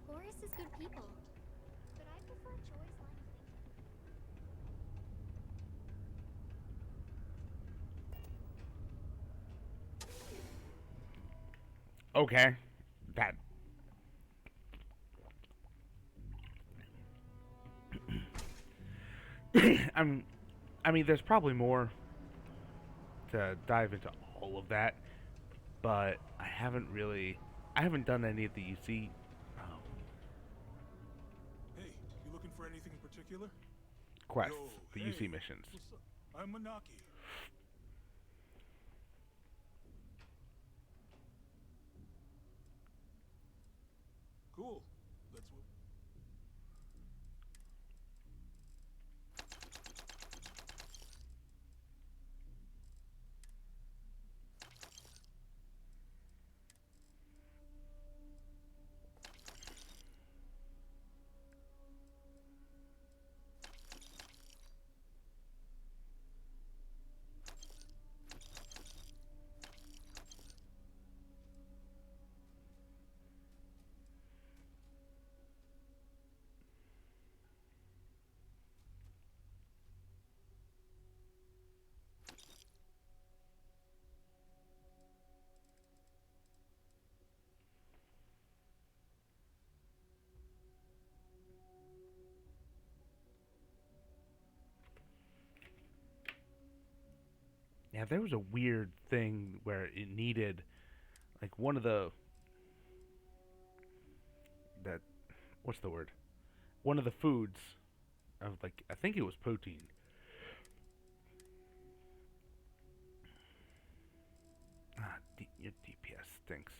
Boris is good people, but I prefer Joy's line of thinking. Okay. That. I mean, there's probably more to dive into all of that, but I haven't done any of the UC Hey, you looking for anything in particular? quests, Yo, the hey, UC missions. what's up? I'm Manaki. Cool. Let's. Yeah, there was a weird thing where it needed, like, one of the that what's the word? One of the foods of, like, I think it was protein. Your DPS stinks.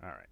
All right.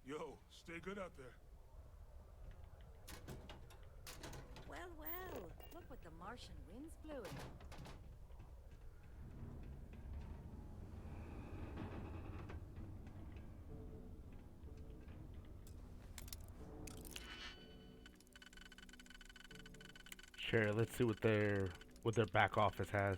Yo, stay good out there. Well, well, look what the Martian wind's blowing. Sure, let's see what their back office has.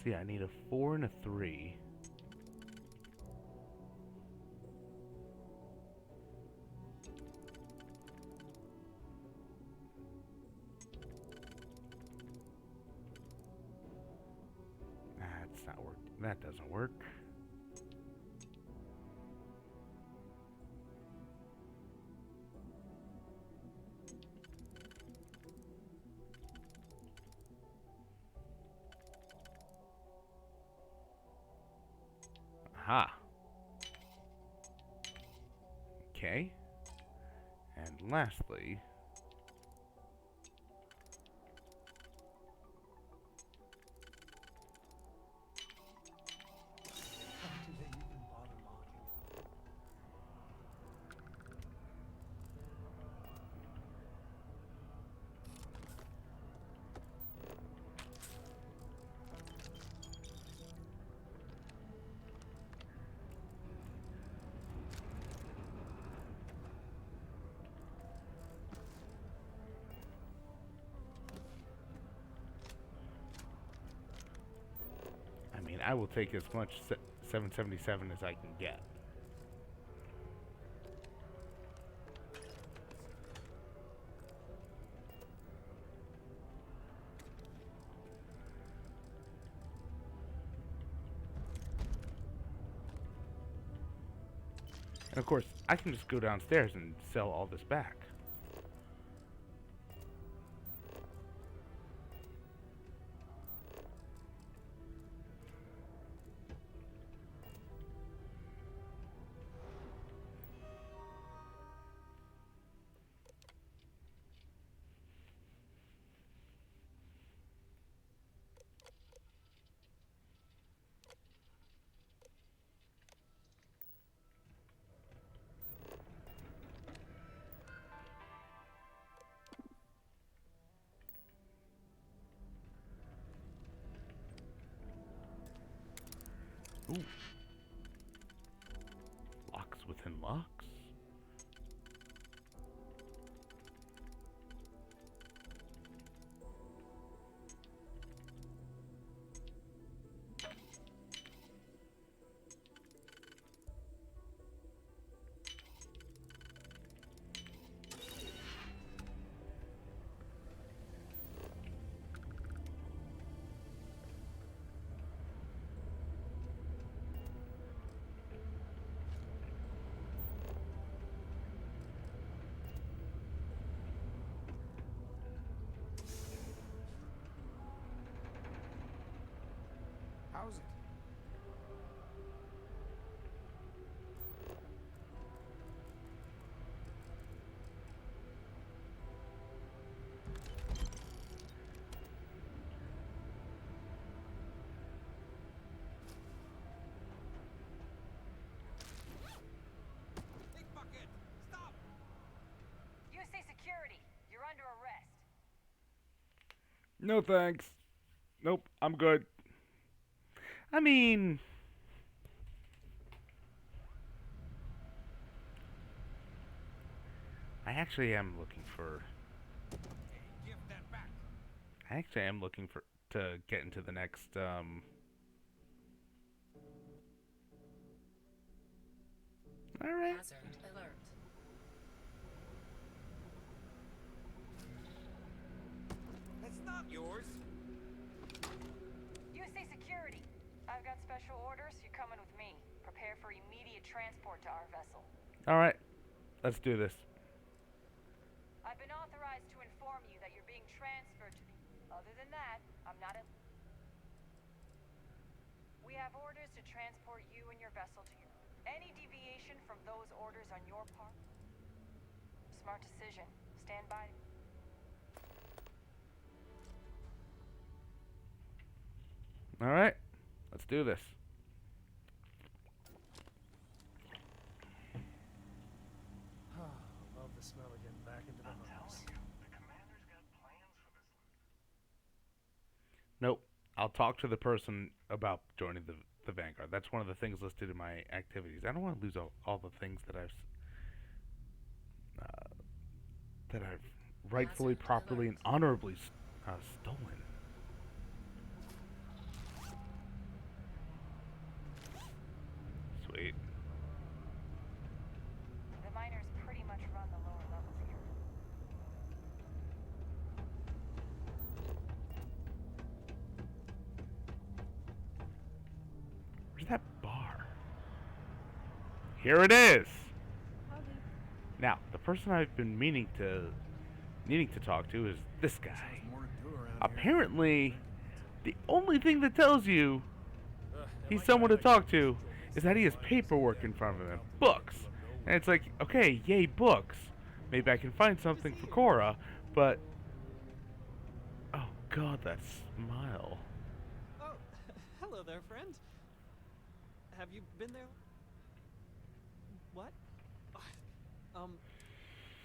see, I need a 4 and a 3. That's not work. That doesn't work. Aha. Okay. And lastly, Do they even bother locking? I mean, I will take as much 777 as I can get. And of course, I can just go downstairs and sell all this back. Ooh. Locks within locks? How's it? Pickpocket! Stop! UC security, you're under arrest. No thanks. Nope, I'm good. I mean, I actually am looking for. Give that back. I actually am looking for to get into the next. All right. Hazard alert. That's not yours. UC security. I've got special orders. You're coming with me. Prepare for immediate transport to our vessel. All right. Let's do this. I've been authorized to inform you that you're being transferred to the... Other than that, I'm not a... We have orders to transport you and your vessel to your... Any deviation from those orders on your part? Smart decision. Stand by. All right. Let's do this. Love the smell of getting back into the hunters. Nope. I'll talk to the person about joining the Vanguard. That's one of the things listed in my activities. I don't want to lose all the things that I've rightfully, properly, and honorably stolen. Here it is. Now, the person I've been needing to talk to is this guy. Apparently, the only thing that tells you he's someone to talk to is that he has paperwork in front of him, books. And it's like, okay, yay, books. Maybe I can find something for Cora, but... Oh god, that smile. Oh, hello there, friend. Have you been there? What?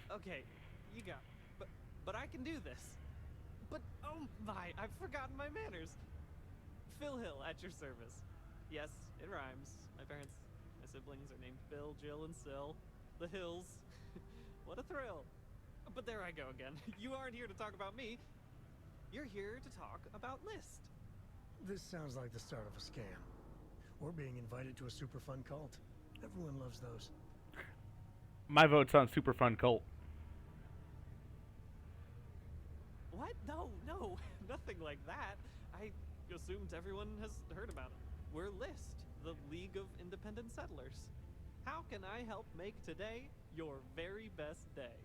Okay, you got it. But I can do this. But, oh my, I've forgotten my manners. Phil Hill, at your service. Yes, it rhymes. My siblings are named Bill, Jill, and Sil. The Hills. What a thrill. But there I go again. You aren't here to talk about me. You're here to talk about List. This sounds like the start of a scam. We're being invited to a super fun cult. Everyone loves those. My vote's on Super Fun Cult. What? No, nothing like that. I assumed everyone has heard about it. We're List, the League of Independent Settlers. How can I help make today your very best day?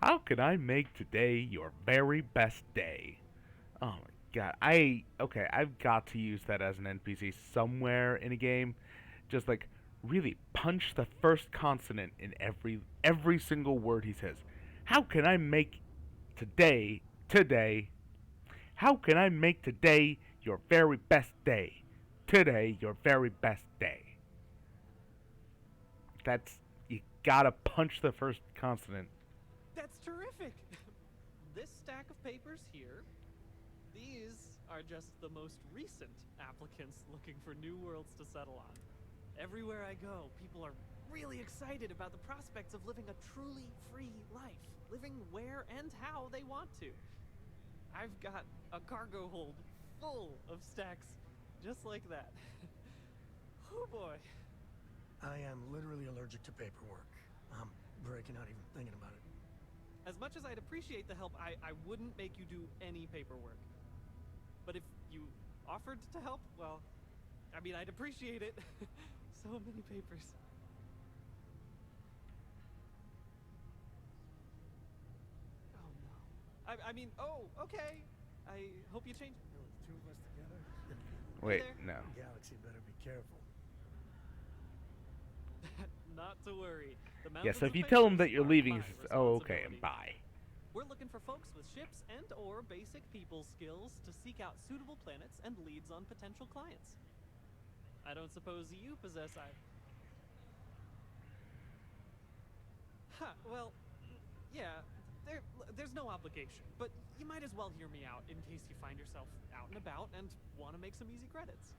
How can I make today your very best day? Oh my god. I've got to use that as an NPC somewhere in a game. Just like really punch the first consonant in every single word he says. How can I make today how can I make today your very best day? Today your very best day. You gotta punch the first consonant. That's terrific! This stack of papers here, these are just the most recent applicants looking for new worlds to settle on. Everywhere I go, people are really excited about the prospects of living a truly free life, living where and how they want to. I've got a cargo hold full of stacks just like that. Oh boy. I am literally allergic to paperwork. I'm breaking out even thinking about it. As much as I'd appreciate the help, I wouldn't make you do any paperwork. But if you offered to help, well, I mean, I'd appreciate it. So many papers. Oh no. I mean, oh, okay. I hope you change. With two of us together? Wait, no. Galaxy better be careful. Not to worry. Yeah, so if you tell him that you're leaving, he says, oh, okay, and bye. We're looking for folks with ships and or basic people skills to seek out suitable planets and leads on potential clients. I don't suppose you possess either. Well, yeah, there's no obligation, but you might as well hear me out in case you find yourself out and about and want to make some easy credits.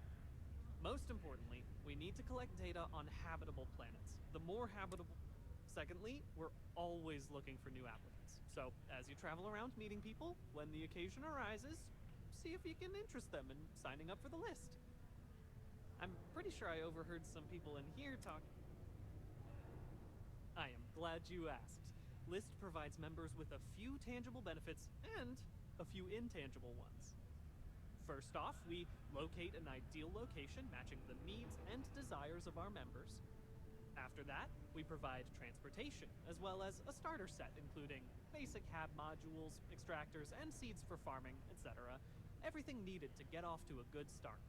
Most importantly, we need to collect data on habitable planets. The more habitable... Secondly, we're always looking for new applicants. So, as you travel around meeting people, when the occasion arises, see if you can interest them in signing up for the list. I'm pretty sure I overheard some people in here talk... I am glad you asked. List provides members with a few tangible benefits and a few intangible ones. First off, we locate an ideal location matching the needs and desires of our members. After that, we provide transportation, as well as a starter set including basic hab modules, extractors, and seeds for farming, etc. Everything needed to get off to a good start.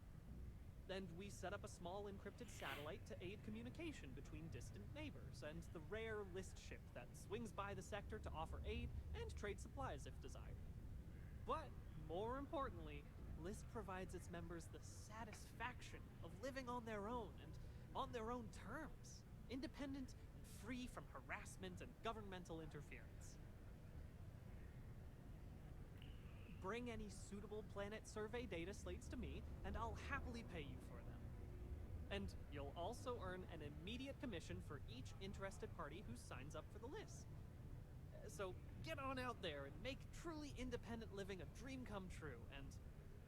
Then we set up a small encrypted satellite to aid communication between distant neighbors, and the rare List ship that swings by the sector to offer aid and trade supplies if desired. But, more importantly, List provides its members the satisfaction of living on their own and on their own terms, independent and free from harassment and governmental interference. Bring any suitable planet survey data slates to me, and I'll happily pay you for them. And you'll also earn an immediate commission for each interested party who signs up for the list. So get on out there and make truly independent living a dream come true, and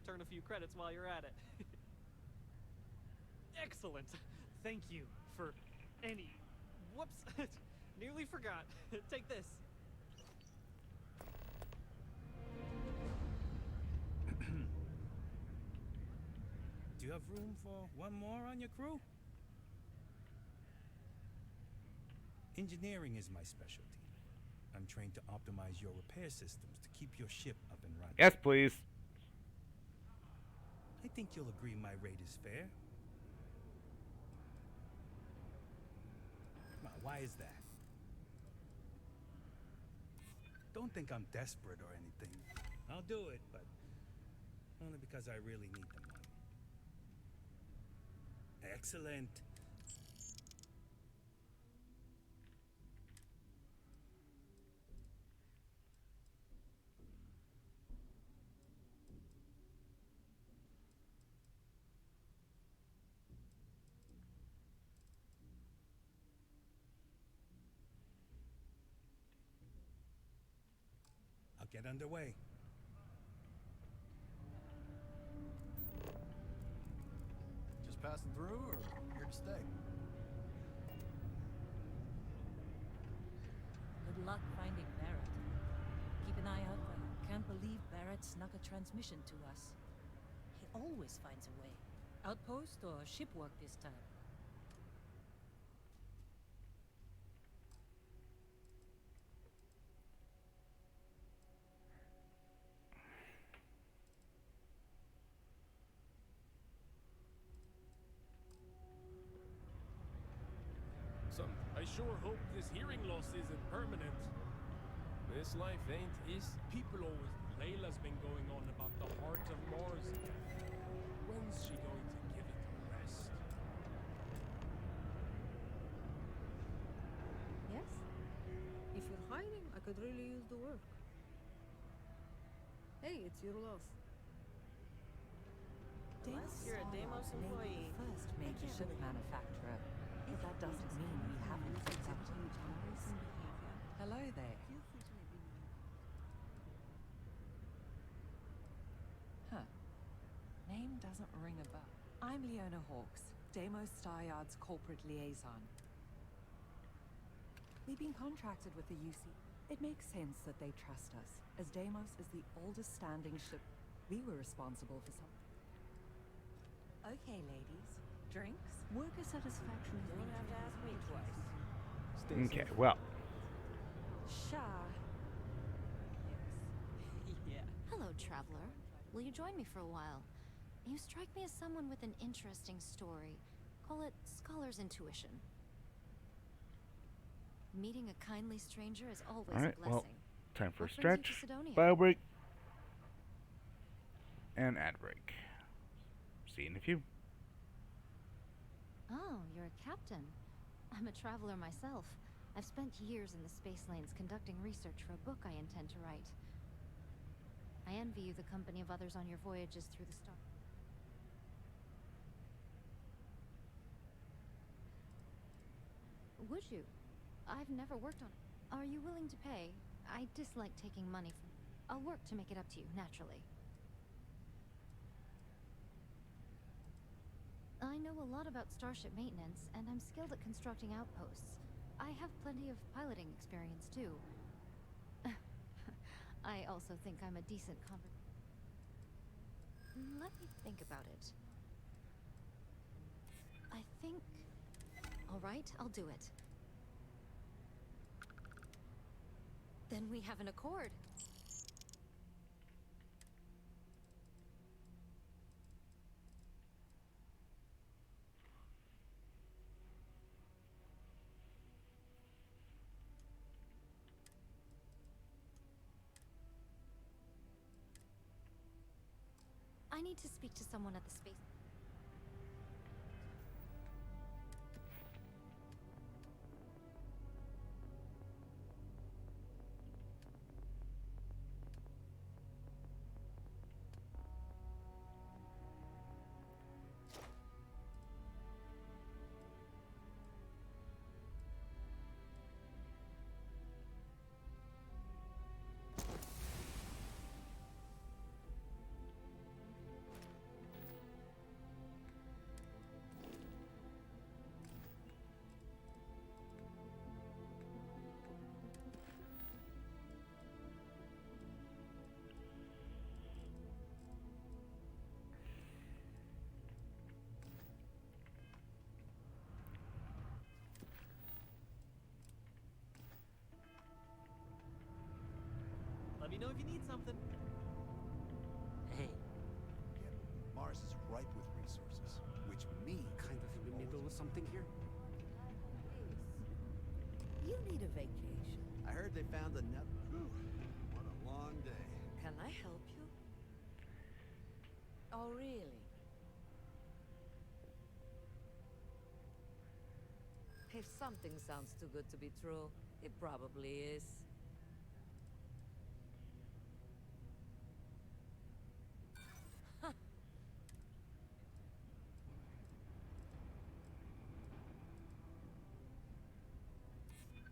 turn a few credits while you're at it. Excellent. Thank you for any... Whoops. Nearly forgot. Take this. Do you have room for one more on your crew? Engineering is my specialty. I'm trained to optimize your repair systems to keep your ship up and running. Yes, please. I think you'll agree my rate is fair. Come on, why is that? Don't think I'm desperate or anything. I'll do it, but only because I really need the money. Excellent. I'll get underway. Just passing through or here to stay? Good luck finding Barrett. Keep an eye out for him. Can't believe Barrett snuck a transmission to us. He always finds a way. Outpost or ship work this time? I sure hope this hearing loss isn't permanent. This life ain't is. People always. Layla's been going on about the heart of Mars. When's she going to give it a rest? Yes? If you're hiding, I could really use the work. Hey, it's your loss. You're a Deimos employee. First major ship manufacturer. But that doesn't mean we haven't picked up on some behavior. Hello there. Huh. Name doesn't ring a bell. I'm Leona Hawks, Deimos Star Yard's corporate liaison. We've been contracted with the UC. It makes sense that they trust us, as Deimos is the oldest standing ship. We were responsible for some. Okay, ladies. Drinks? Worker satisfaction. Don't have to ask me twice. Okay, well. Shah. Yeah. Hello, traveler. Will you join me for a while? You strike me as someone with an interesting story. Call it scholar's intuition. Meeting a kindly stranger is always Alright, a blessing. well, time for a What brings you stretch, to Sidonia? bio break, and ad break. See you in a few. Oh, you're a captain. I'm a traveler myself. I've spent years in the space lanes conducting research for a book I intend to write. I envy you the company of others on your voyages through the star. Would you? I've never worked on it. Are you willing to pay? I dislike taking money from... I'll work to make it up to you, naturally. I know a lot about starship maintenance, and I'm skilled at constructing outposts. I have plenty of piloting experience, too. I also think I'm a decent Let me think about it. I think... All right, I'll do it. Then we have an accord. I need to speak to someone at the space... Let me know if you need something. Hey. Mars is ripe with resources, which means Kind of in the middle of something here. You need a vacation. I heard they found another. Whew, what a long day. Can I help you? Oh, really? If something sounds too good to be true, it probably is.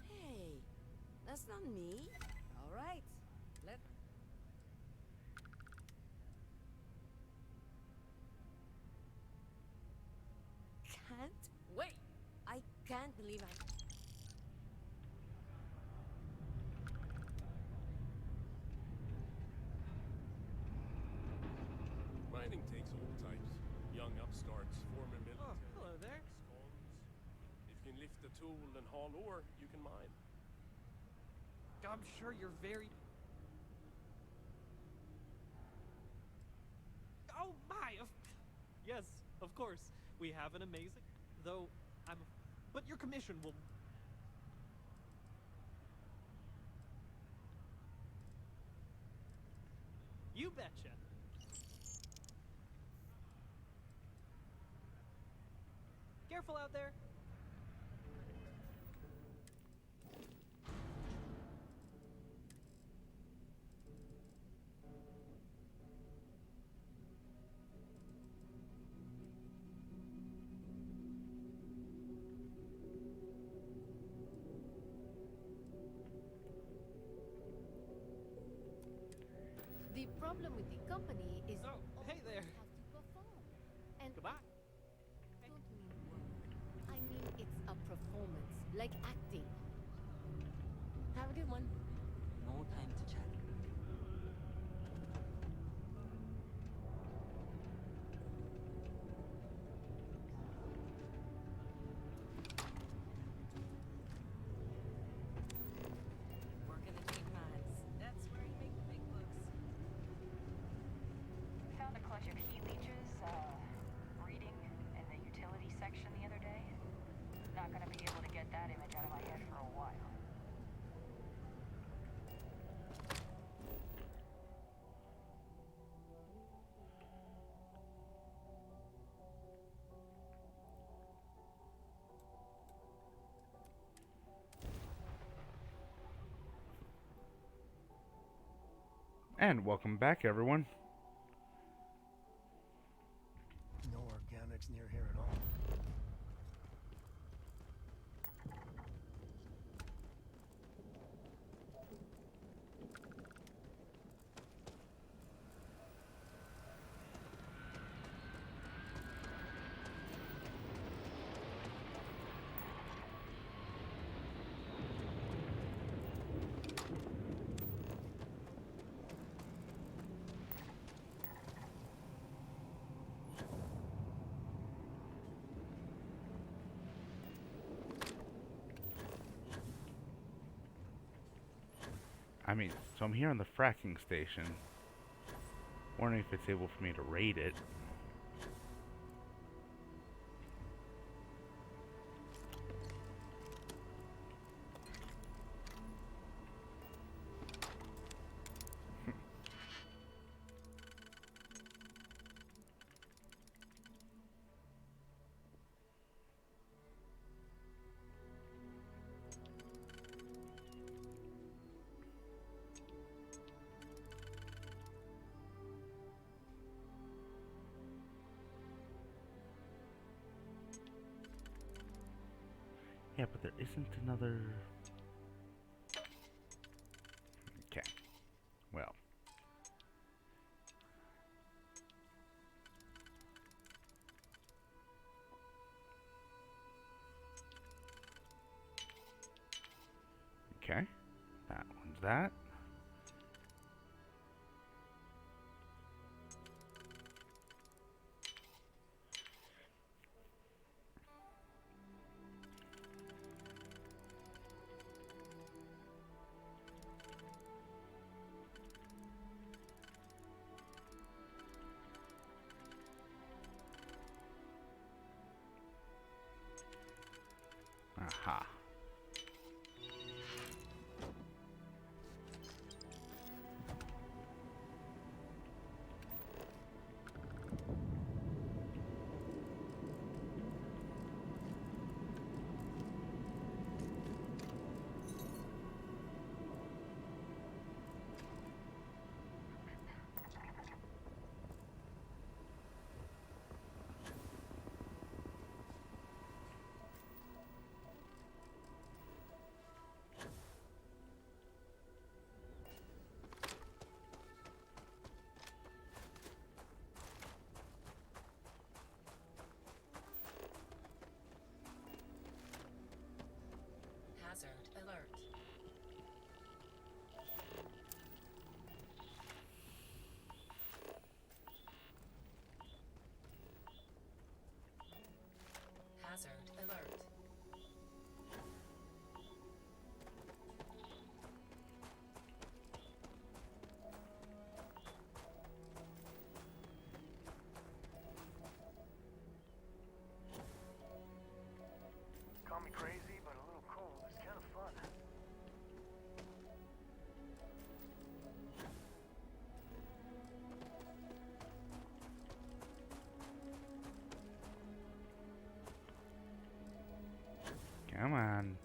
Hey, that's not me. All right, let. Can't wait. I can't believe I. Mining takes all types. Young upstarts, former military. Oh, hello there. Scons. If you can lift a tool and haul ore, you can mine. I'm sure you're very... Oh my! Yes, of course. We have an amazing... Though, but your commission will... You betcha. Careful out there. The problem with the company is Oh, hey there. you have to perform. And Goodbye. don't mean work. I mean it's a performance, like acting. Have a good one. No time to chat. Working the cheap mines. That's where you make the big bucks. Found a clutch of heat leeches, breeding in the utility section the other day. Not gonna be able to get that image out of my head for a while. And welcome back, everyone. No organics near here at all. I mean, so I'm here on the fracking station. Wondering if it's able for me to raid it. Yeah, but there isn't another... Okay. Well. Okay. That one's that. Hazard alert. Hazard alert. Call me crazy, but a little cold is kind of fun. Come on.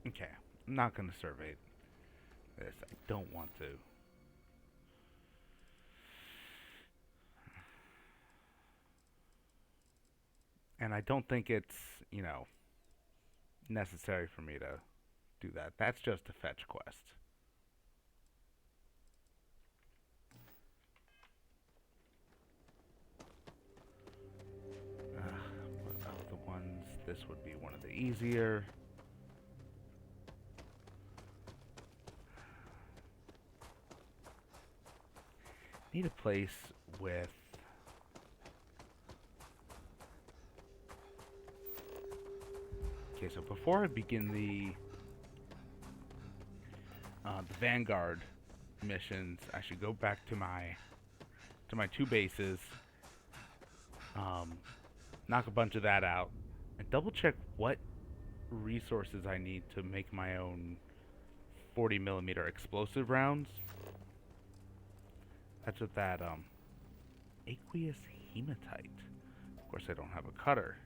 Okay, I'm not going to survey this. I don't want to. And I don't think it's, necessary for me to do that. That's just a fetch quest. What of the ones? This would be one of the easier. Need a place with okay, so before I begin the Vanguard missions, I should go back to my two bases, knock a bunch of that out, and double check what resources I need to make my own 40mm explosive rounds. That's with that aqueous hematite. Of course, I don't have a cutter.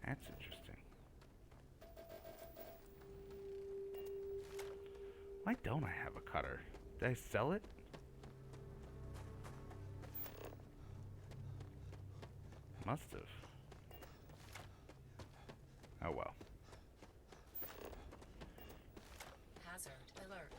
That's interesting. Why don't I have a cutter? Did I sell it? Must have. Oh well. Hazard alert.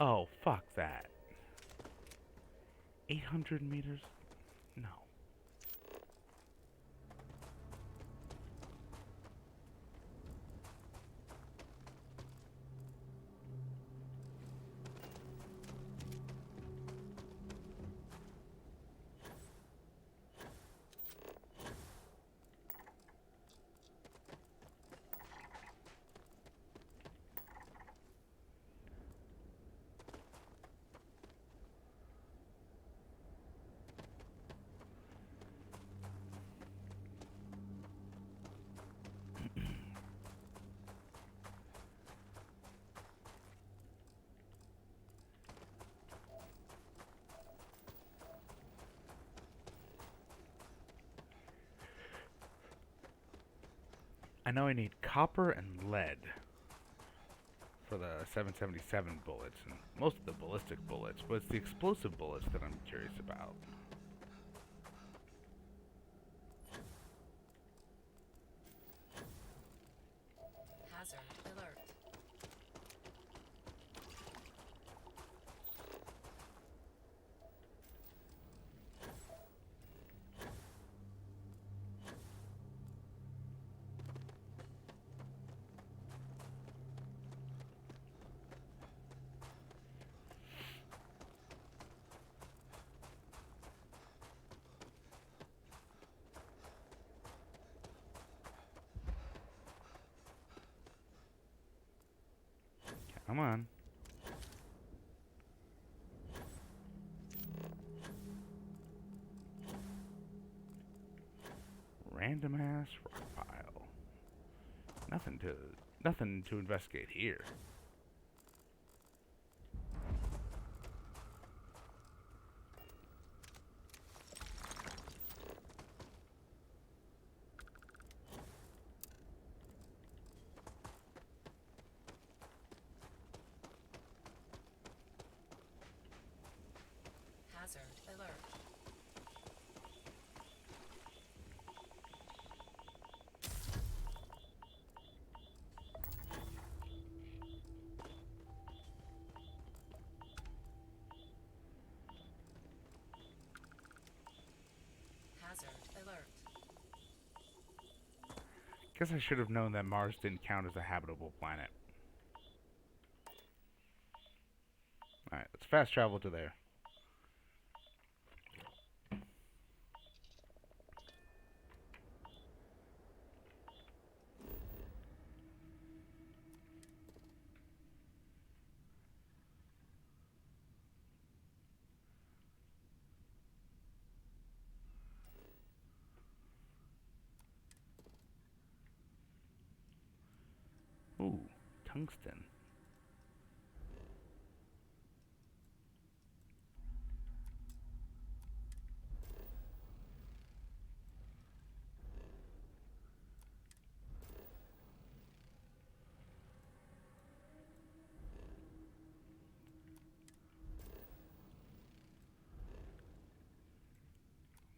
Oh, fuck that. 800 meters? No. I know I need copper and lead for the 777 bullets and most of the ballistic bullets, but it's the explosive bullets that I'm curious about. Hazard Come on. Random ass rock pile. Nothing to investigate here. Hazard alert. Hazard alert. Guess I should have known that Mars didn't count as a habitable planet. Alright, let's fast travel to there. Ooh, tungsten.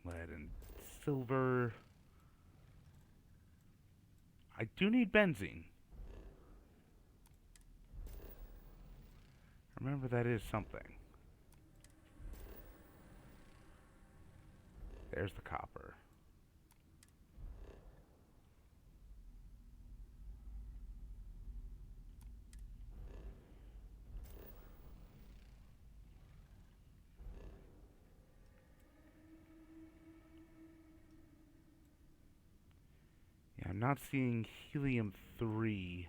Lead and silver. I do need benzene. Remember, that is something. There's the copper. Yeah, I'm not seeing helium-3.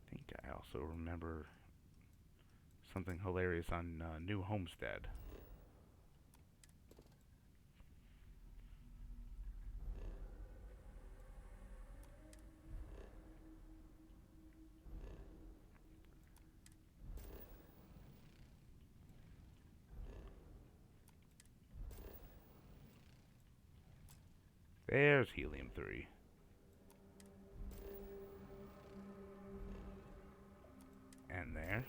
I think I also remember something hilarious on New Homestead. There's helium-3. And there.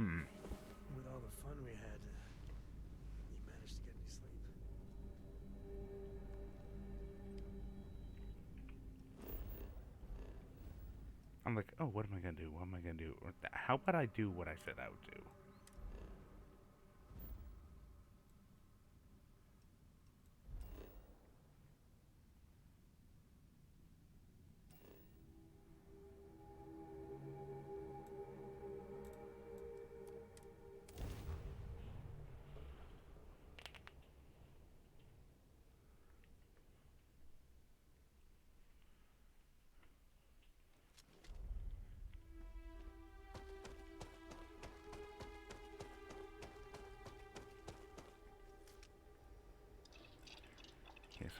With all the fun we had, you managed to get any sleep? I'm like, oh, what am I gonna do? What am I gonna do? How about I do what I said I would do?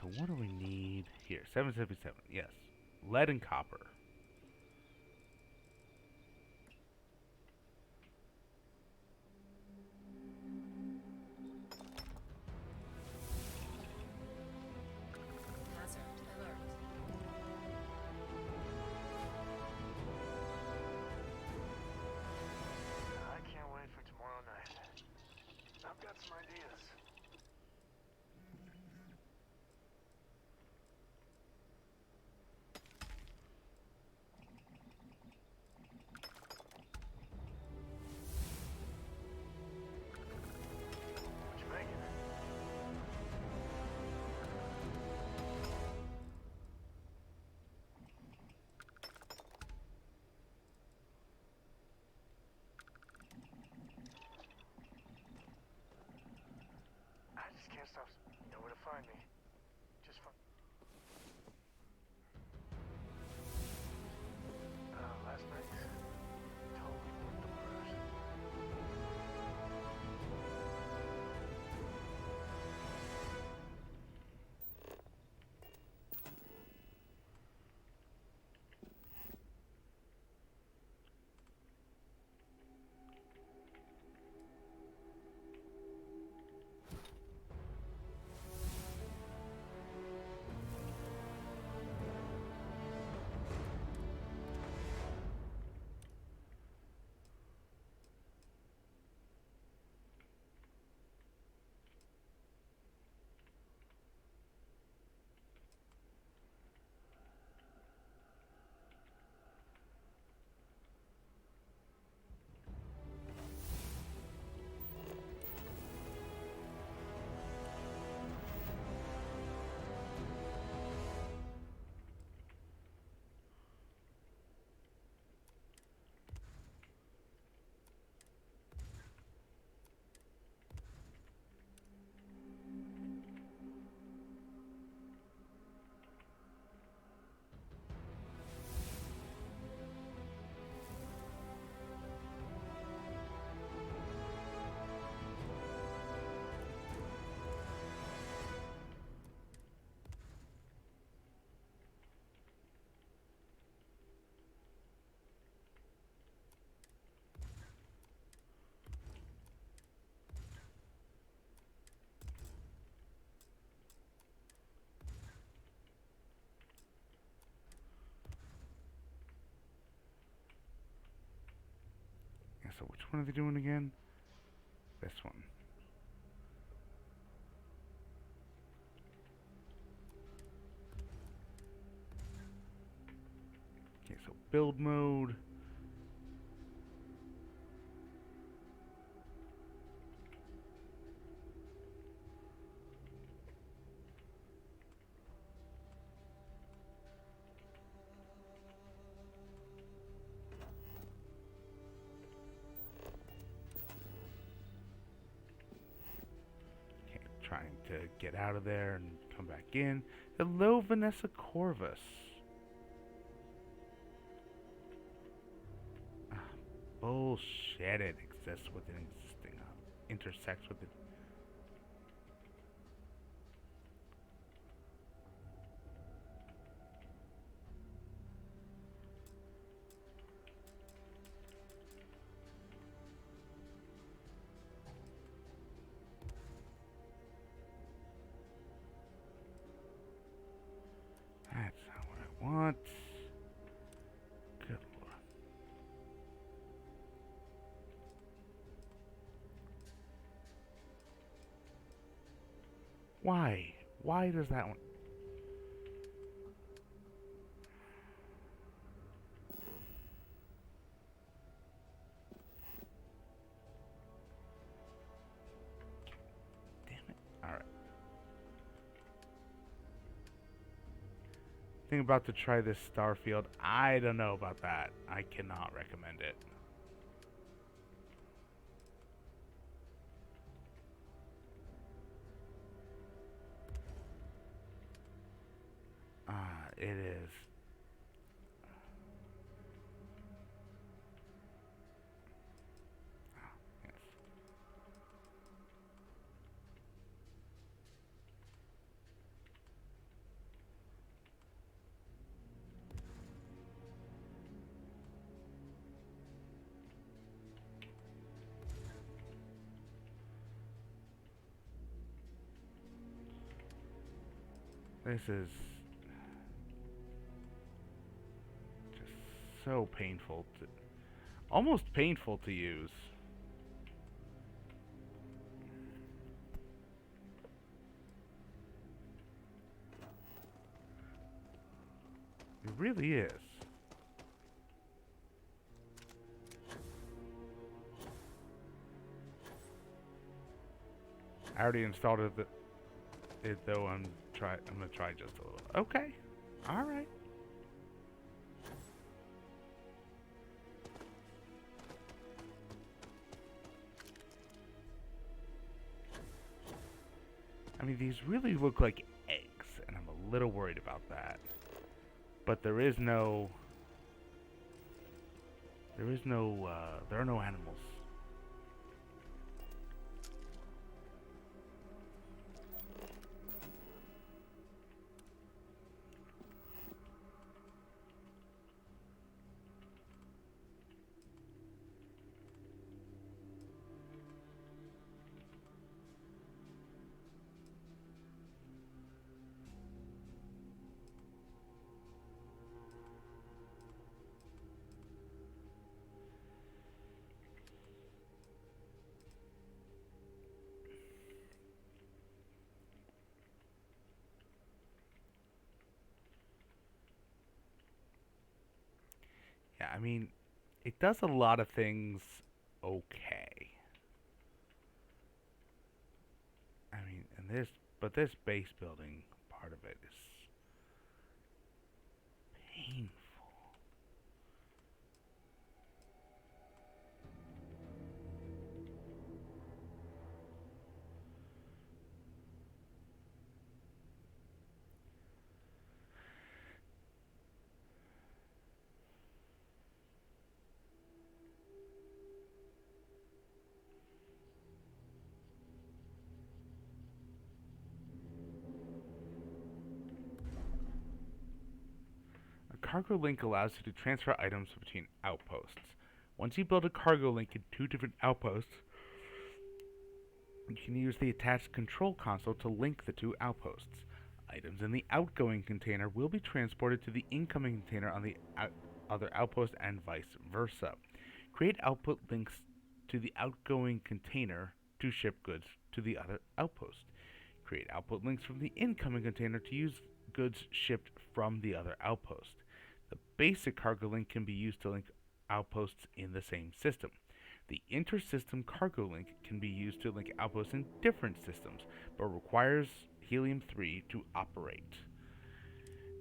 so what do we need here? 777, yes. Lead and copper. Hazard alert. I can't wait for tomorrow night. I've got some ideas. What you making? I just can't stop. You know where to find me. Just last night, totally worked the bruise. Yeah, so which one are they doing again? This one. Okay, so build mode. Okay, trying to get out of there and come back in. Hello, Vanessa Corvus. Ah, bullshit, it exists with an existing, intersects with it. That's not what I want. Good lord. Why? Why does that one? Damn it. Alright. Think about to try this Starfield. I don't know about that. I cannot recommend it. It is. Yes. This is just so painful to, almost painful to use. It really is. I already installed it though. I'm gonna try just a little. Okay. All right. I mean, these really look like eggs, and I'm a little worried about that. But there are no animals. Yeah, I mean, it does a lot of things okay. I mean, but this base building part of it is painful. A cargo link allows you to transfer items between outposts. Once you build a cargo link in two different outposts, you can use the attached control console to link the two outposts. Items in the outgoing container will be transported to the incoming container on the other outpost and vice versa. Create output links to the outgoing container to ship goods to the other outpost. Create output links from the incoming container to use goods shipped from the other outpost. The basic cargo link can be used to link outposts in the same system. The inter-system cargo link can be used to link outposts in different systems, but requires helium-3 to operate.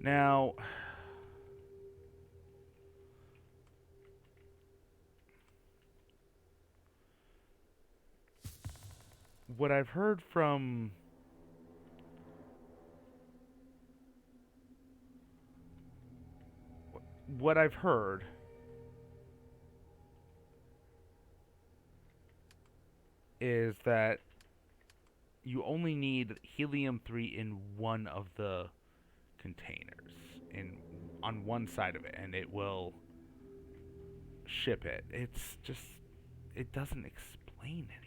Now, what I've heard from what I've heard is that you only need helium-3 in one of the containers, on one side of it, and it will ship it. It's just, it doesn't explain anything.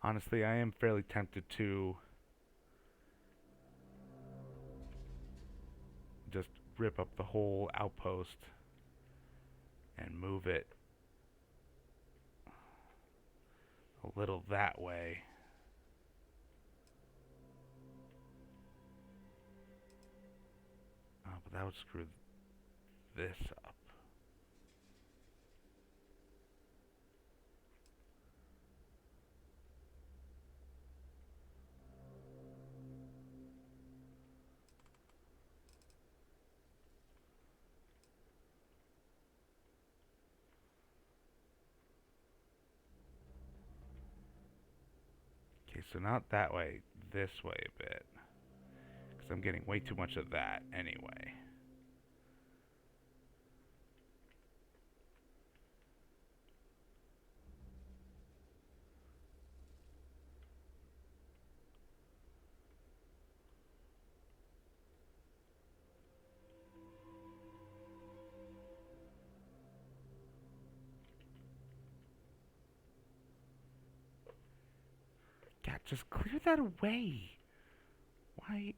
Honestly, I am fairly tempted to just rip up the whole outpost and move it a little that way. But that would screw this up. Okay, so not that way, this way a bit. Because I'm getting way too much of that anyway. just clear that away. Why?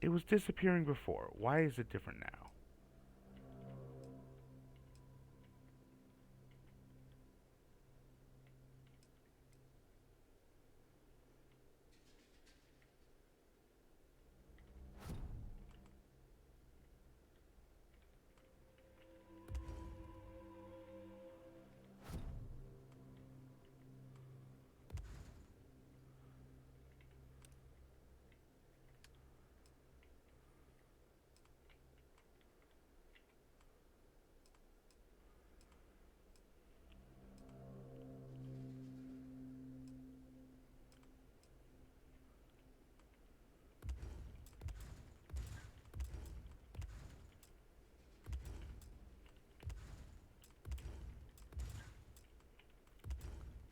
It was disappearing before. Why is it different now?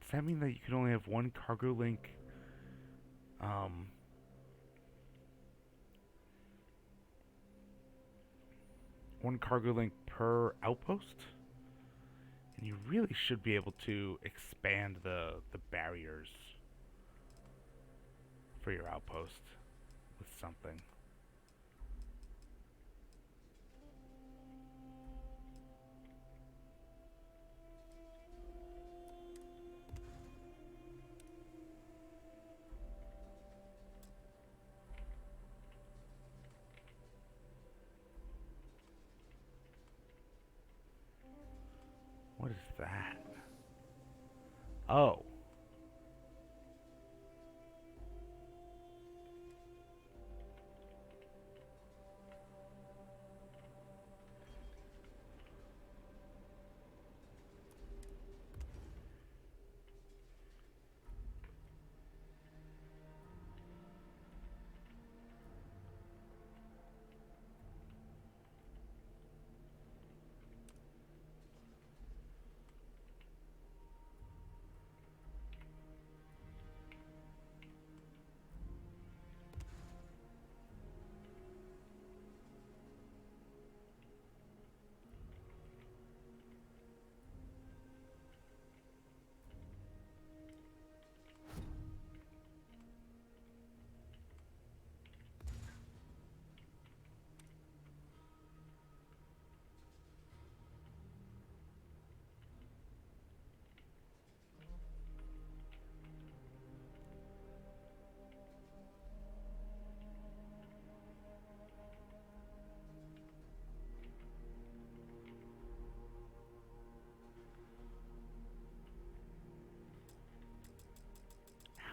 Does that mean that you can only have one cargo link? One cargo link per outpost? And you really should be able to expand the barriers for your outpost with something. What is that? Oh.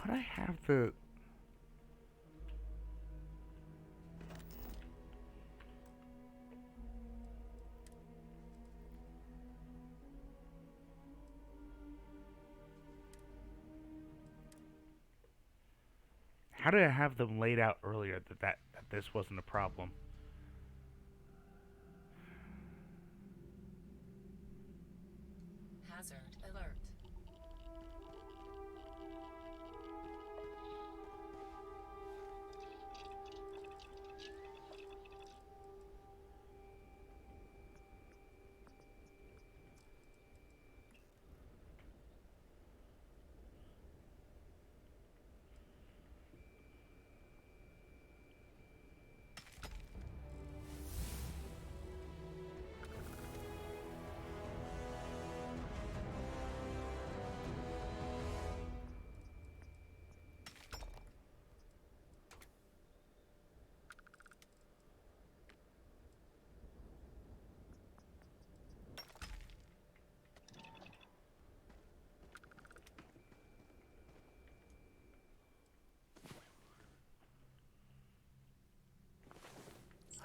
How would I have the... How did I have them laid out earlier that this wasn't a problem? Hazard alert.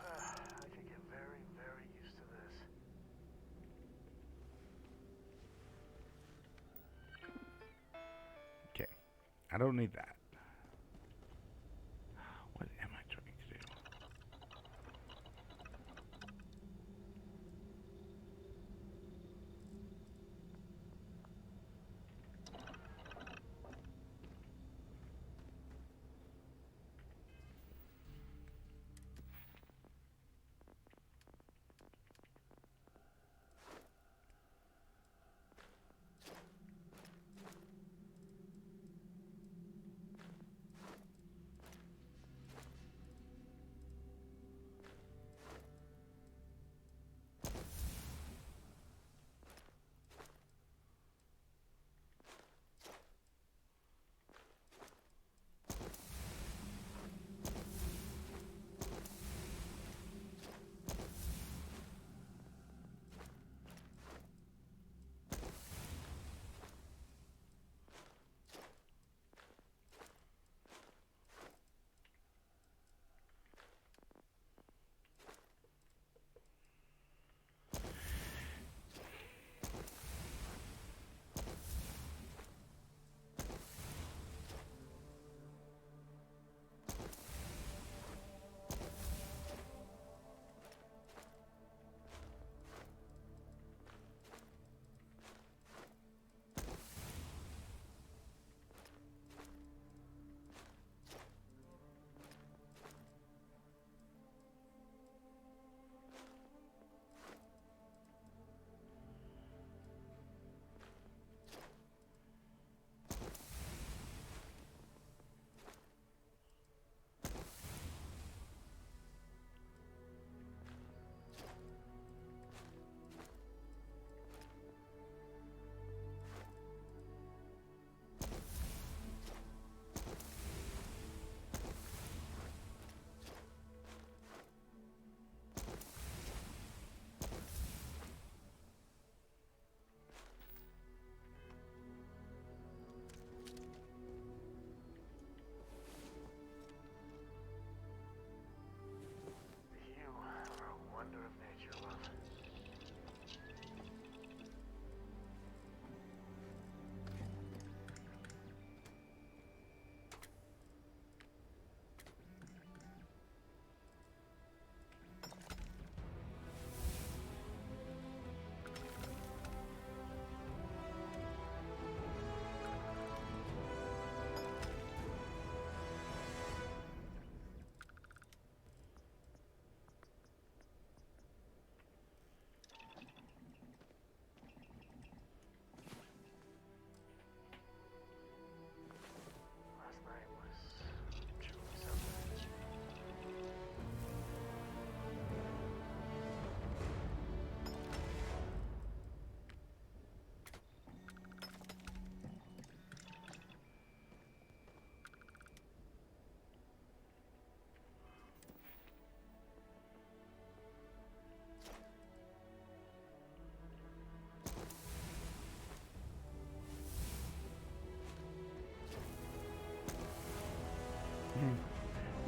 I could get very, very used to this. Okay. I don't need that. What am I trying to do?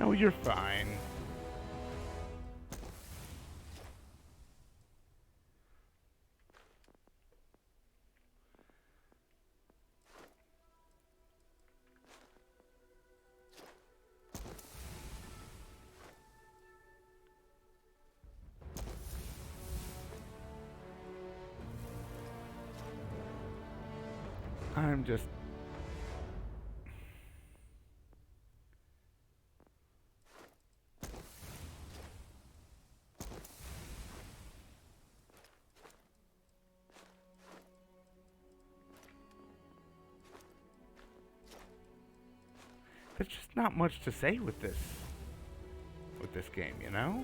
No, you're fine. I'm just... There's just not much to say with this game, you know?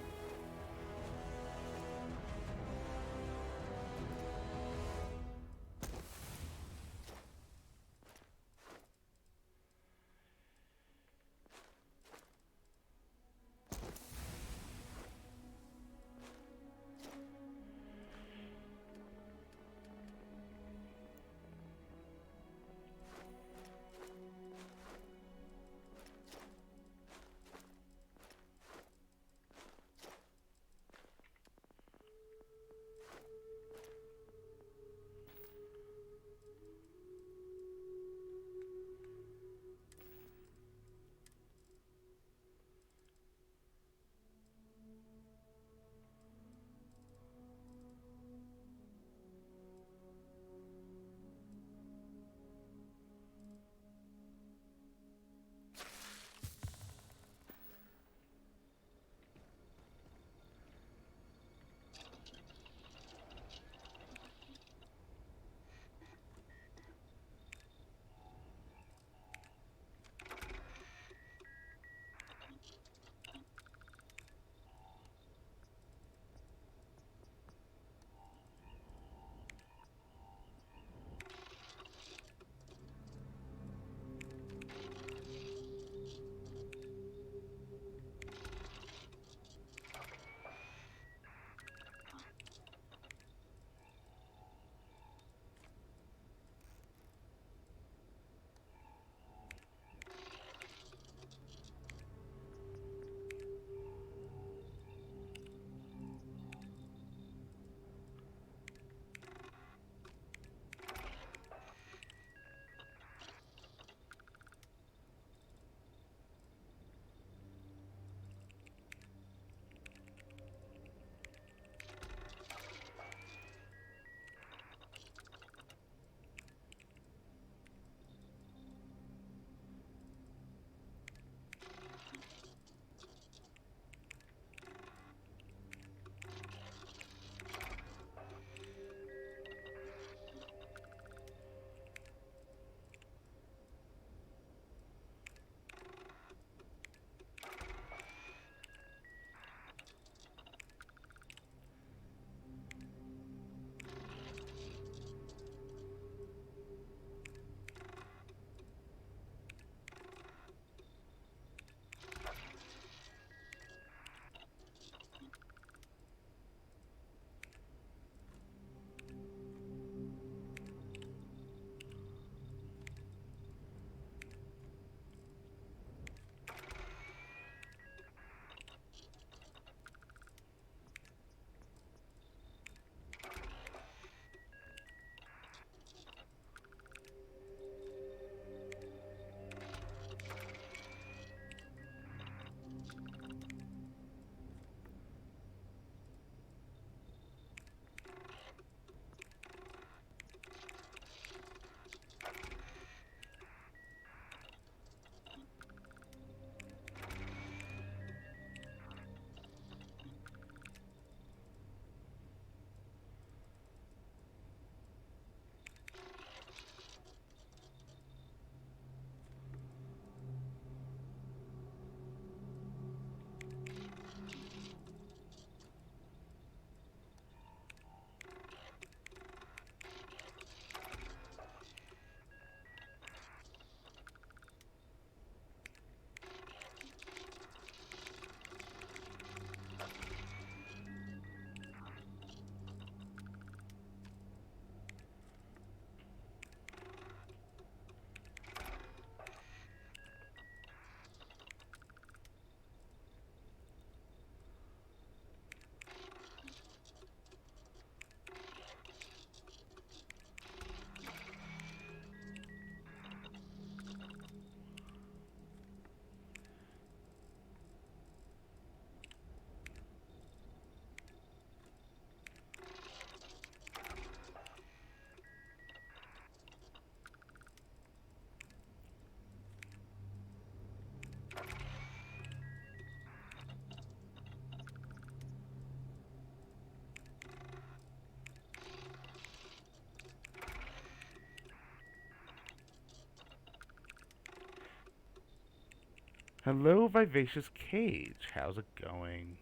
Hello, Vivacious Cage. How's it going?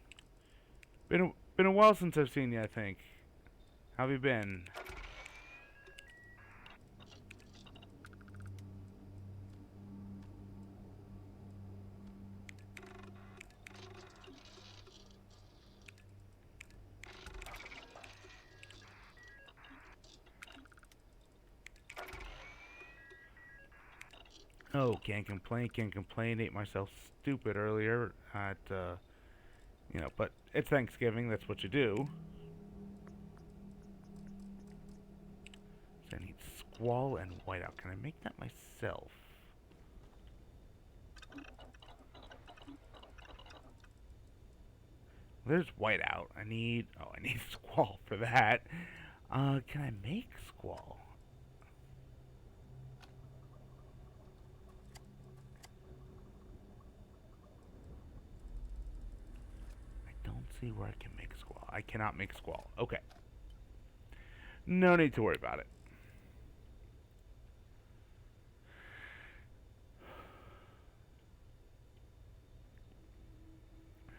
Been a while since I've seen you, I think. How have you been? Oh, can't complain, can't complain. Ate myself stupid earlier at, you know, but it's Thanksgiving, that's what you do. So I need Squall and Whiteout. Can I make that myself? There's Whiteout. I need Squall for that. Can I make Squall? I don't see where I can make Squall. I cannot make Squall. Okay. No need to worry about it.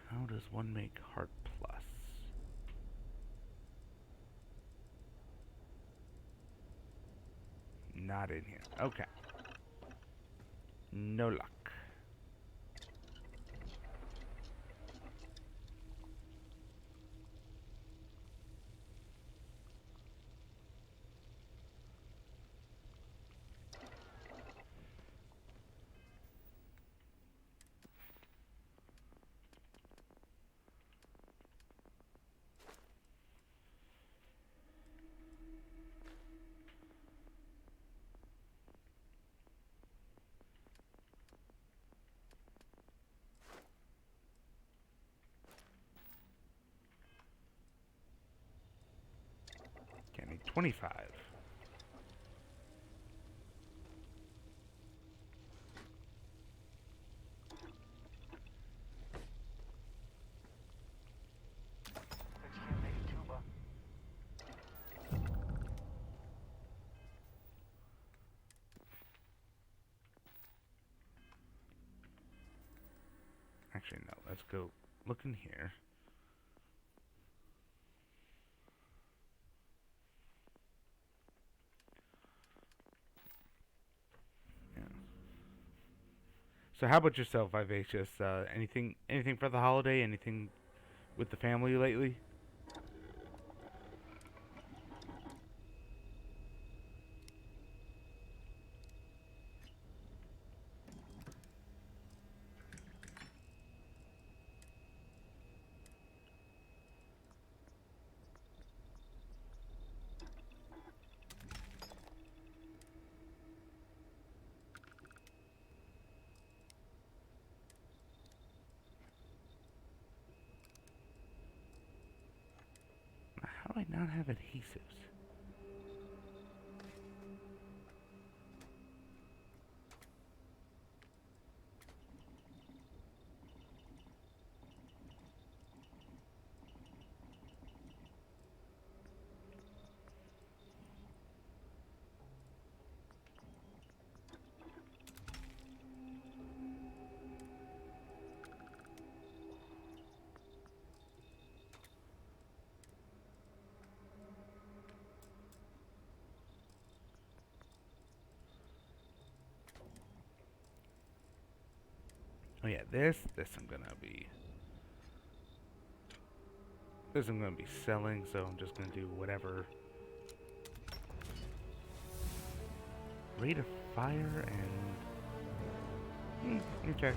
How does one make Heart Plus? Not in here. Okay. No luck. Okay, I need 25. Actually, no. Let's go look in here. Yeah. So how about yourself, Vivacious? Anything for the holiday? Anything with the family lately? How do I not have adhesives? Oh yeah, this I'm gonna be selling, so I'm just gonna do whatever. Rate of fire and okay.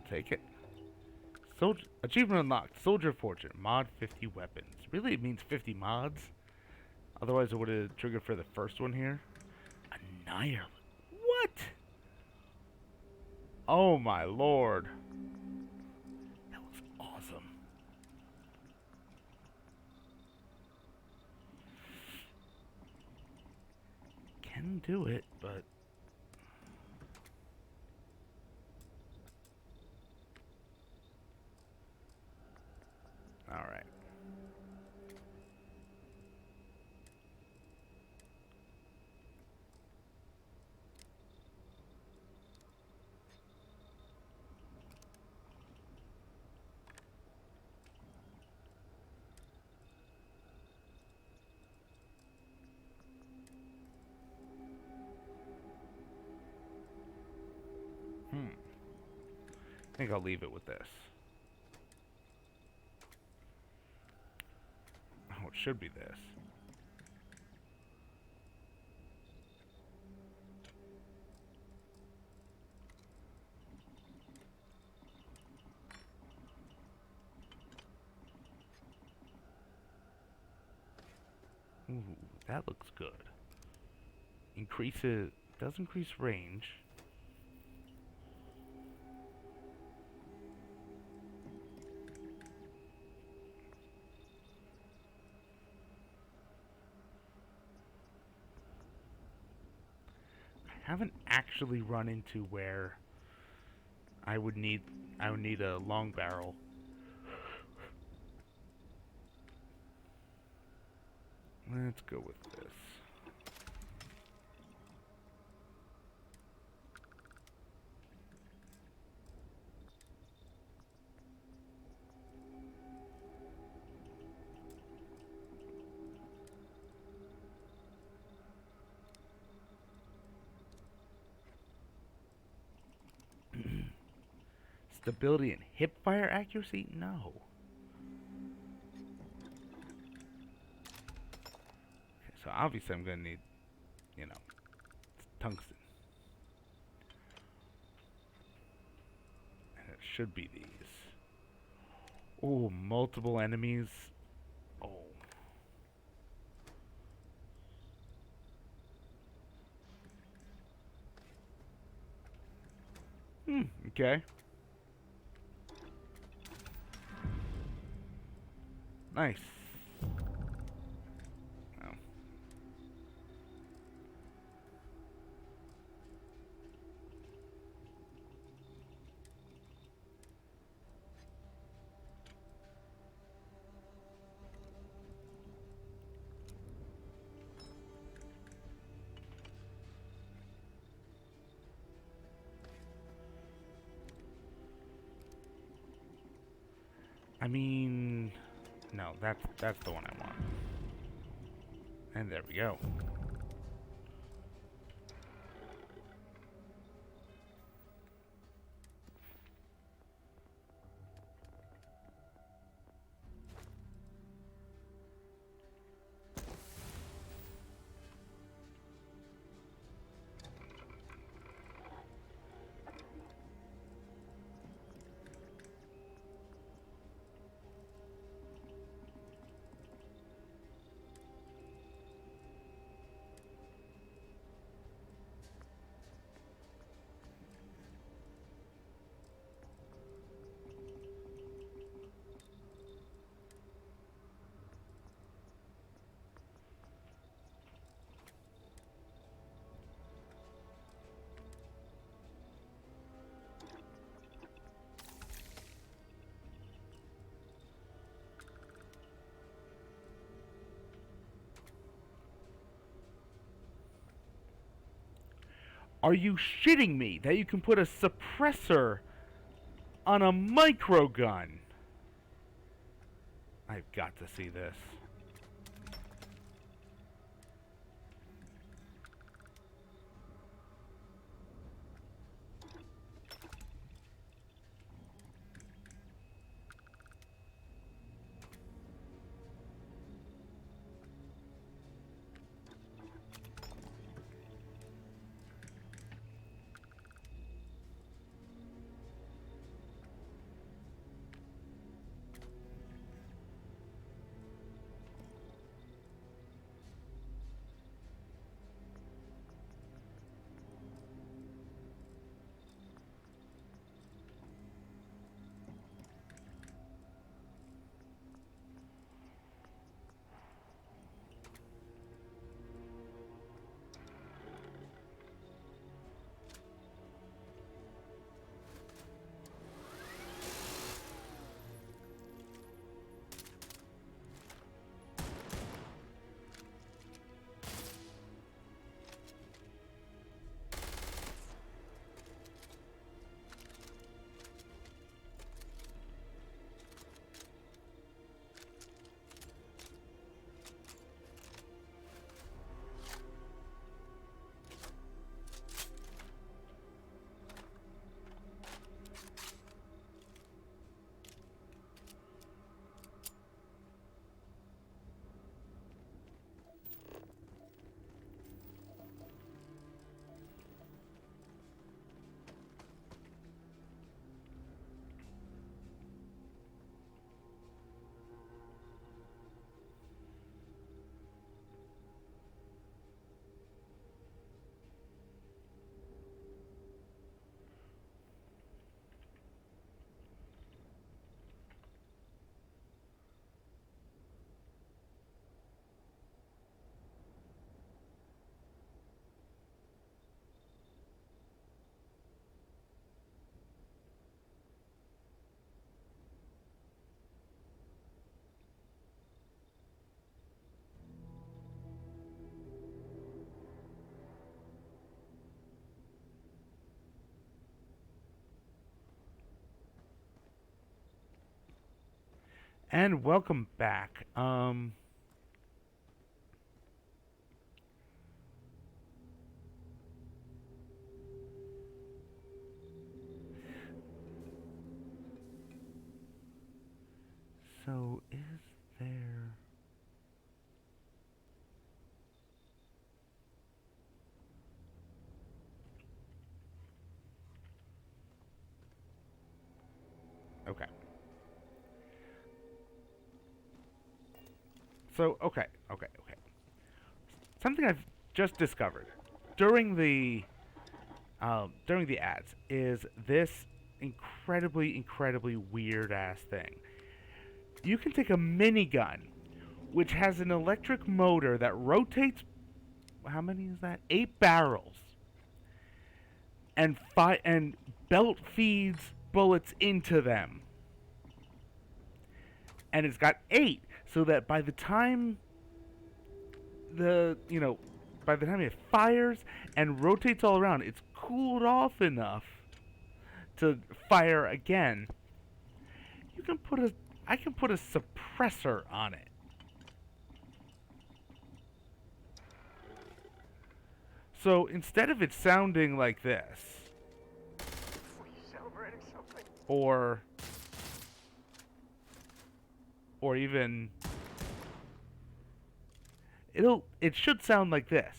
take it. Soldier achievement unlocked. Soldier Fortune. Mod 50 weapons. Really, it means 50 mods. Otherwise, it would have triggered for the first one here. Annihilate. What? Oh my lord. That looks awesome. Can do it, but all right. I think I'll leave it with this. Oh, it should be this. Ooh, that looks good. Does increase range. I haven't actually run into where I would need a long barrel. Let's go with this. Stability and hip fire accuracy? No. Okay, so obviously I'm gonna need, tungsten. And it should be these. Oh, multiple enemies. Oh. Okay. Nice. Oh. I mean, no, that's the one I want. And there we go. Are you shitting me that you can put a suppressor on a microgun? I've got to see this. And welcome back. So is there... Okay. So, okay. Something I've just discovered during the ads is this incredibly weird ass thing. You can take a minigun, which has an electric motor that rotates. How many is that? 8 barrels, and belt feeds bullets into them. And it's got 8, so that by the time it fires and rotates all around, it's cooled off enough to fire again. I can put a suppressor on it. So instead of it sounding like this, or even it should sound like this.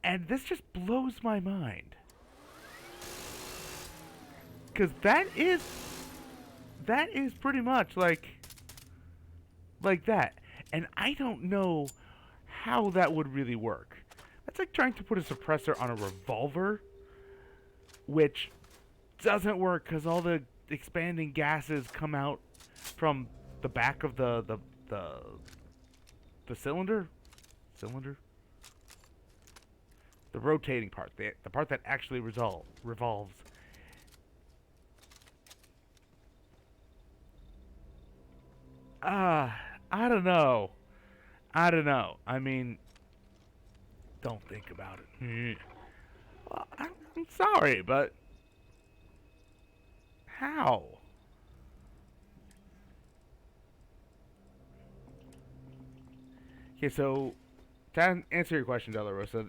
And this just blows my mind. Cuz that is pretty much like that. And I don't know how that would really work. That's like trying to put a suppressor on a revolver, which doesn't work because all the expanding gases come out from the back of the cylinder, the rotating part, the part that actually revolves. I don't know. I mean, don't think about it. Well, I'm sorry, but how? Okay, so to answer your question, De La Rosa,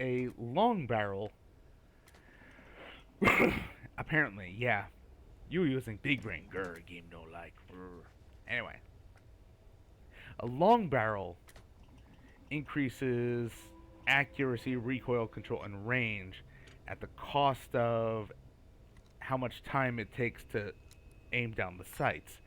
a long barrel. Apparently, yeah. You were using big brain. Grr, game no like. Grr. Anyway, a long barrel increases accuracy, recoil control, and range at the cost of how much time it takes to aim down the sights.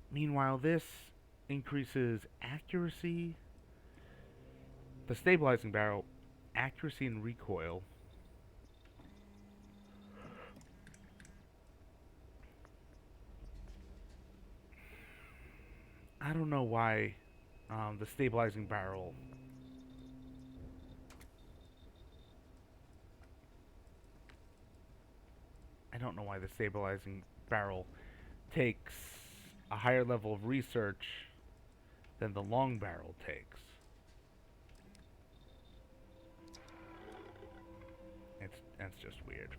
Meanwhile, this increases accuracy, the stabilizing barrel, accuracy and recoil. I don't know why the stabilizing barrel takes a higher level of research than the long barrel takes. That's just weird.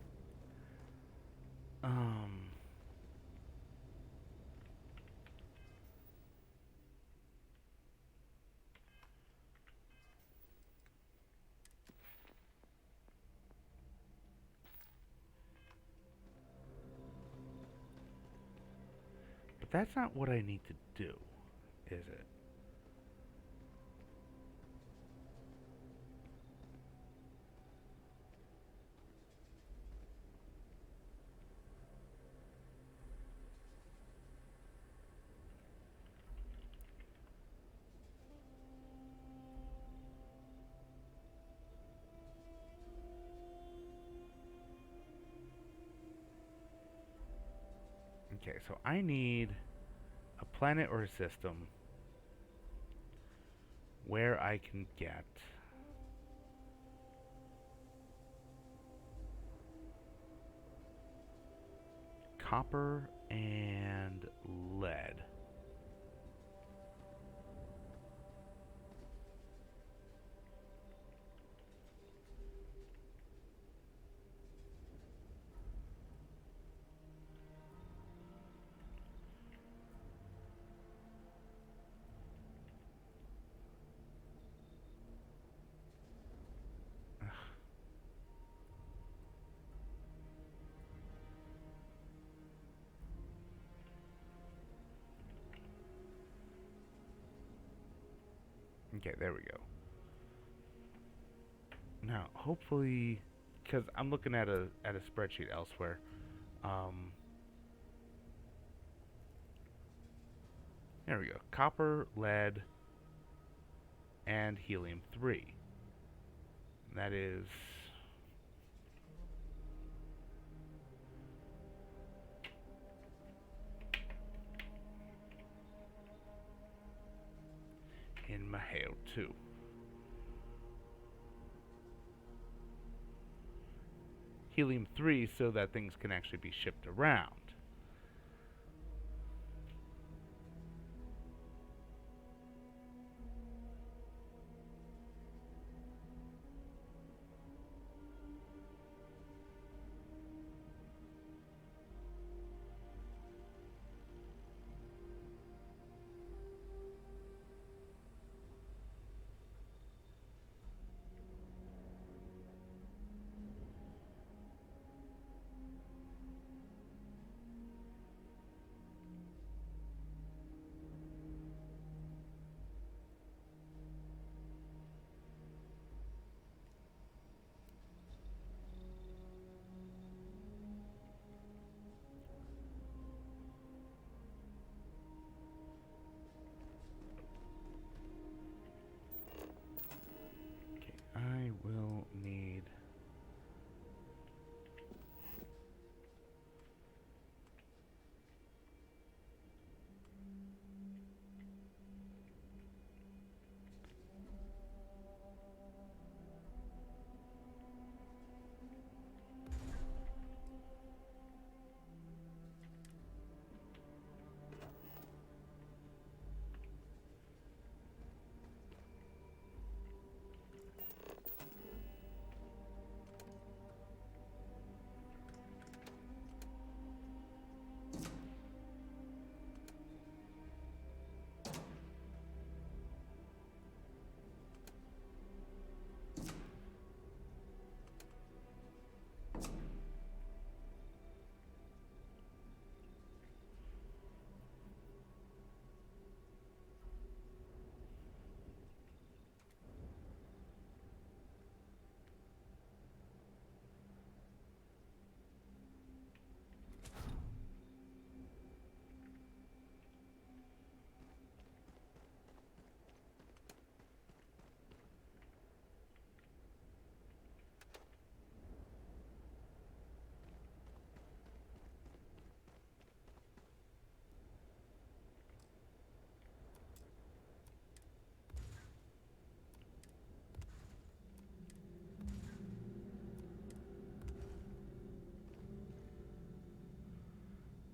But that's not what I need to do, is it? Okay, so I need a planet or a system where I can get copper and lead. Okay, there we go. Now, hopefully, because I'm looking at a spreadsheet elsewhere. There we go. Copper, lead, and helium-3. That is in M.A.N.T.I.S. Helium-3 so that things can actually be shipped around. I will need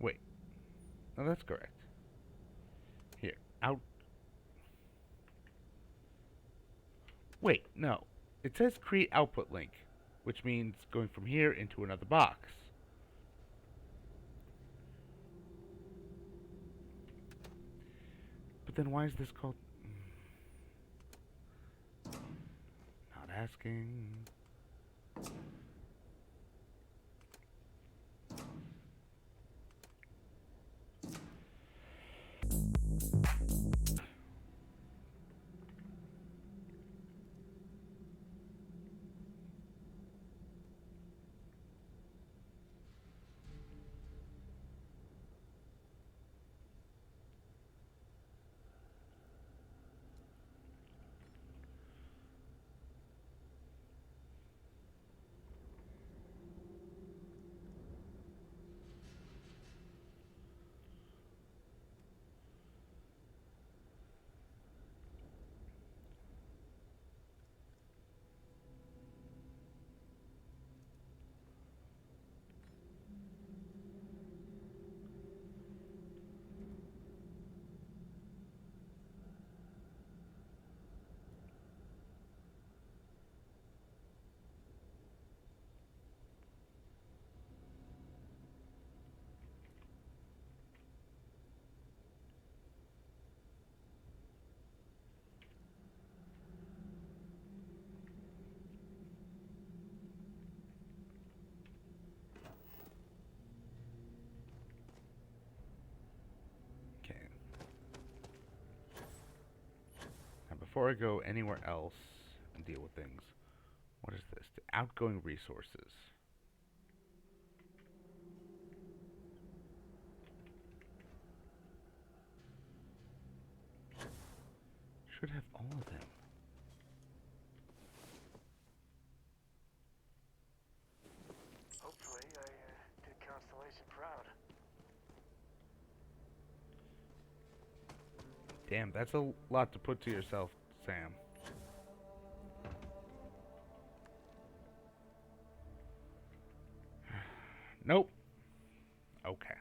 wait. No, that's correct. Here, out. Wait, no. It says create output link, which means going from here into another box. But then why is this called... Not asking... before I go anywhere else and deal with things, what is this? The outgoing resources. Should have all of them. Hopefully, I did Constellation proud. Damn, that's a lot to put to yourself, Sam. Nope. Okay.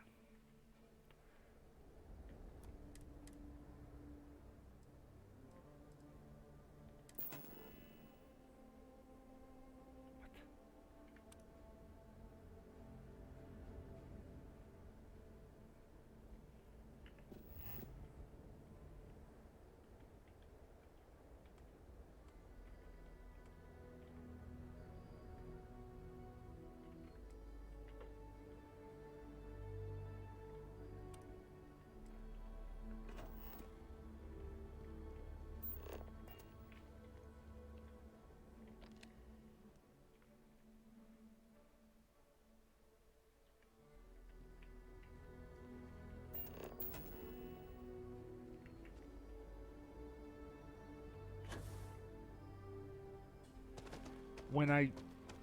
When I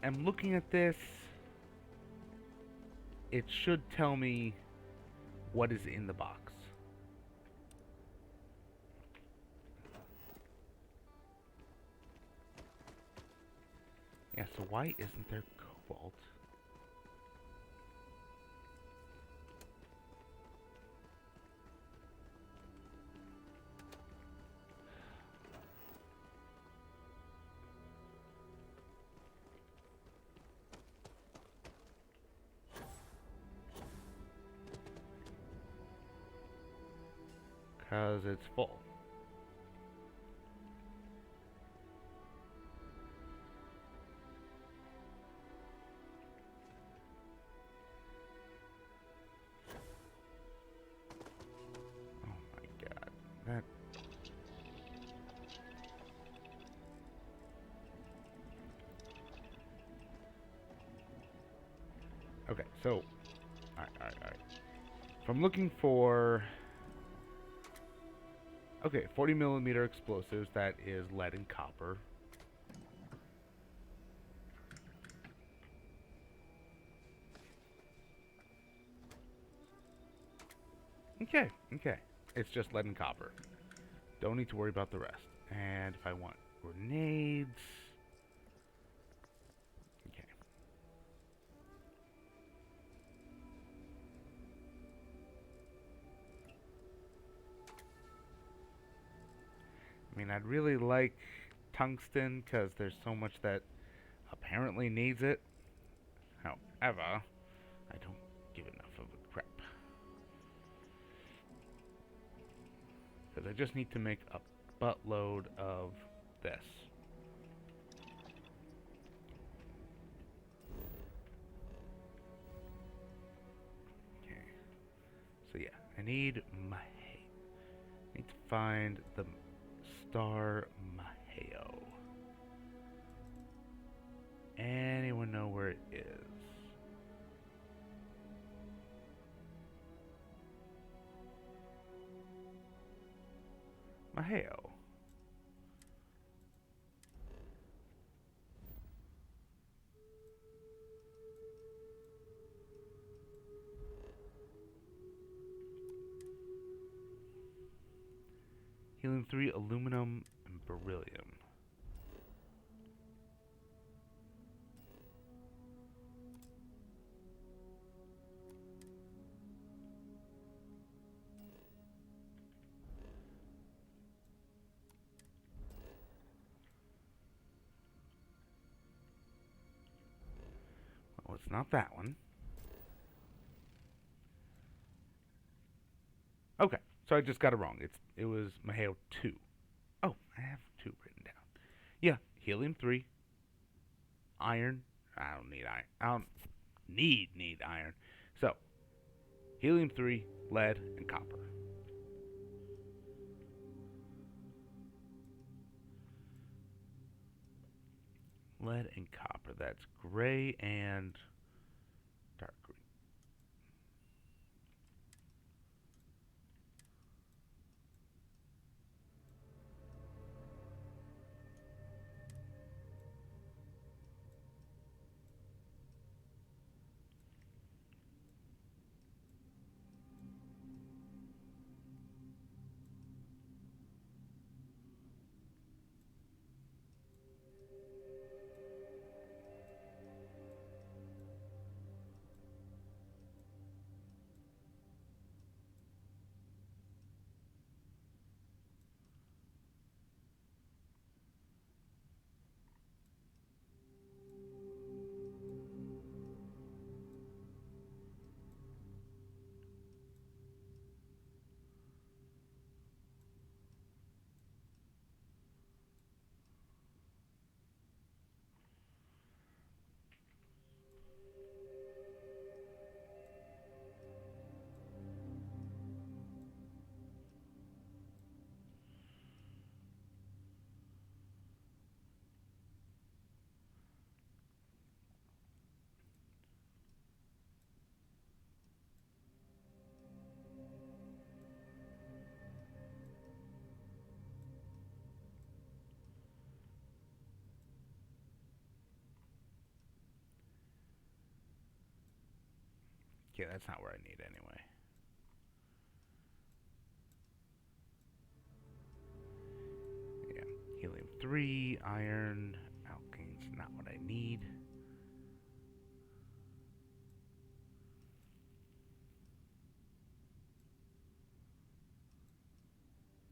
am looking at this, it should tell me what is in the box. Yeah, so why isn't there cobalt? Because it's full. Oh my god. That... Okay, so... Alright. If I'm looking for... Okay, 40 millimeter explosives, that is lead and copper. Okay. It's just lead and copper. Don't need to worry about the rest. And if I want grenades... Okay. I mean, I'd really like tungsten, because there's so much that apparently needs it. However, I don't give enough of a crap. Because I just need to make a buttload of this. Okay. So yeah, I need to find the star Maheo. Anyone know where it is? Maheo. Helium-3, aluminum, and beryllium. Well, it's not that one. Okay, so I just got it wrong. It was Maheo 2. Oh, I have 2 written down. Yeah, helium-3, iron. I don't need iron. I don't need iron. So, helium-3, lead, and copper. Lead and copper. That's gray and dark green. Yeah, that's not where I need anyway. Yeah, helium-3, iron, alkane's not what I need.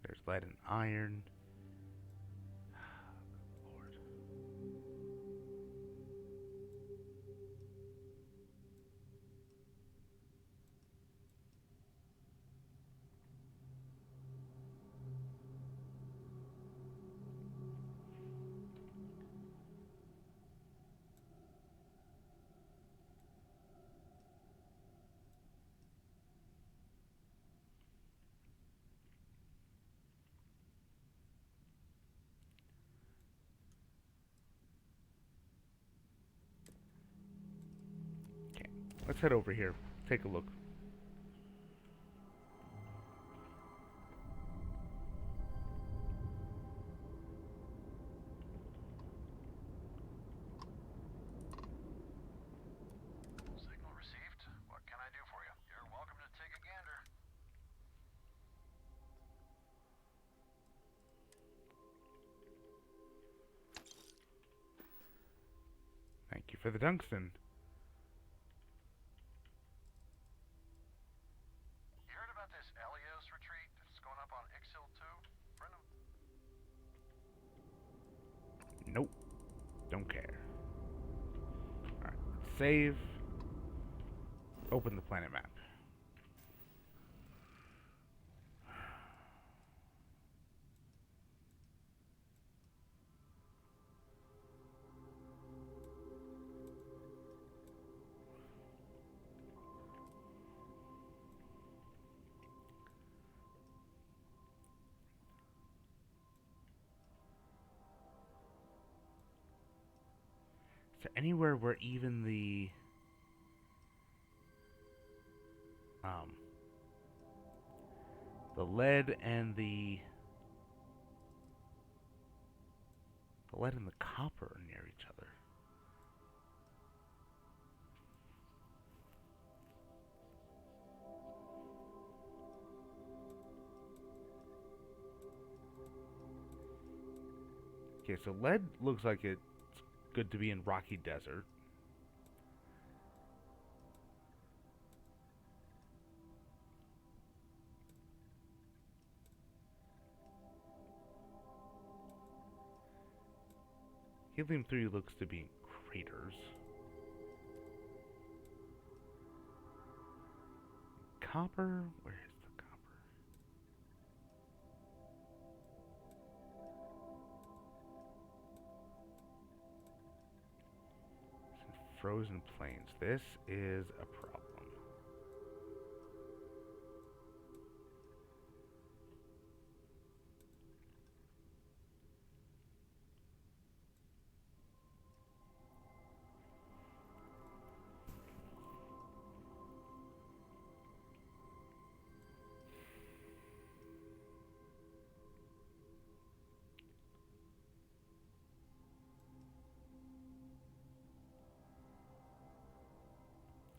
There's lead and iron. Lord. Okay, let's head over here. Take a look. Signal received. What can I do for you? You're welcome to take a gander. Thank you for the tungsten. You heard about this Elios retreat that's going up on Ixil 2? Friend of... Nope. Don't care. Alright, save. Open the planet map. Is there anywhere where even the lead and the lead and the copper are near each other? Okay, so lead looks like it's good to be in rocky desert. Helium-3 looks to be in craters. Copper? Where is the copper? It's in frozen plains. This is a problem.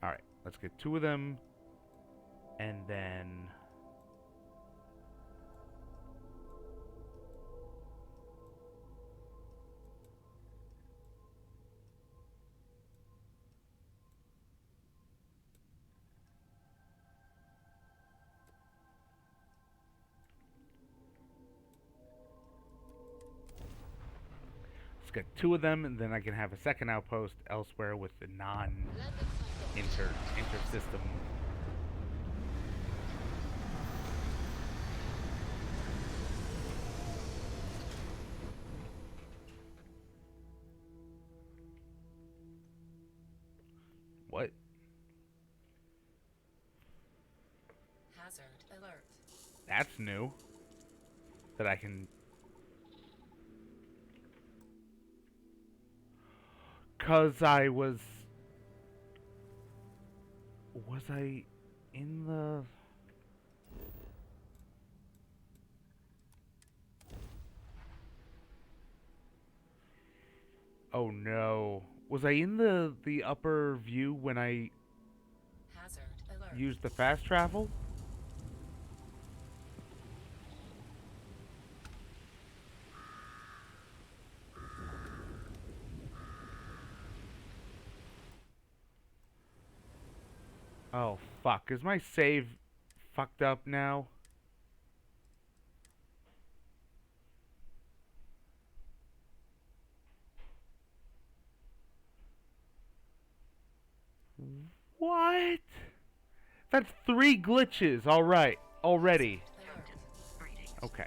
Alright, let's get 2 of them. And then... let's get 2 of them, and then I can have a second outpost elsewhere with the inter-system. What? Hazard alert. That's new. That I can... Cause I was... Was I in the... Oh no. Was I in the upper view when I Hazard alert. used the fast travel? Oh fuck. Is my save fucked up now? What? That's 3 glitches. Alright. Already. Okay.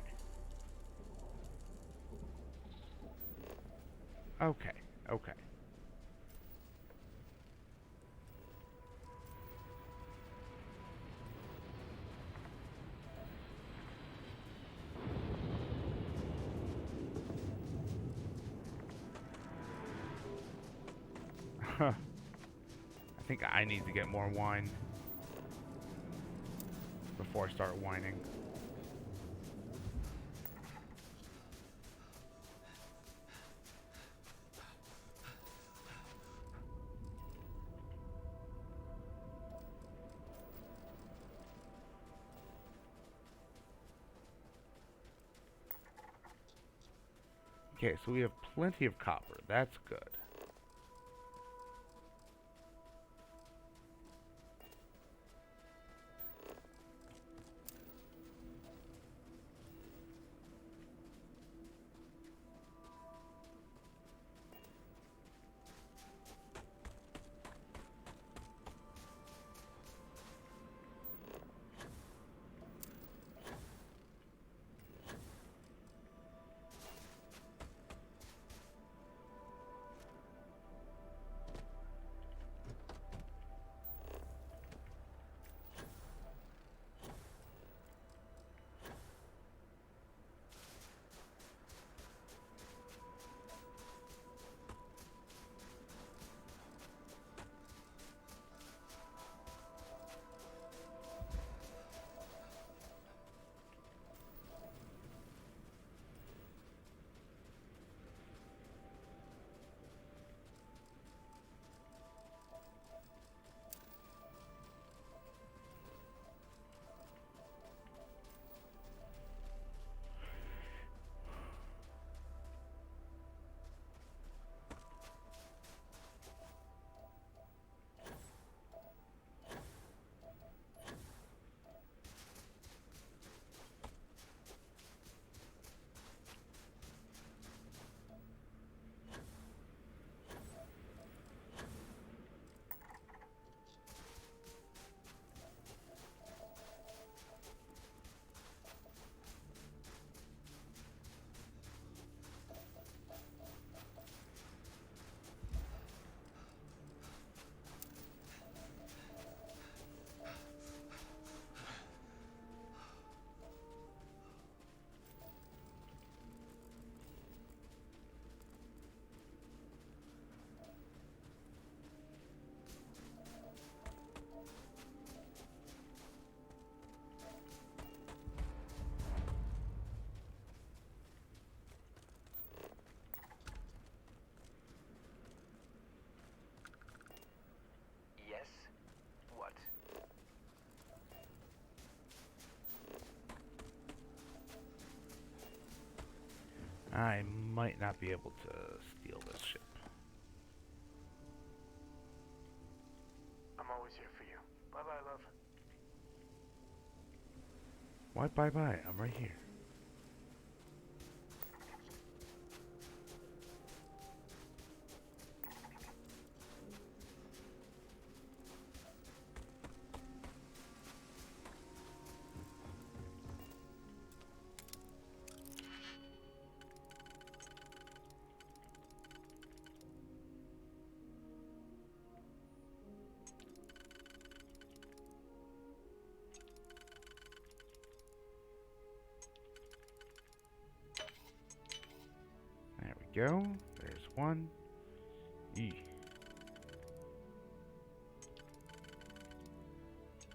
Okay. Okay. Huh. I think I need to get more wine before I start whining. Okay, so we have plenty of copper. That's good. I might not be able to steal this ship. I'm always here for you. Bye-bye, love. Why bye-bye? I'm right here. There we go. There's one. E.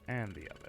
And the other.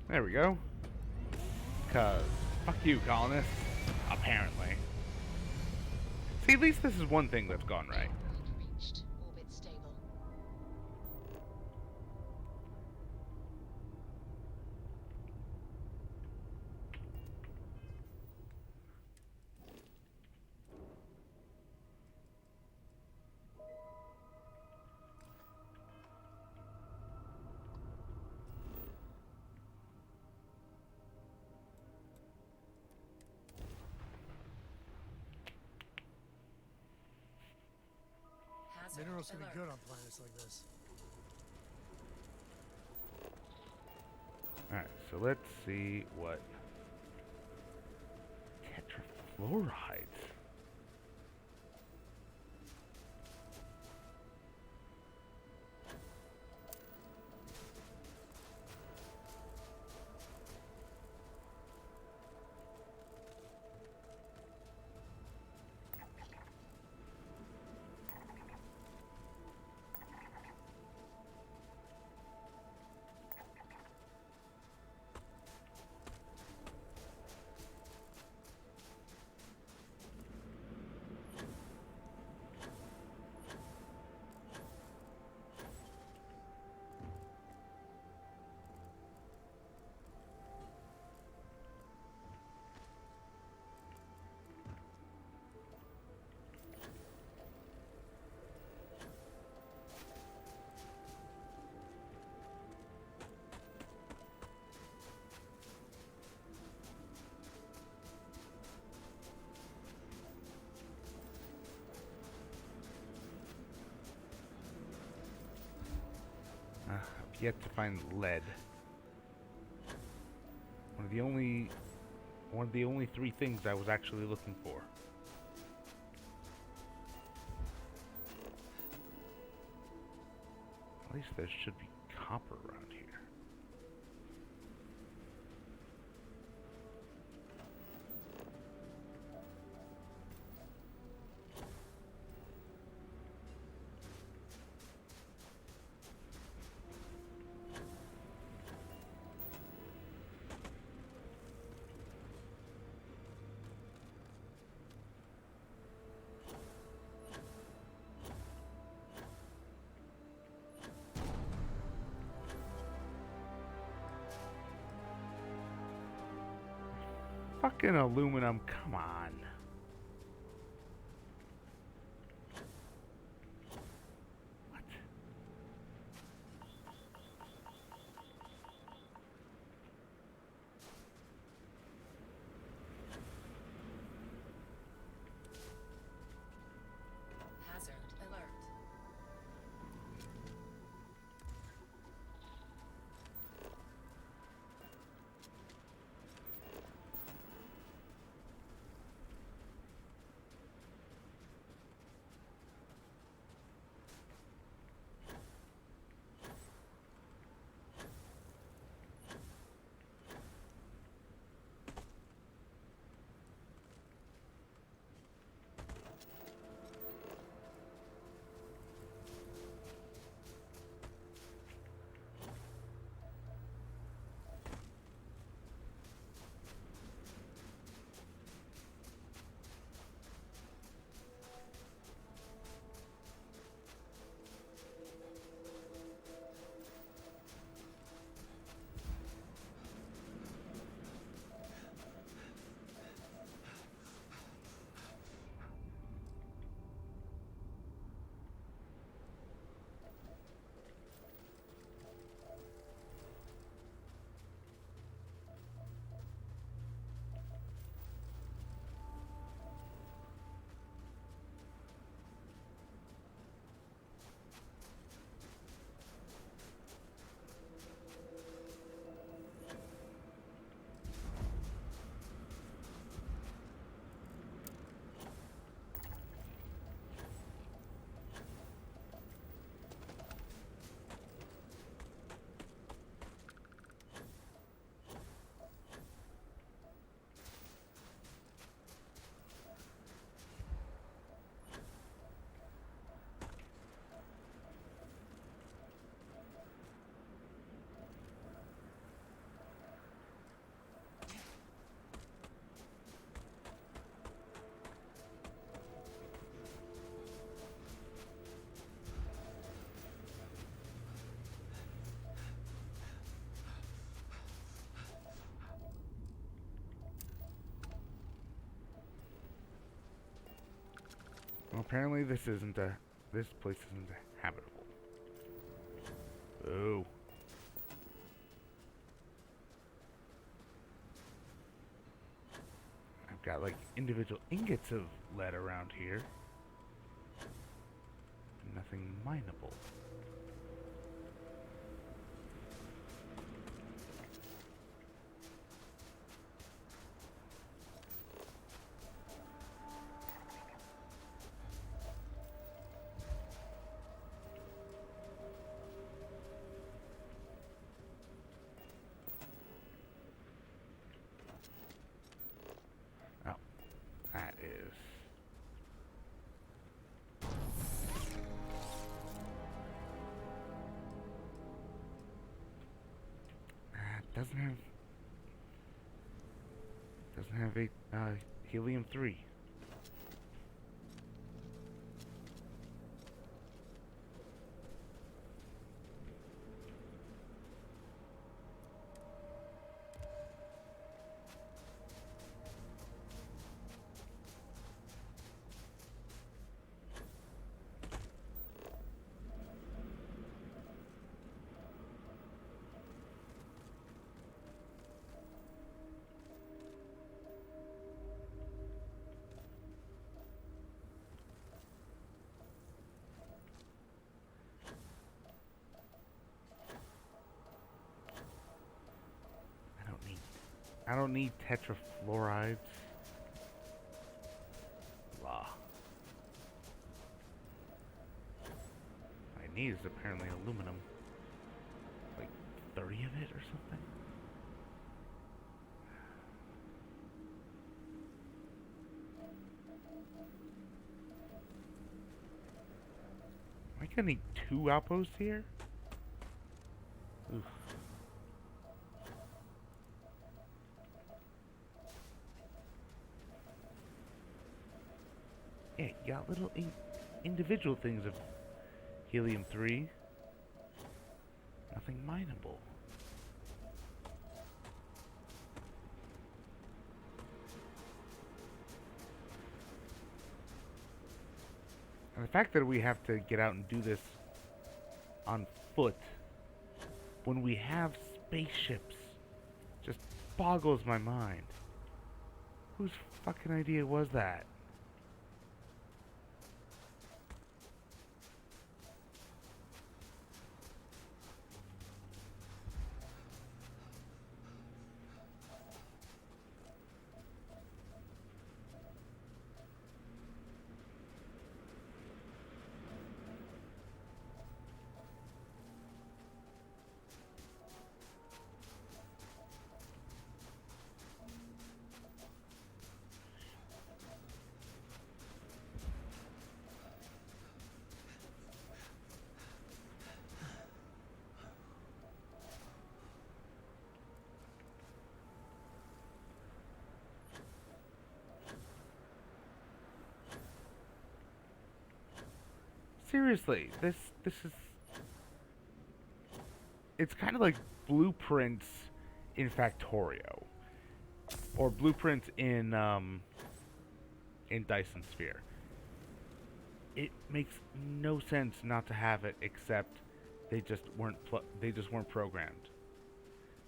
There we go. Cause fuck you, colonists. Apparently. See, at least this is one thing that's gone right. Reached. Orbit stable. Minerals can be good on planets like this. Alright, so let's see what tetrafluorides. I've yet to find lead. One of the only three things I was actually looking for. At least there should be copper around here. Fucking aluminum, come on. What? Hazard alert. Well, apparently this place isn't habitable. Oh. I've got like individual ingots of lead around here. Nothing mineable. Oh, that is. Doesn't have a helium-3. I don't need tetrafluorides. Blah. I need is apparently aluminum. Like 30 of it or something. Am I gonna need 2 outposts here? Oof. Yeah, you got little individual things of helium-3. Nothing mineable. And the fact that we have to get out and do this on foot when we have spaceships just boggles my mind. Whose fucking idea was that? Seriously, this is... It's kind of like blueprints in Factorio. Or blueprints in Dyson Sphere. It makes no sense not to have it, except they just weren't programmed.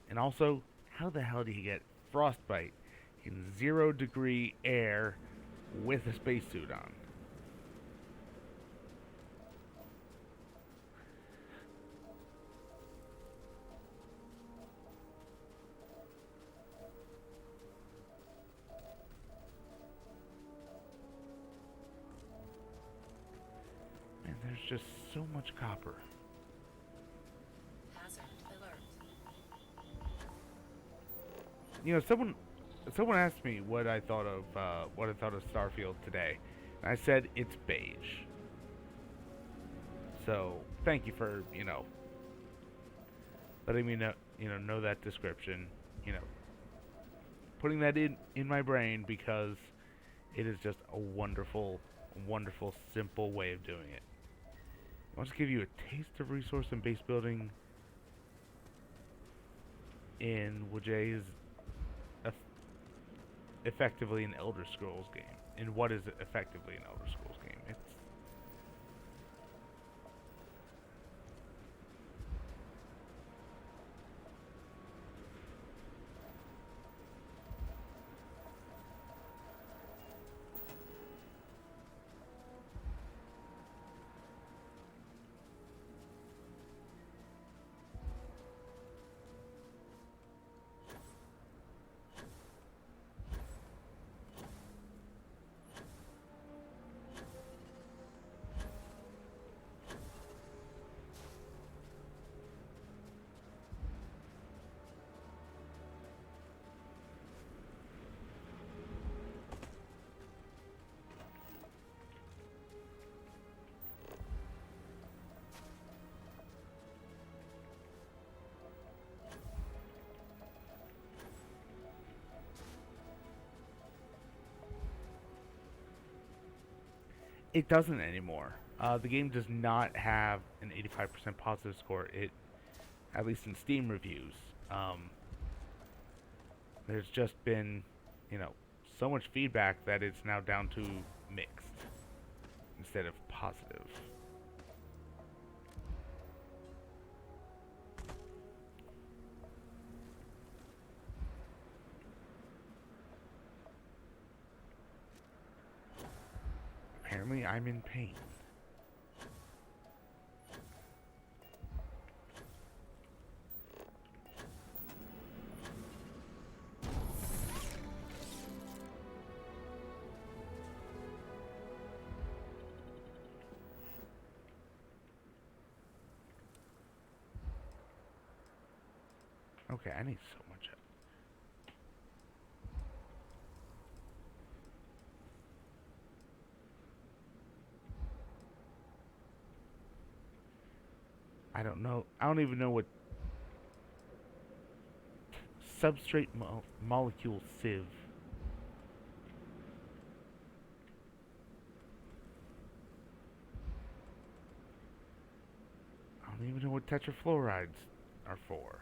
And also, how the hell do you get frostbite in 0-degree air with a spacesuit on? Man, there's just so much copper. Hazard alert. You know, someone asked me what I thought of Starfield today, and I said it's beige. So thank you for letting me know that description. Putting that in my brain, because it is just a wonderful, simple way of doing it. I want to give you a taste of resource and base building in Wajay is effectively an Elder Scrolls game. In what is effectively an Elder Scrolls game? It's It doesn't anymore. The game does not have an 85% positive score. It, at least in Steam reviews, there's just been, you know, so much feedback that it's now down to mixed instead of positive. Apparently, I'm in pain. Okay, I need so much help. I don't know. I don't even know what substrate molecule sieve. I don't even know what tetrafluorides are for.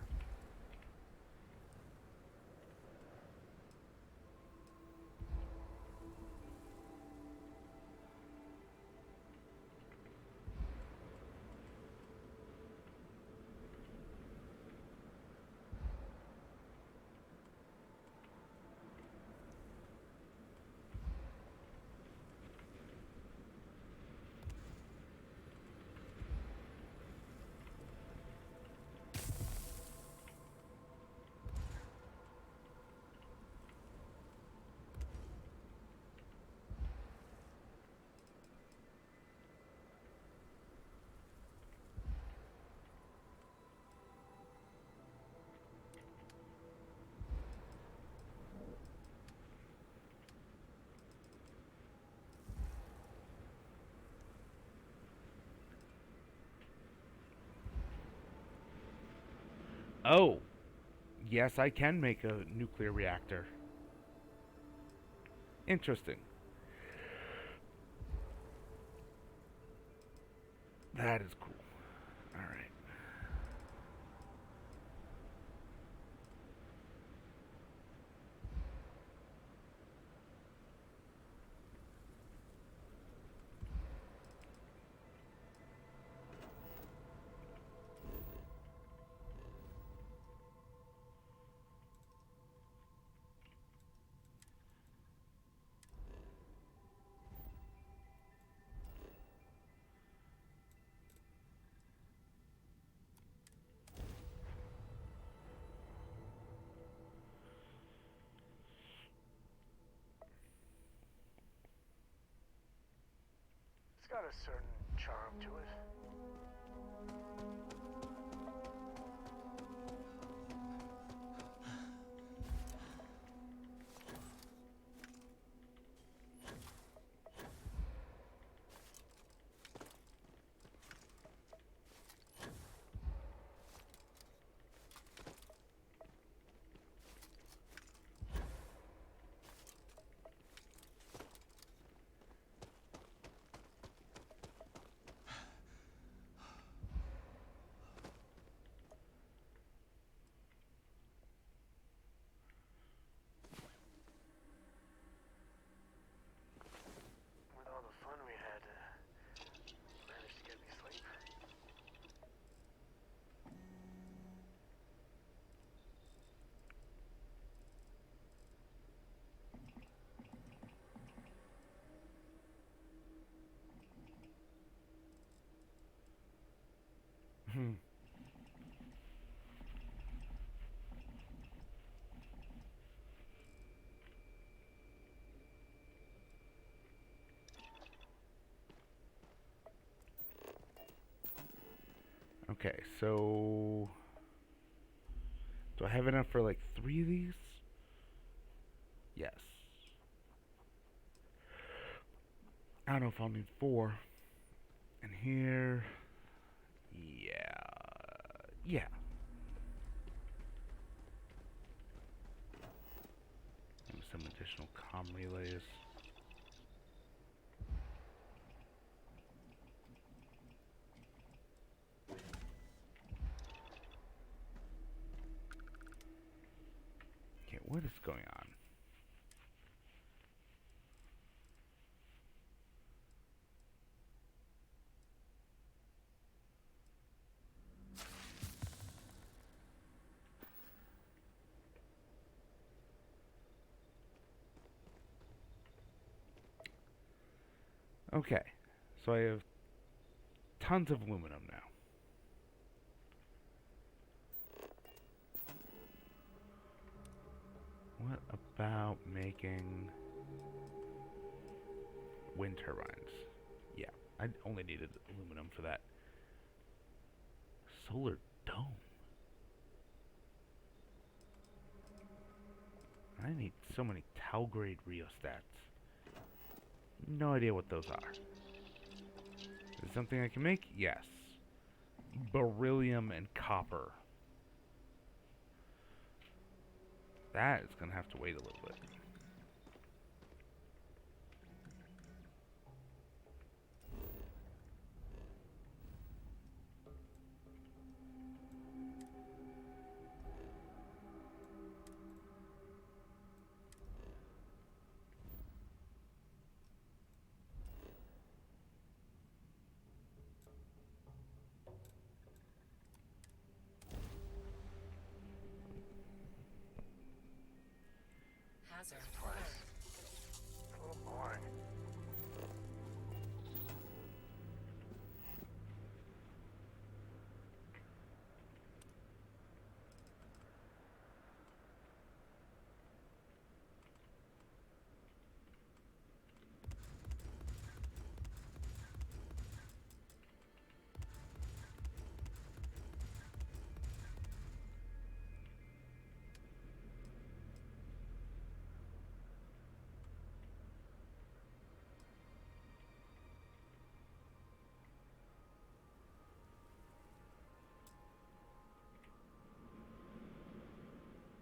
Oh, yes, I can make a nuclear reactor. Interesting. That is cool. Alright. It's got a certain charm to it. With all the fun we had, managed to get me sleep. Hmm. Okay, so do I have enough for like 3 of these? Yes. I don't know if I'll need 4. And here, yeah. Maybe some additional comm relays. What is going on? Okay, so I have tons of aluminum now. What about making wind turbines? Yeah, I only needed aluminum for that. Solar dome. I need so many Talgrade rheostats. No idea what those are. Is it something I can make? Yes. Beryllium and copper. That is going to have to wait a little bit. Hazard. It's a little boring.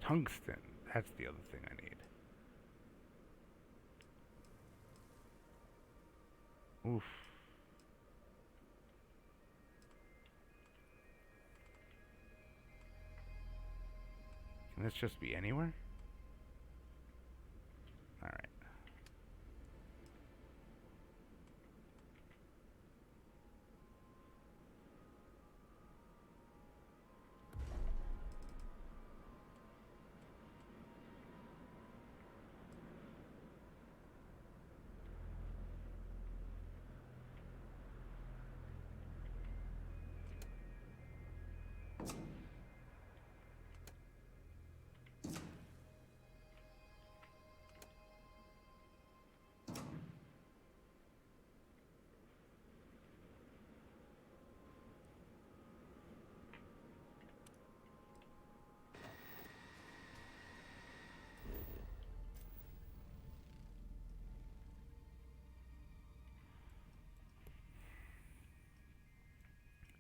Tungsten. That's the other thing I need. Oof. Can this just be anywhere? Alright.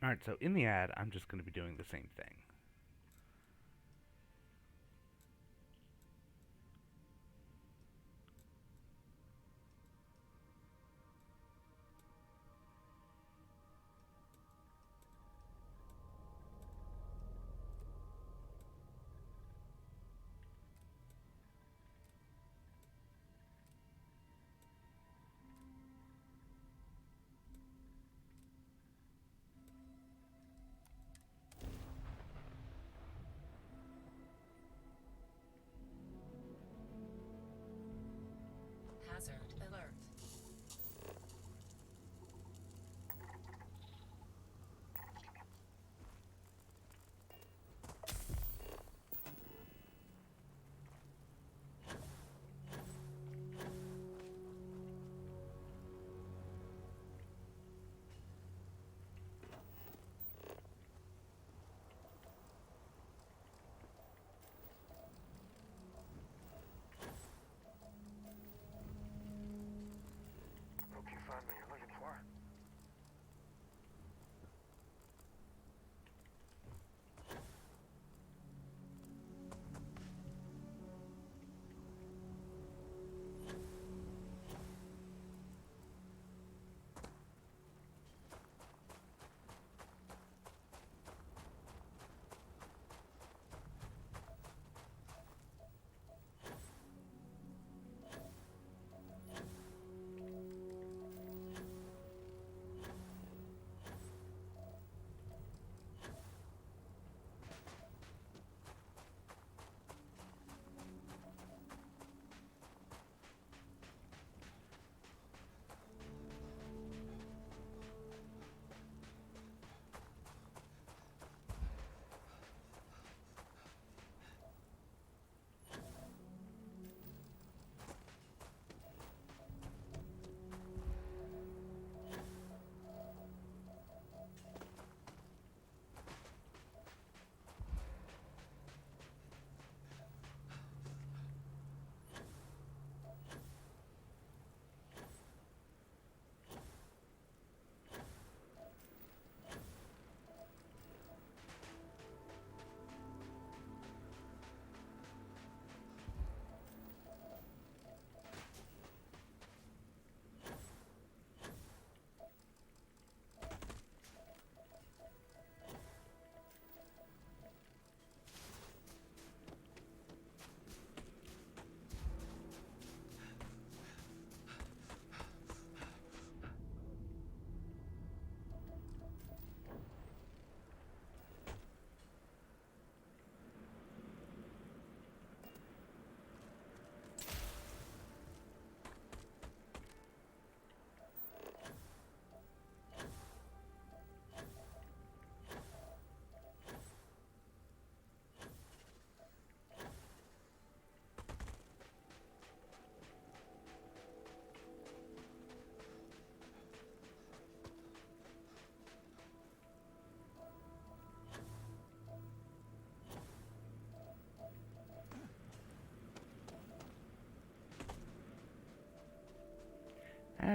Alright, so in the ad, I'm just going to be doing the same thing.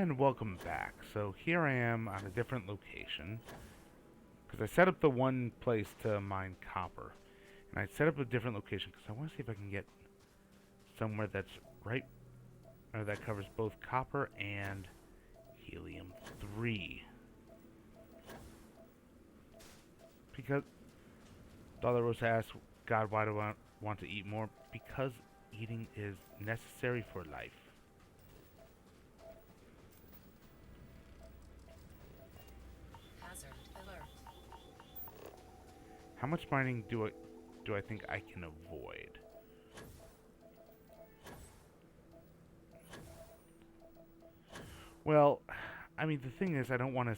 And welcome back. So here I am on a different location. Because I set up the one place to mine copper. And I set up a different location because I want to see if I can get somewhere that's right, or that covers both copper and helium-3. Because Dolores asks, God, why do I want to eat more? Because eating is necessary for life. Hazard alert. How much mining do I think I can avoid? Well, I mean, the thing is, I don't want to...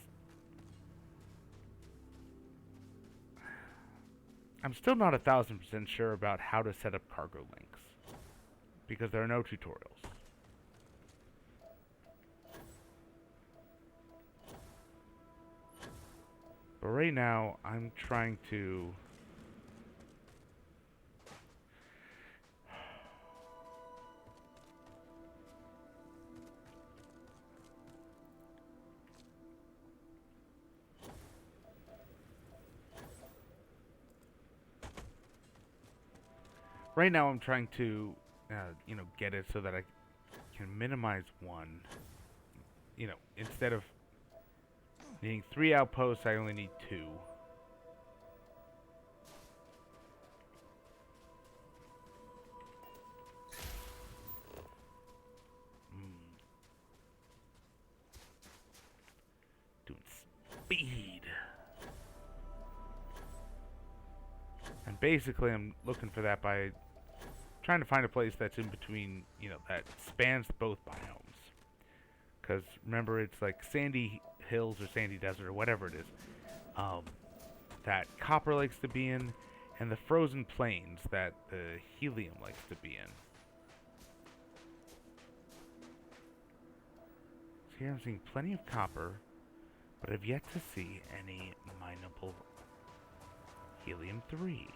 I'm still not 1,000% sure about how to set up cargo links, because there are no tutorials. But right now, I'm trying to... Right now, I'm trying to, get it so that I can minimize one. Instead of needing 3 outposts, I only need 2. Doing speed. And basically, I'm looking for that by trying to find a place that's in between, that spans both biomes. Because remember, it's like sandy hills or sandy desert or whatever it is, that copper likes to be in, and the frozen plains that the helium likes to be in. So here I'm seeing plenty of copper, but I've yet to see any mineable helium-3.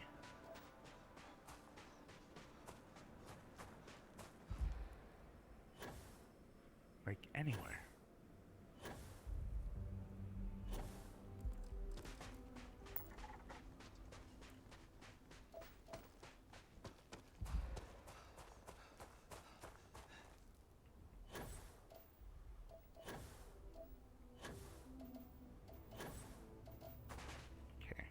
Like anywhere. Okay.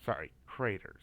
Sorry, craters.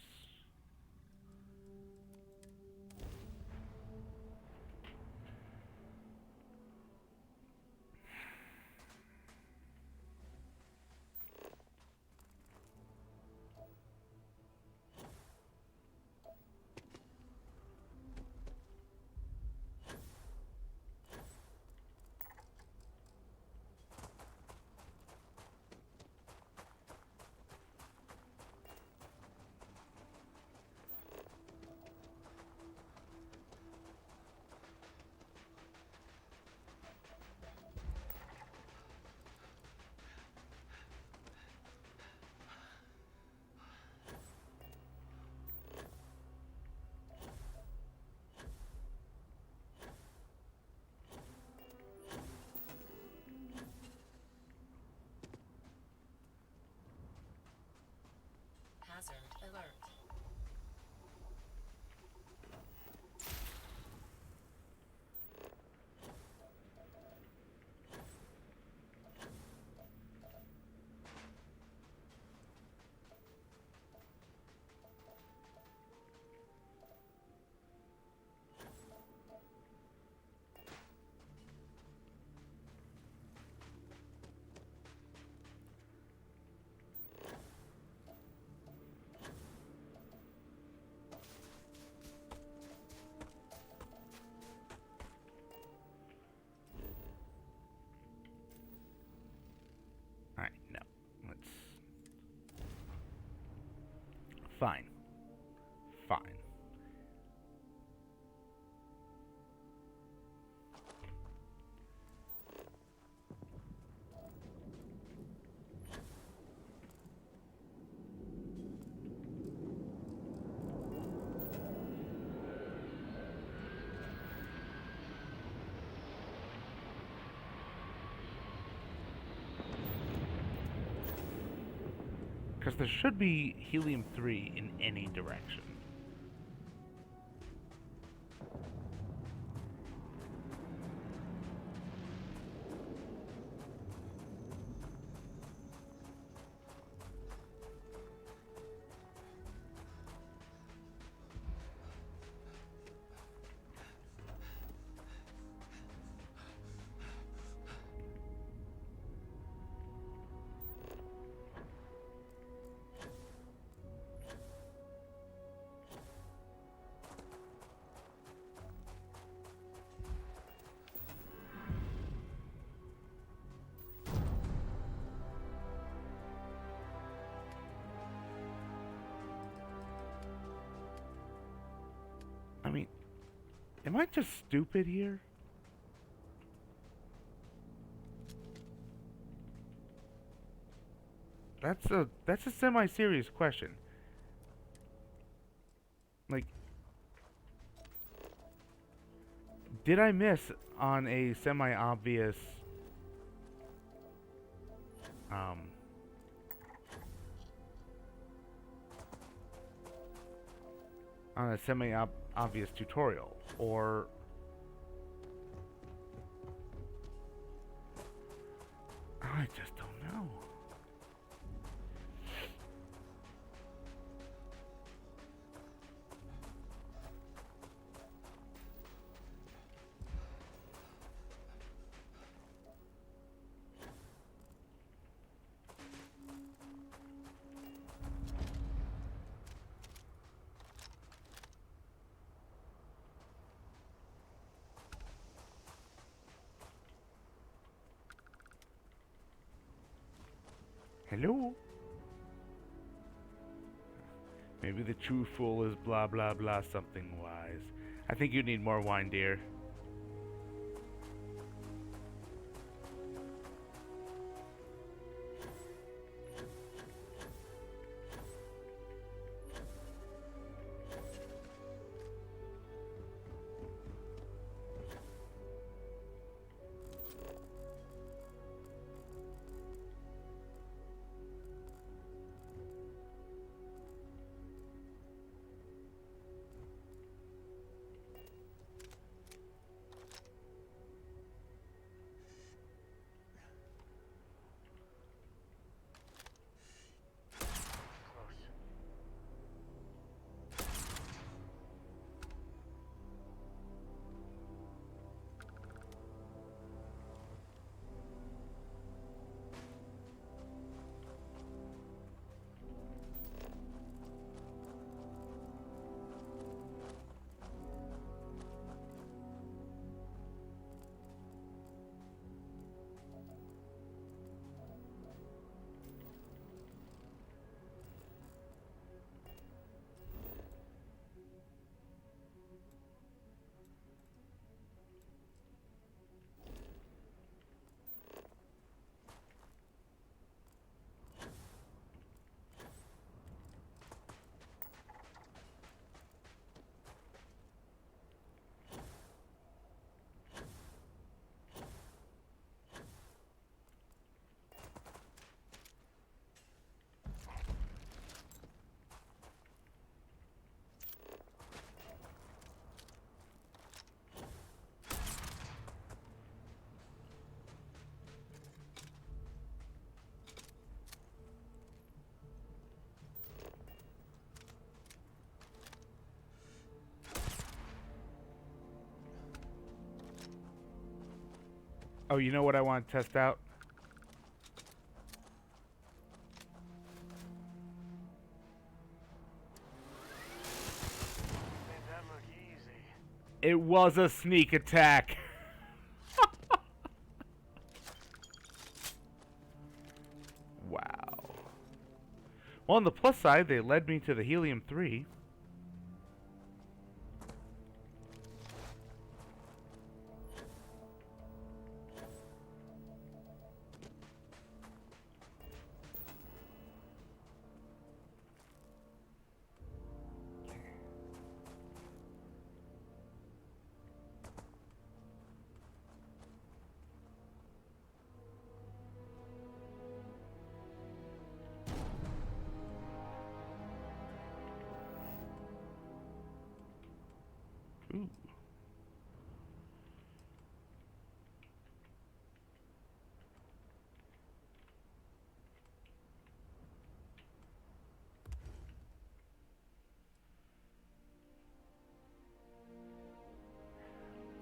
Hazard alert. Alright, no. Let's... Fine. Fine. Because there should be helium-3 in any direction. I mean, am I just stupid here? That's a semi-serious question. Like, did I miss on a semi-obvious on a semi-obvious tutorial, or I just don't know. Hello? Maybe the true fool is blah blah blah something wise. I think you need more wine, dear. Oh, you know what I want to test out? Made that look easy. It was a sneak attack. Wow. Well, on the plus side, they led me to the helium-3. Ooh.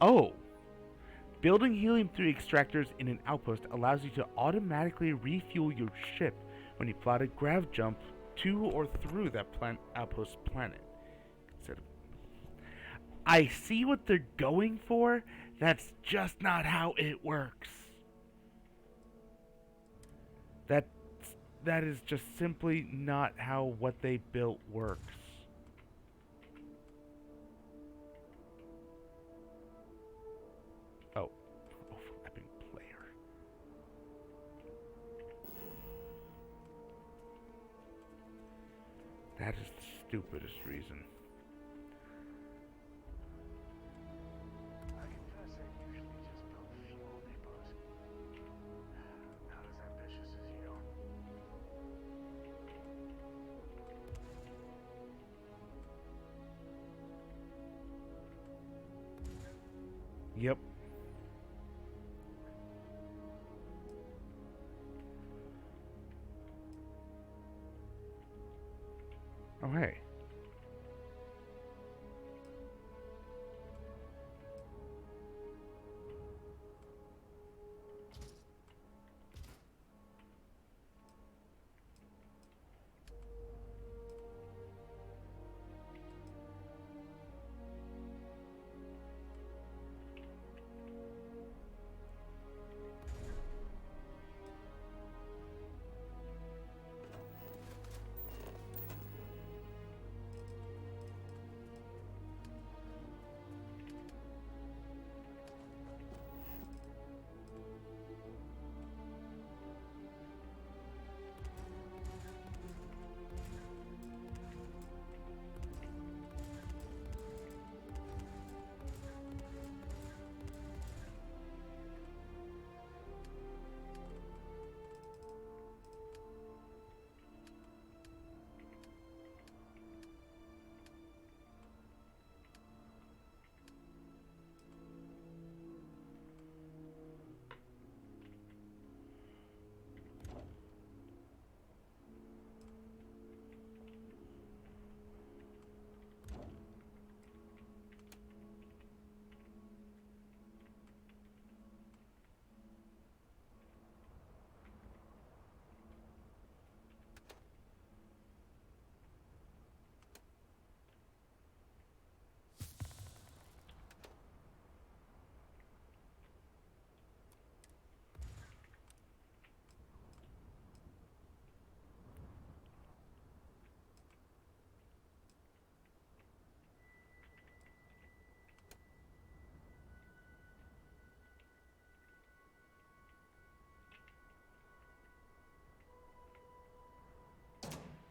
Oh! Building helium-3 extractors in an outpost allows you to automatically refuel your ship when you plot a grav jump to or through that outpost planet. I see what they're going for. That's just not how it works. That is just simply not how what they built works. Oh, overlapping player. That is the stupidest reason. I confess I usually just build fuel depots. Not as ambitious as you. Yep. Oh, hey.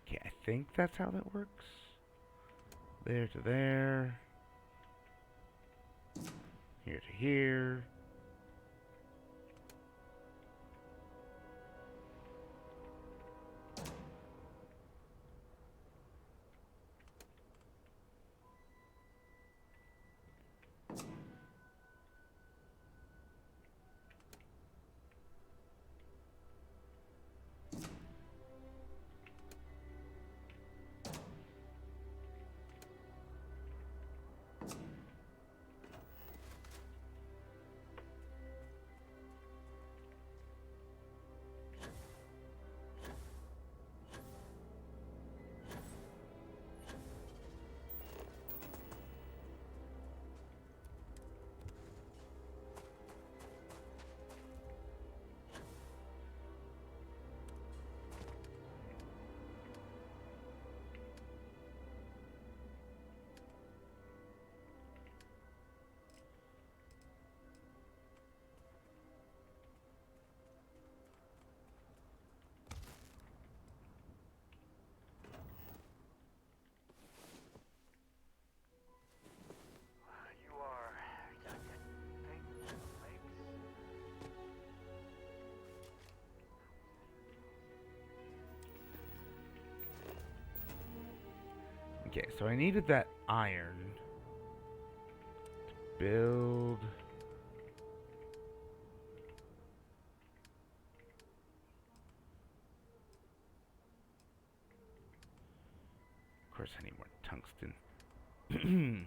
Okay, I think that's how that works. There to there. Here to here. You are. I think lakes. Okay, so I needed that iron. build. Of course, I need more tungsten. Here.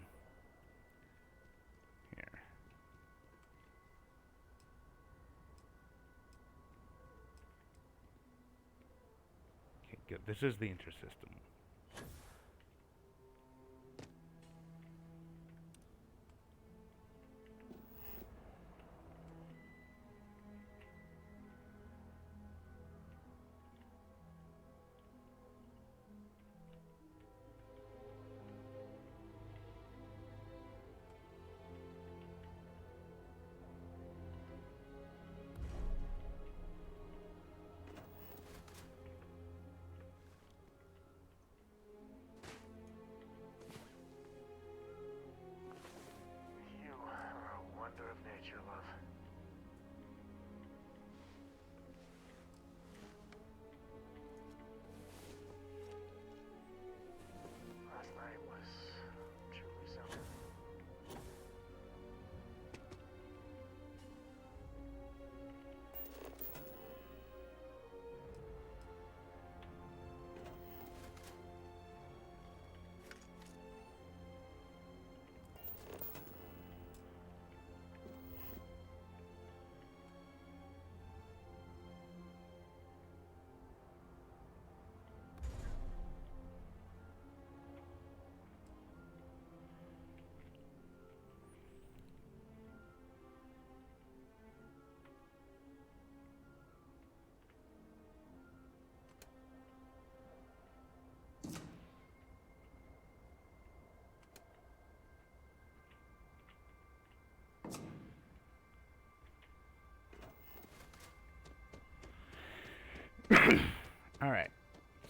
Okay, good. This is the intersystem. You are a wonder of nature, love. Last night was truly something. Alright.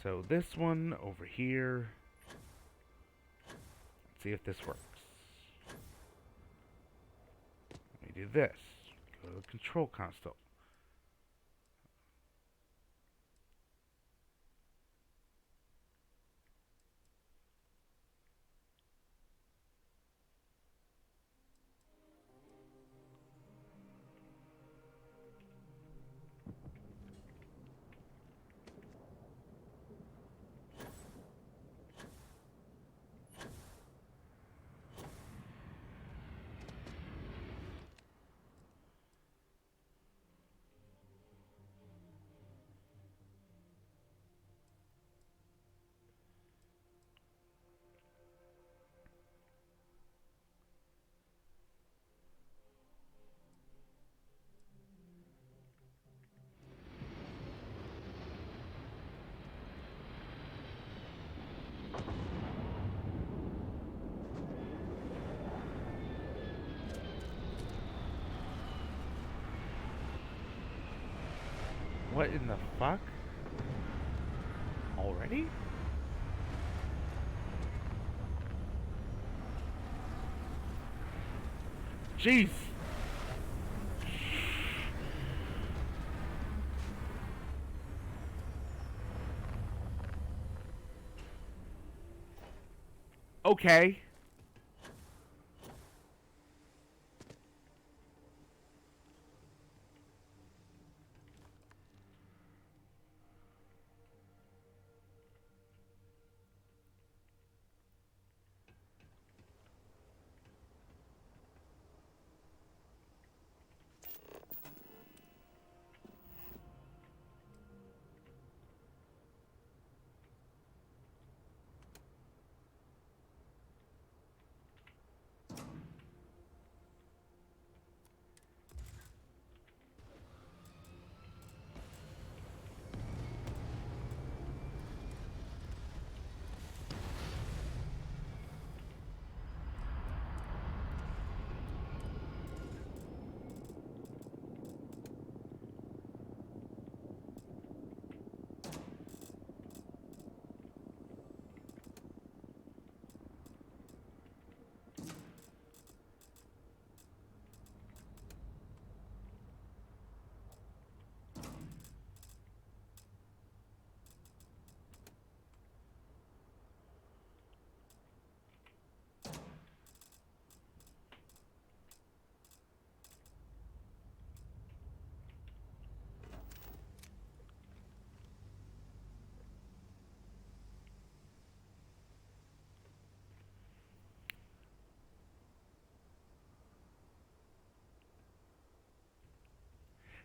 So this one over here. Let's see if this works. Let me do this. Go to the control console. What in the fuck? Already? Jeez! Okay.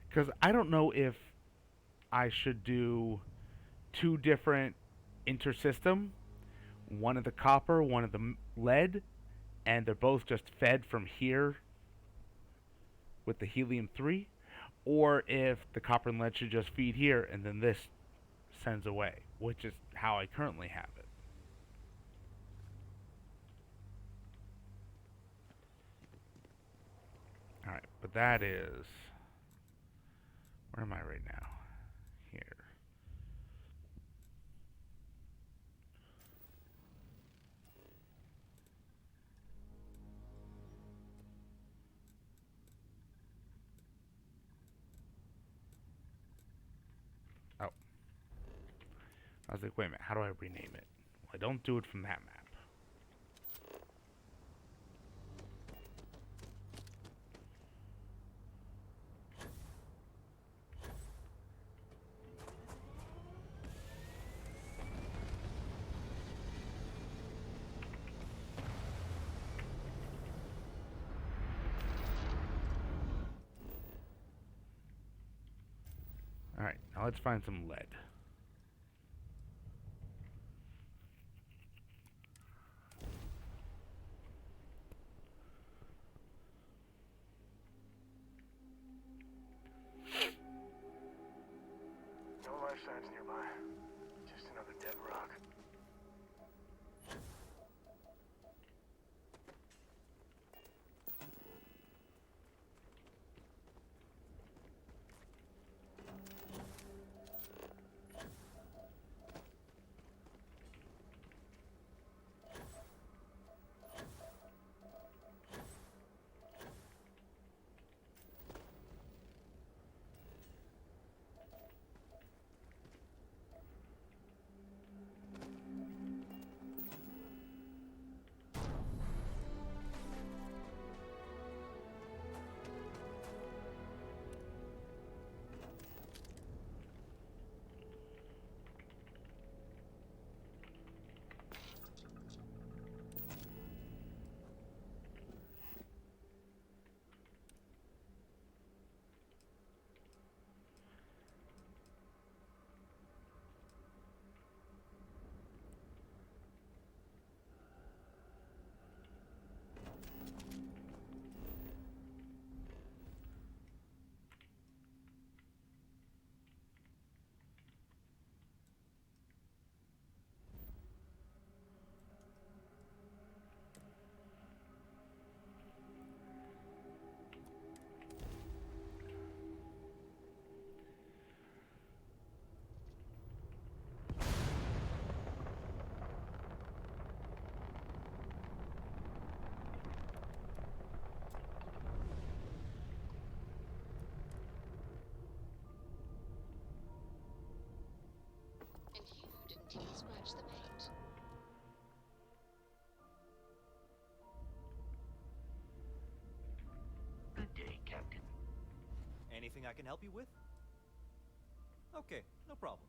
Because I don't know if I should do two different intersystem, one of the copper, one of the lead, and they're both just fed from here with the helium-3, or if the copper and lead should just feed here and then this sends away, which is how I currently have it. Alright, but that is... Where am I right now? Here. Oh. I was like, wait a minute, how do I rename it? Well, I don't do it from that map. Alright, now let's find some lead. No life signs nearby. Just another dead rock. And you didn't even scratch the paint. Good day, Captain. Anything I can help you with? Okay, no problem.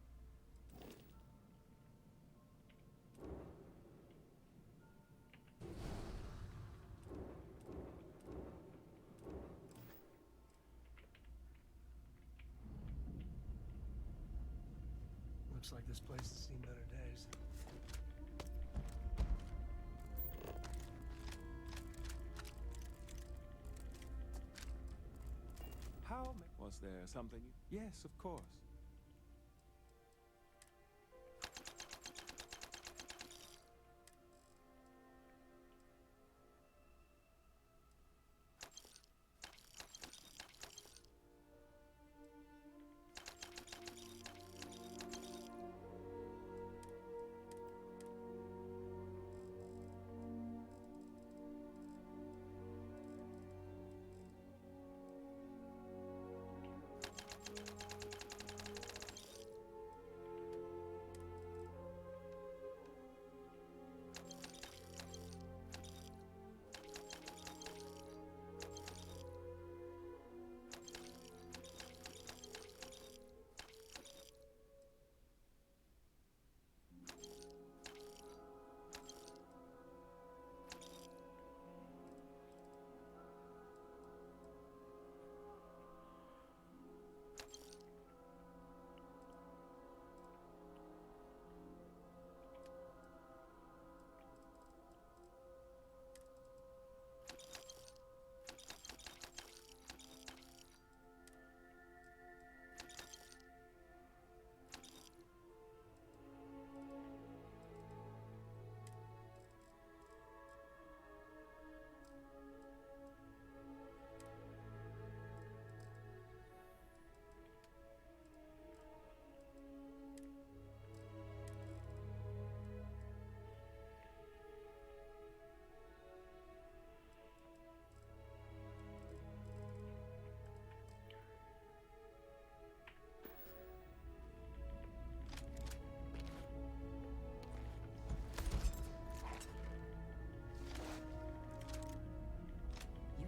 Looks like this place has seen better days. How was there something? Yes, of course.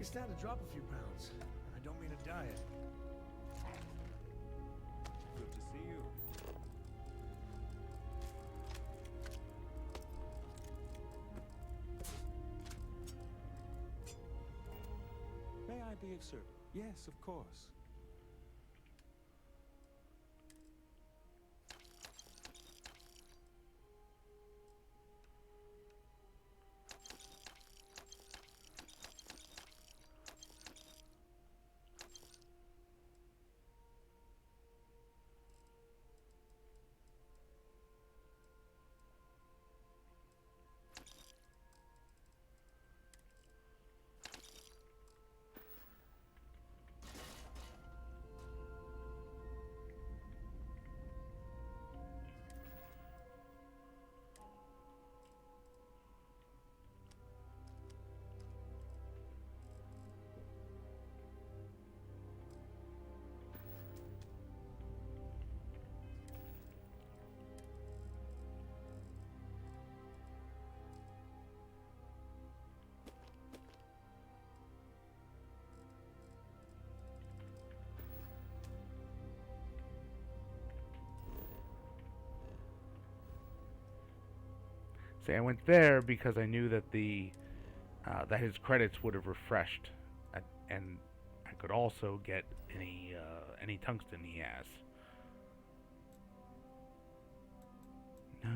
stand to drop a few pounds. I don't mean a diet. Good to see you. May I be of service? Yes, of course. See, I went there because I knew that that his credits would have refreshed, and I could also get any tungsten he has. No.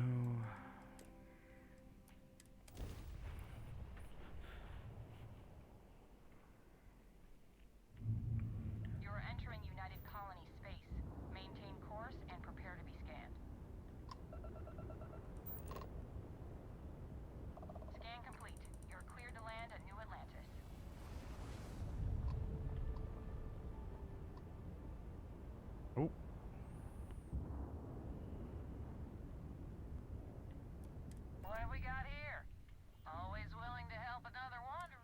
You're entering United Colony space. Maintain course and prepare to be scanned. Scan complete. You're cleared to land at New Atlantis. Oh. What have we got here? Always willing to help another wanderer.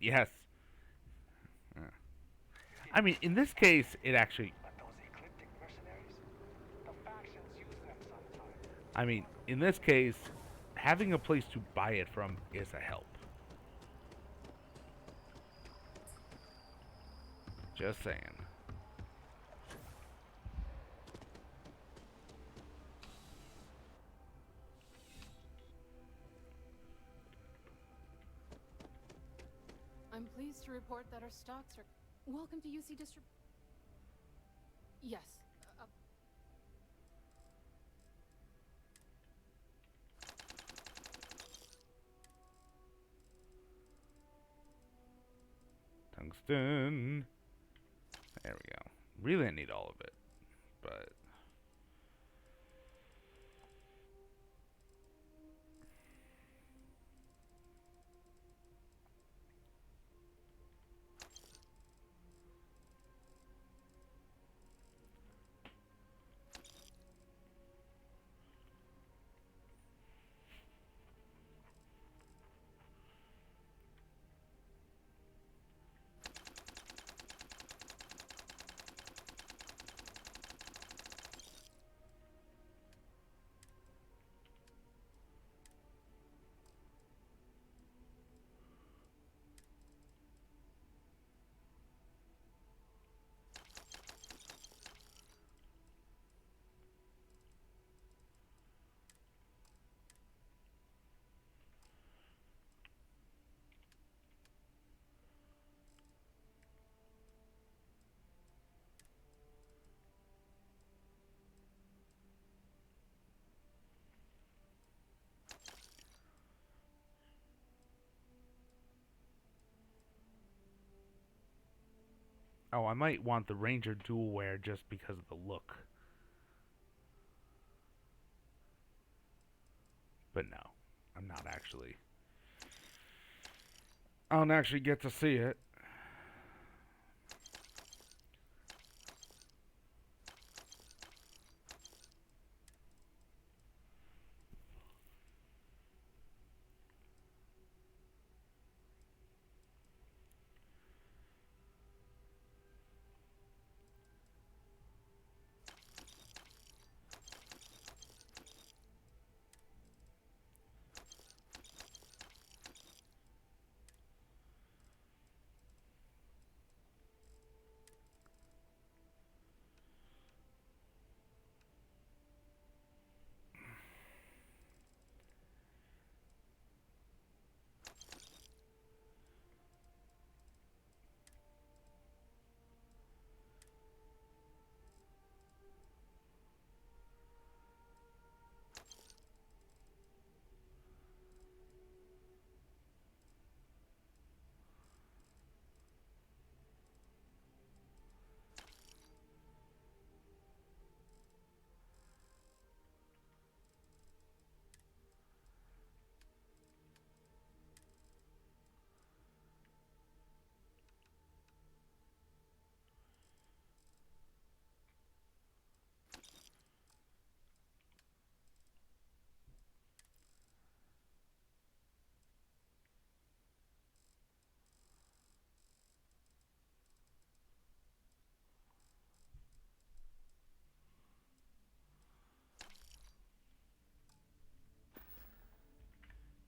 Yes. I mean, in this case, it actually. I mean, in this case, having a place to buy it from is a help. Just saying. I'm pleased to report that our stocks are... Welcome to UC Distrib... Yes. Tungsten. There we go. Really need all of it, but... Oh, I might want the Ranger dual wear just because of the look. But no, I'm not actually. I don't actually get to see it.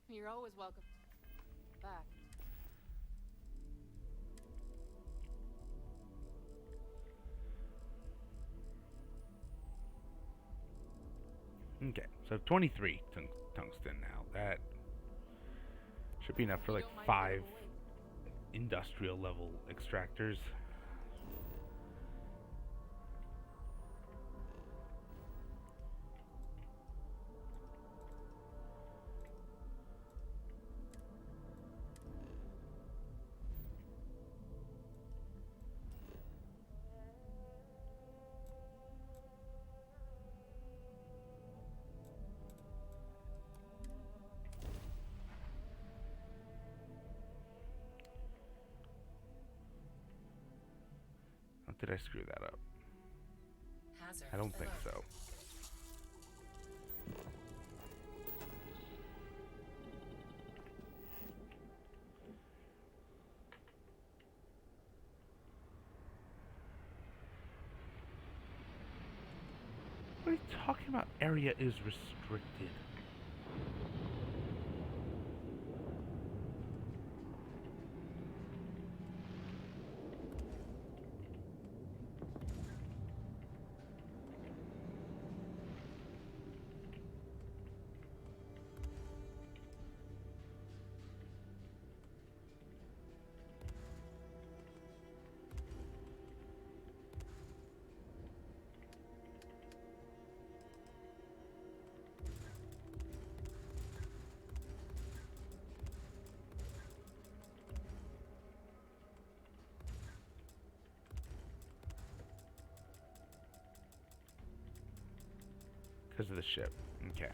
You're always welcome back. Okay, so 23 tungsten now. That should be enough for like 5 industrial level extractors. Or did I screw that up? I don't think so. What are you talking about? Area is restricted. Because of the ship. Okay.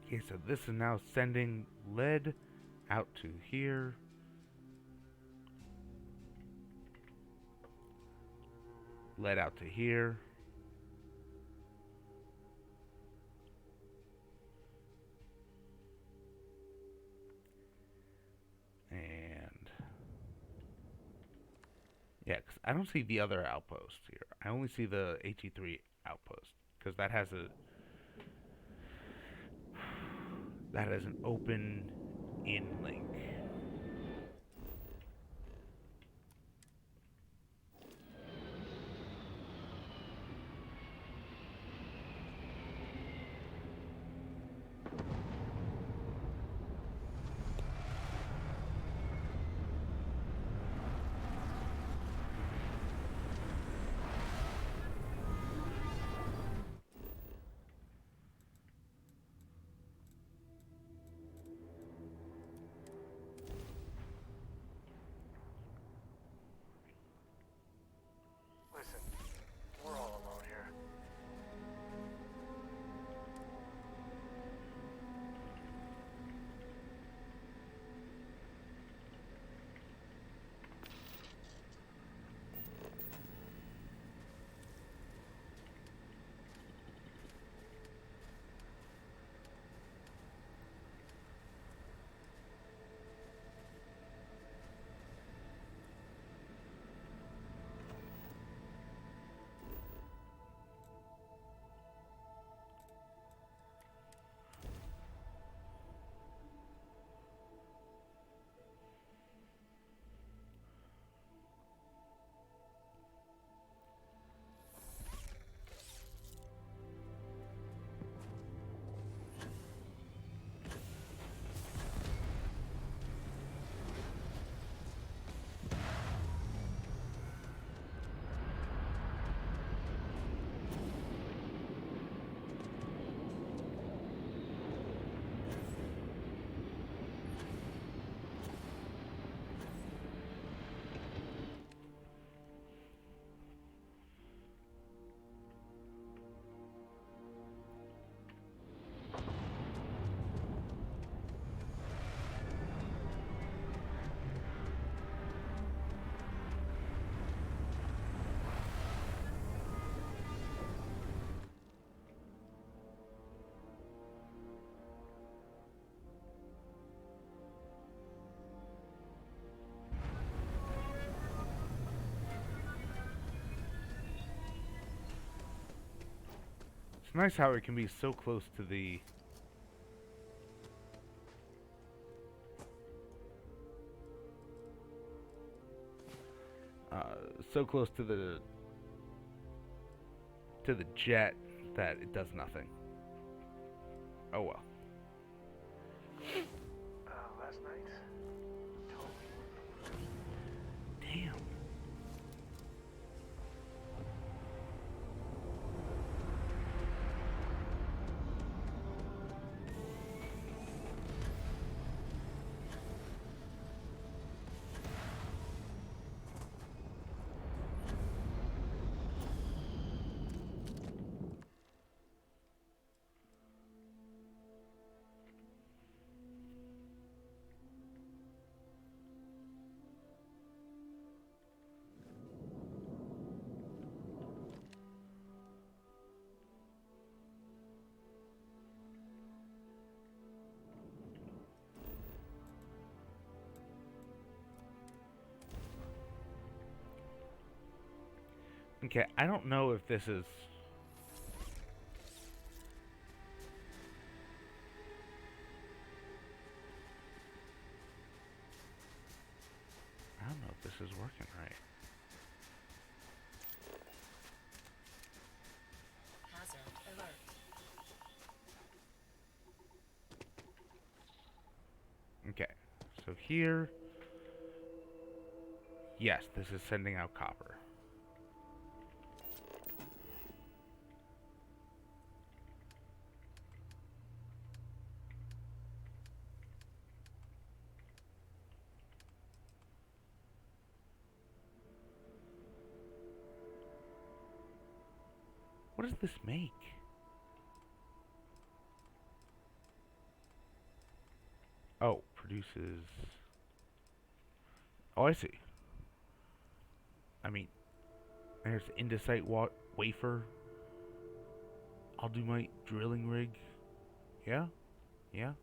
Okay, so this is now sending lead out to here. Lead out to here. And yeah, 'cause I don't see the other outpost here. I only see the HE3 outpost because that has an open in link. Listen, we're all alone here. It's nice how it can be so close to the so close to the jet that it does nothing. Oh well. Last night, Damn. Okay, I don't know if this is... I don't know if this is working right. Hazard alert. Okay, so here... Yes, this is sending out copper. What does this make? Oh, produces... Oh, I see. I mean, there's andesite wafer. I'll do my drilling rig. Yeah? Yeah?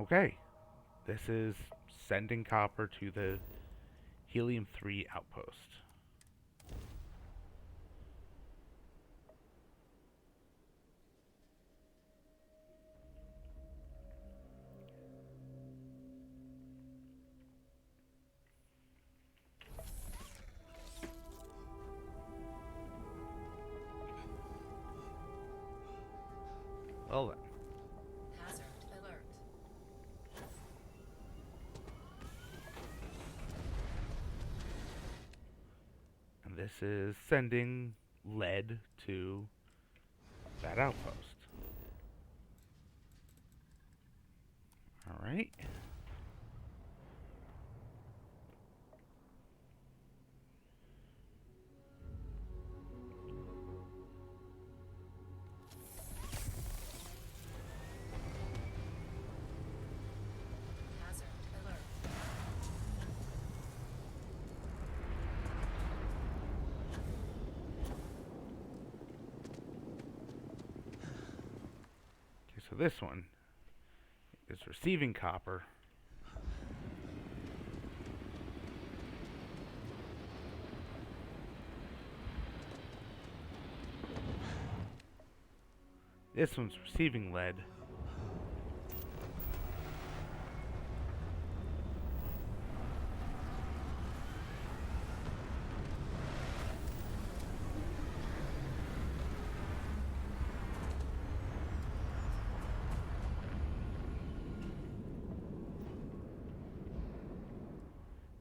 Okay. This is sending copper to the helium-3 outpost. Well then. Hazard alert. And this is sending lead to that outpost. Alright. Hazard alert. Okay, so this one is receiving copper. This one's receiving lead.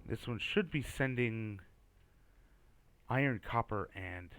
This one should be sending iron, copper, and...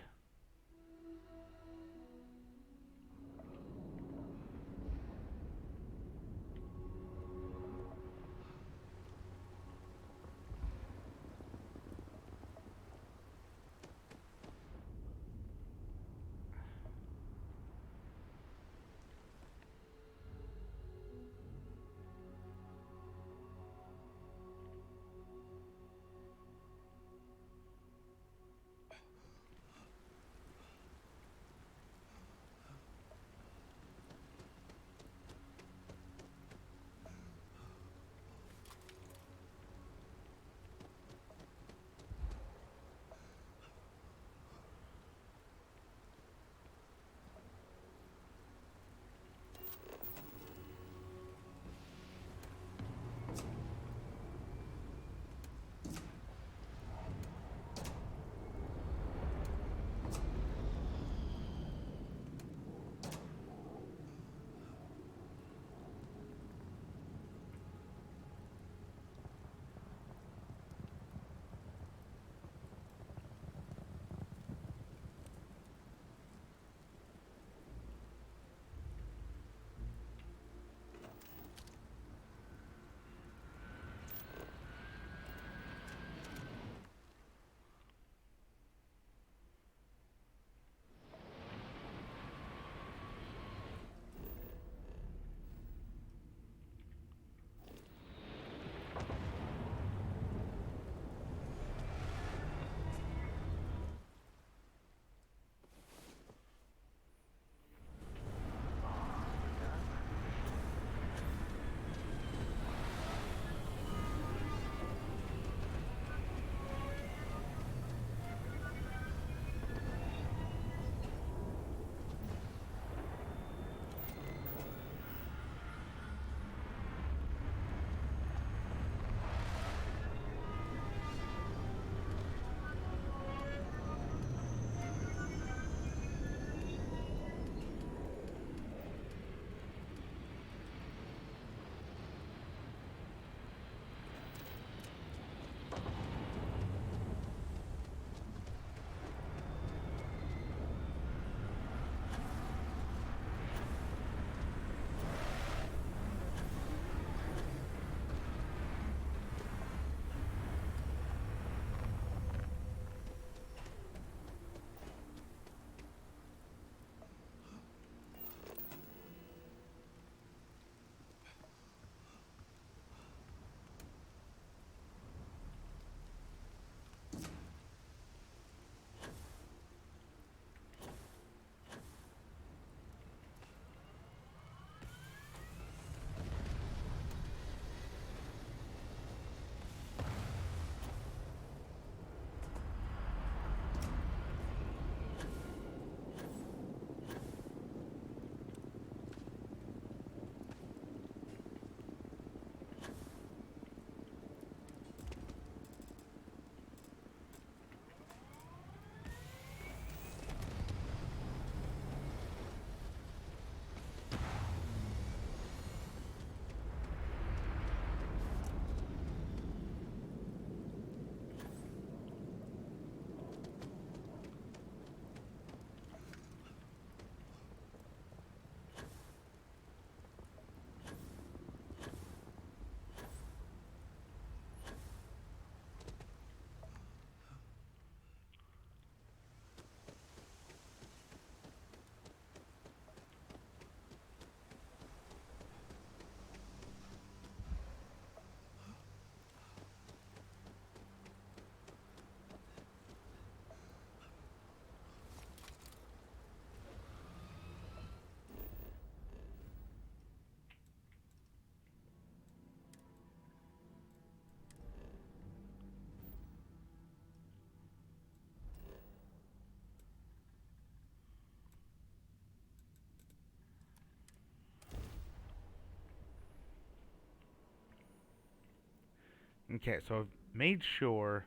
Okay, so I've made sure,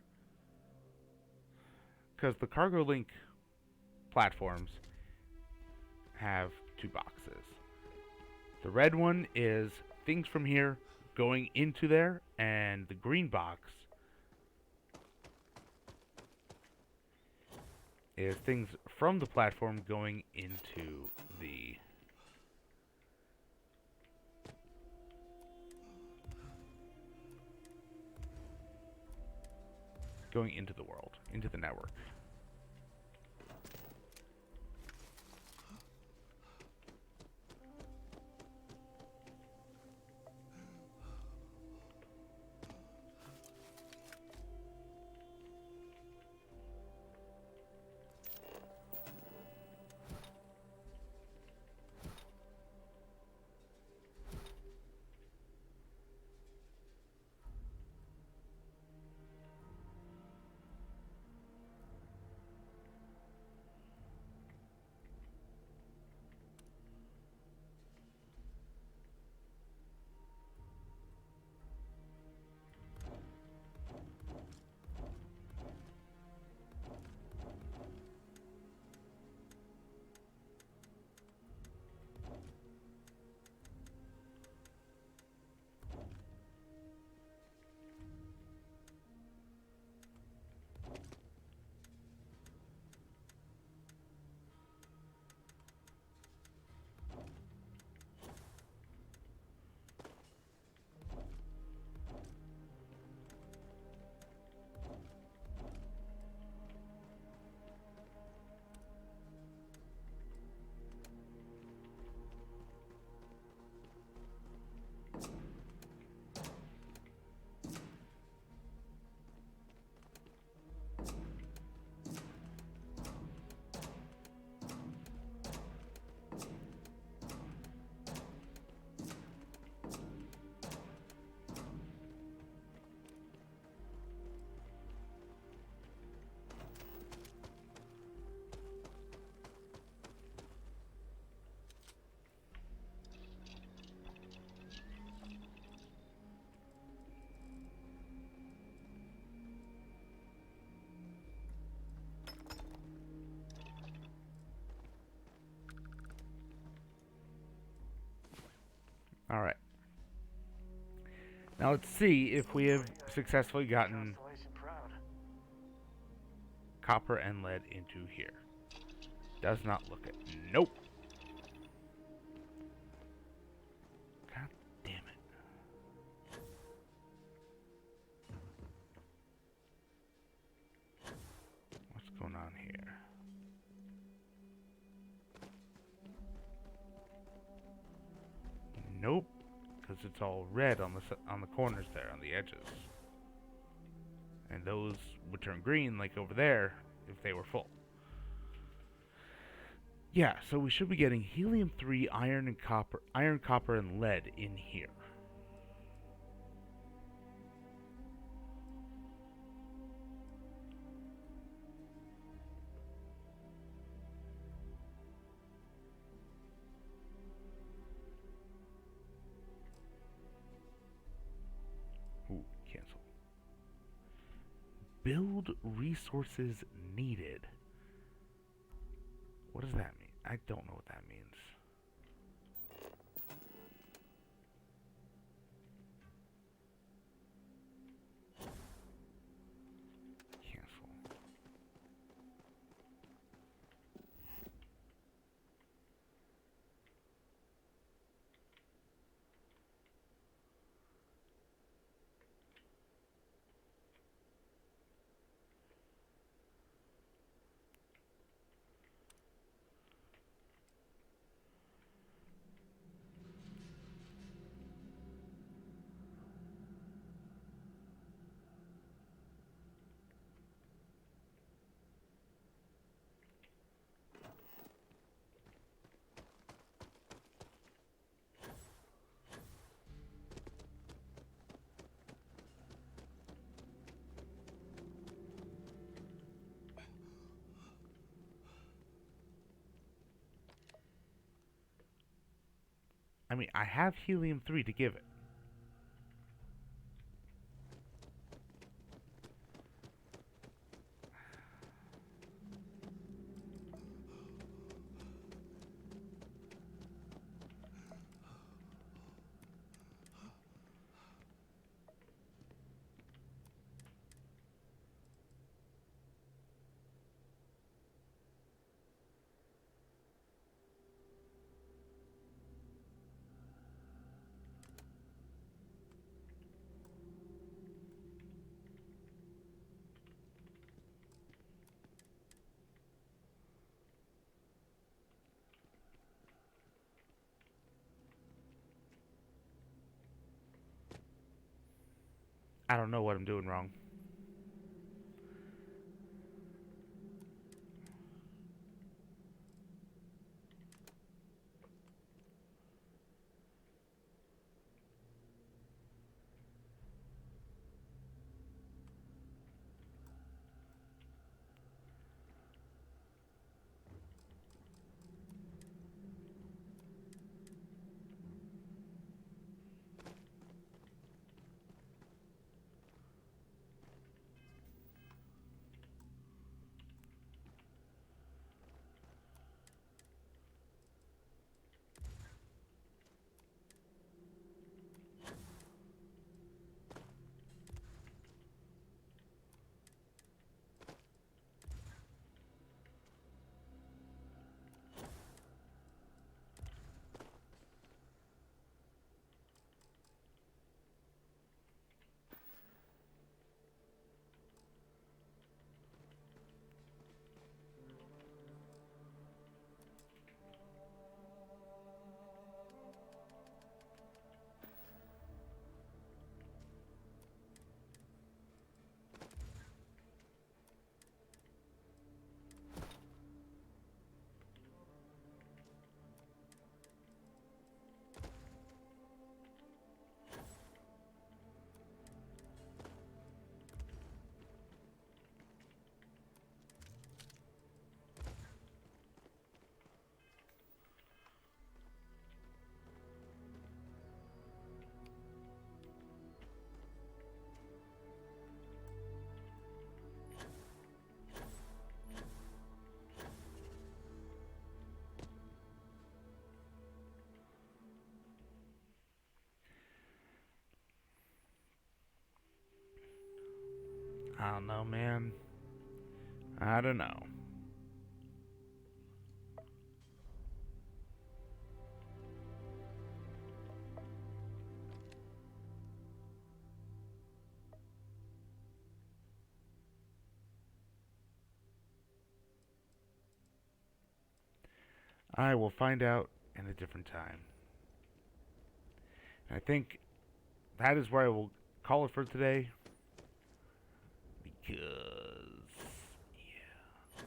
because the cargo link platforms have two boxes. The red one is things from here going into there, and the green box is things from the platform going into the world, into the network. Alright. Now let's see if we have successfully gotten copper and lead into here. Does not look it. Nope. God damn it. What's going on here? Nope. Because it's all red on the corners there, on the edges. And those would turn green, like over there, if they were full. Yeah, so we should be getting helium-3, iron, copper, and lead in here. Ooh, cancel. Build resources needed. What does that mean? I don't know what that means. Cancel. I mean, I have helium-3 to give it. I don't know what I'm doing wrong. I don't know, man. I don't know. I will find out in a different time. I think that is where I will call it for today. Because, yeah,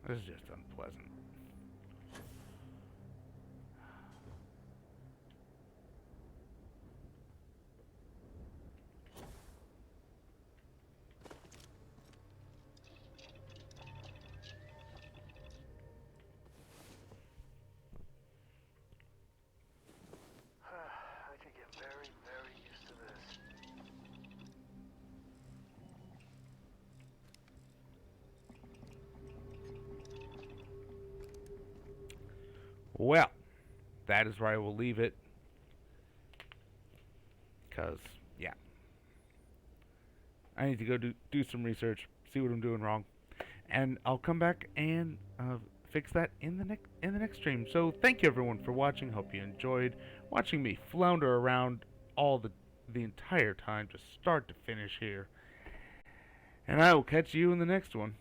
this is just unpleasant. I could get very, very used to this. Well, that is where I will leave it. Because, yeah. I need to go do some research, see what I'm doing wrong. And I'll come back and fix that in the next stream. So thank you everyone for watching. Hope you enjoyed watching me flounder around all the entire time, just start to finish here. And I will catch you in the next one.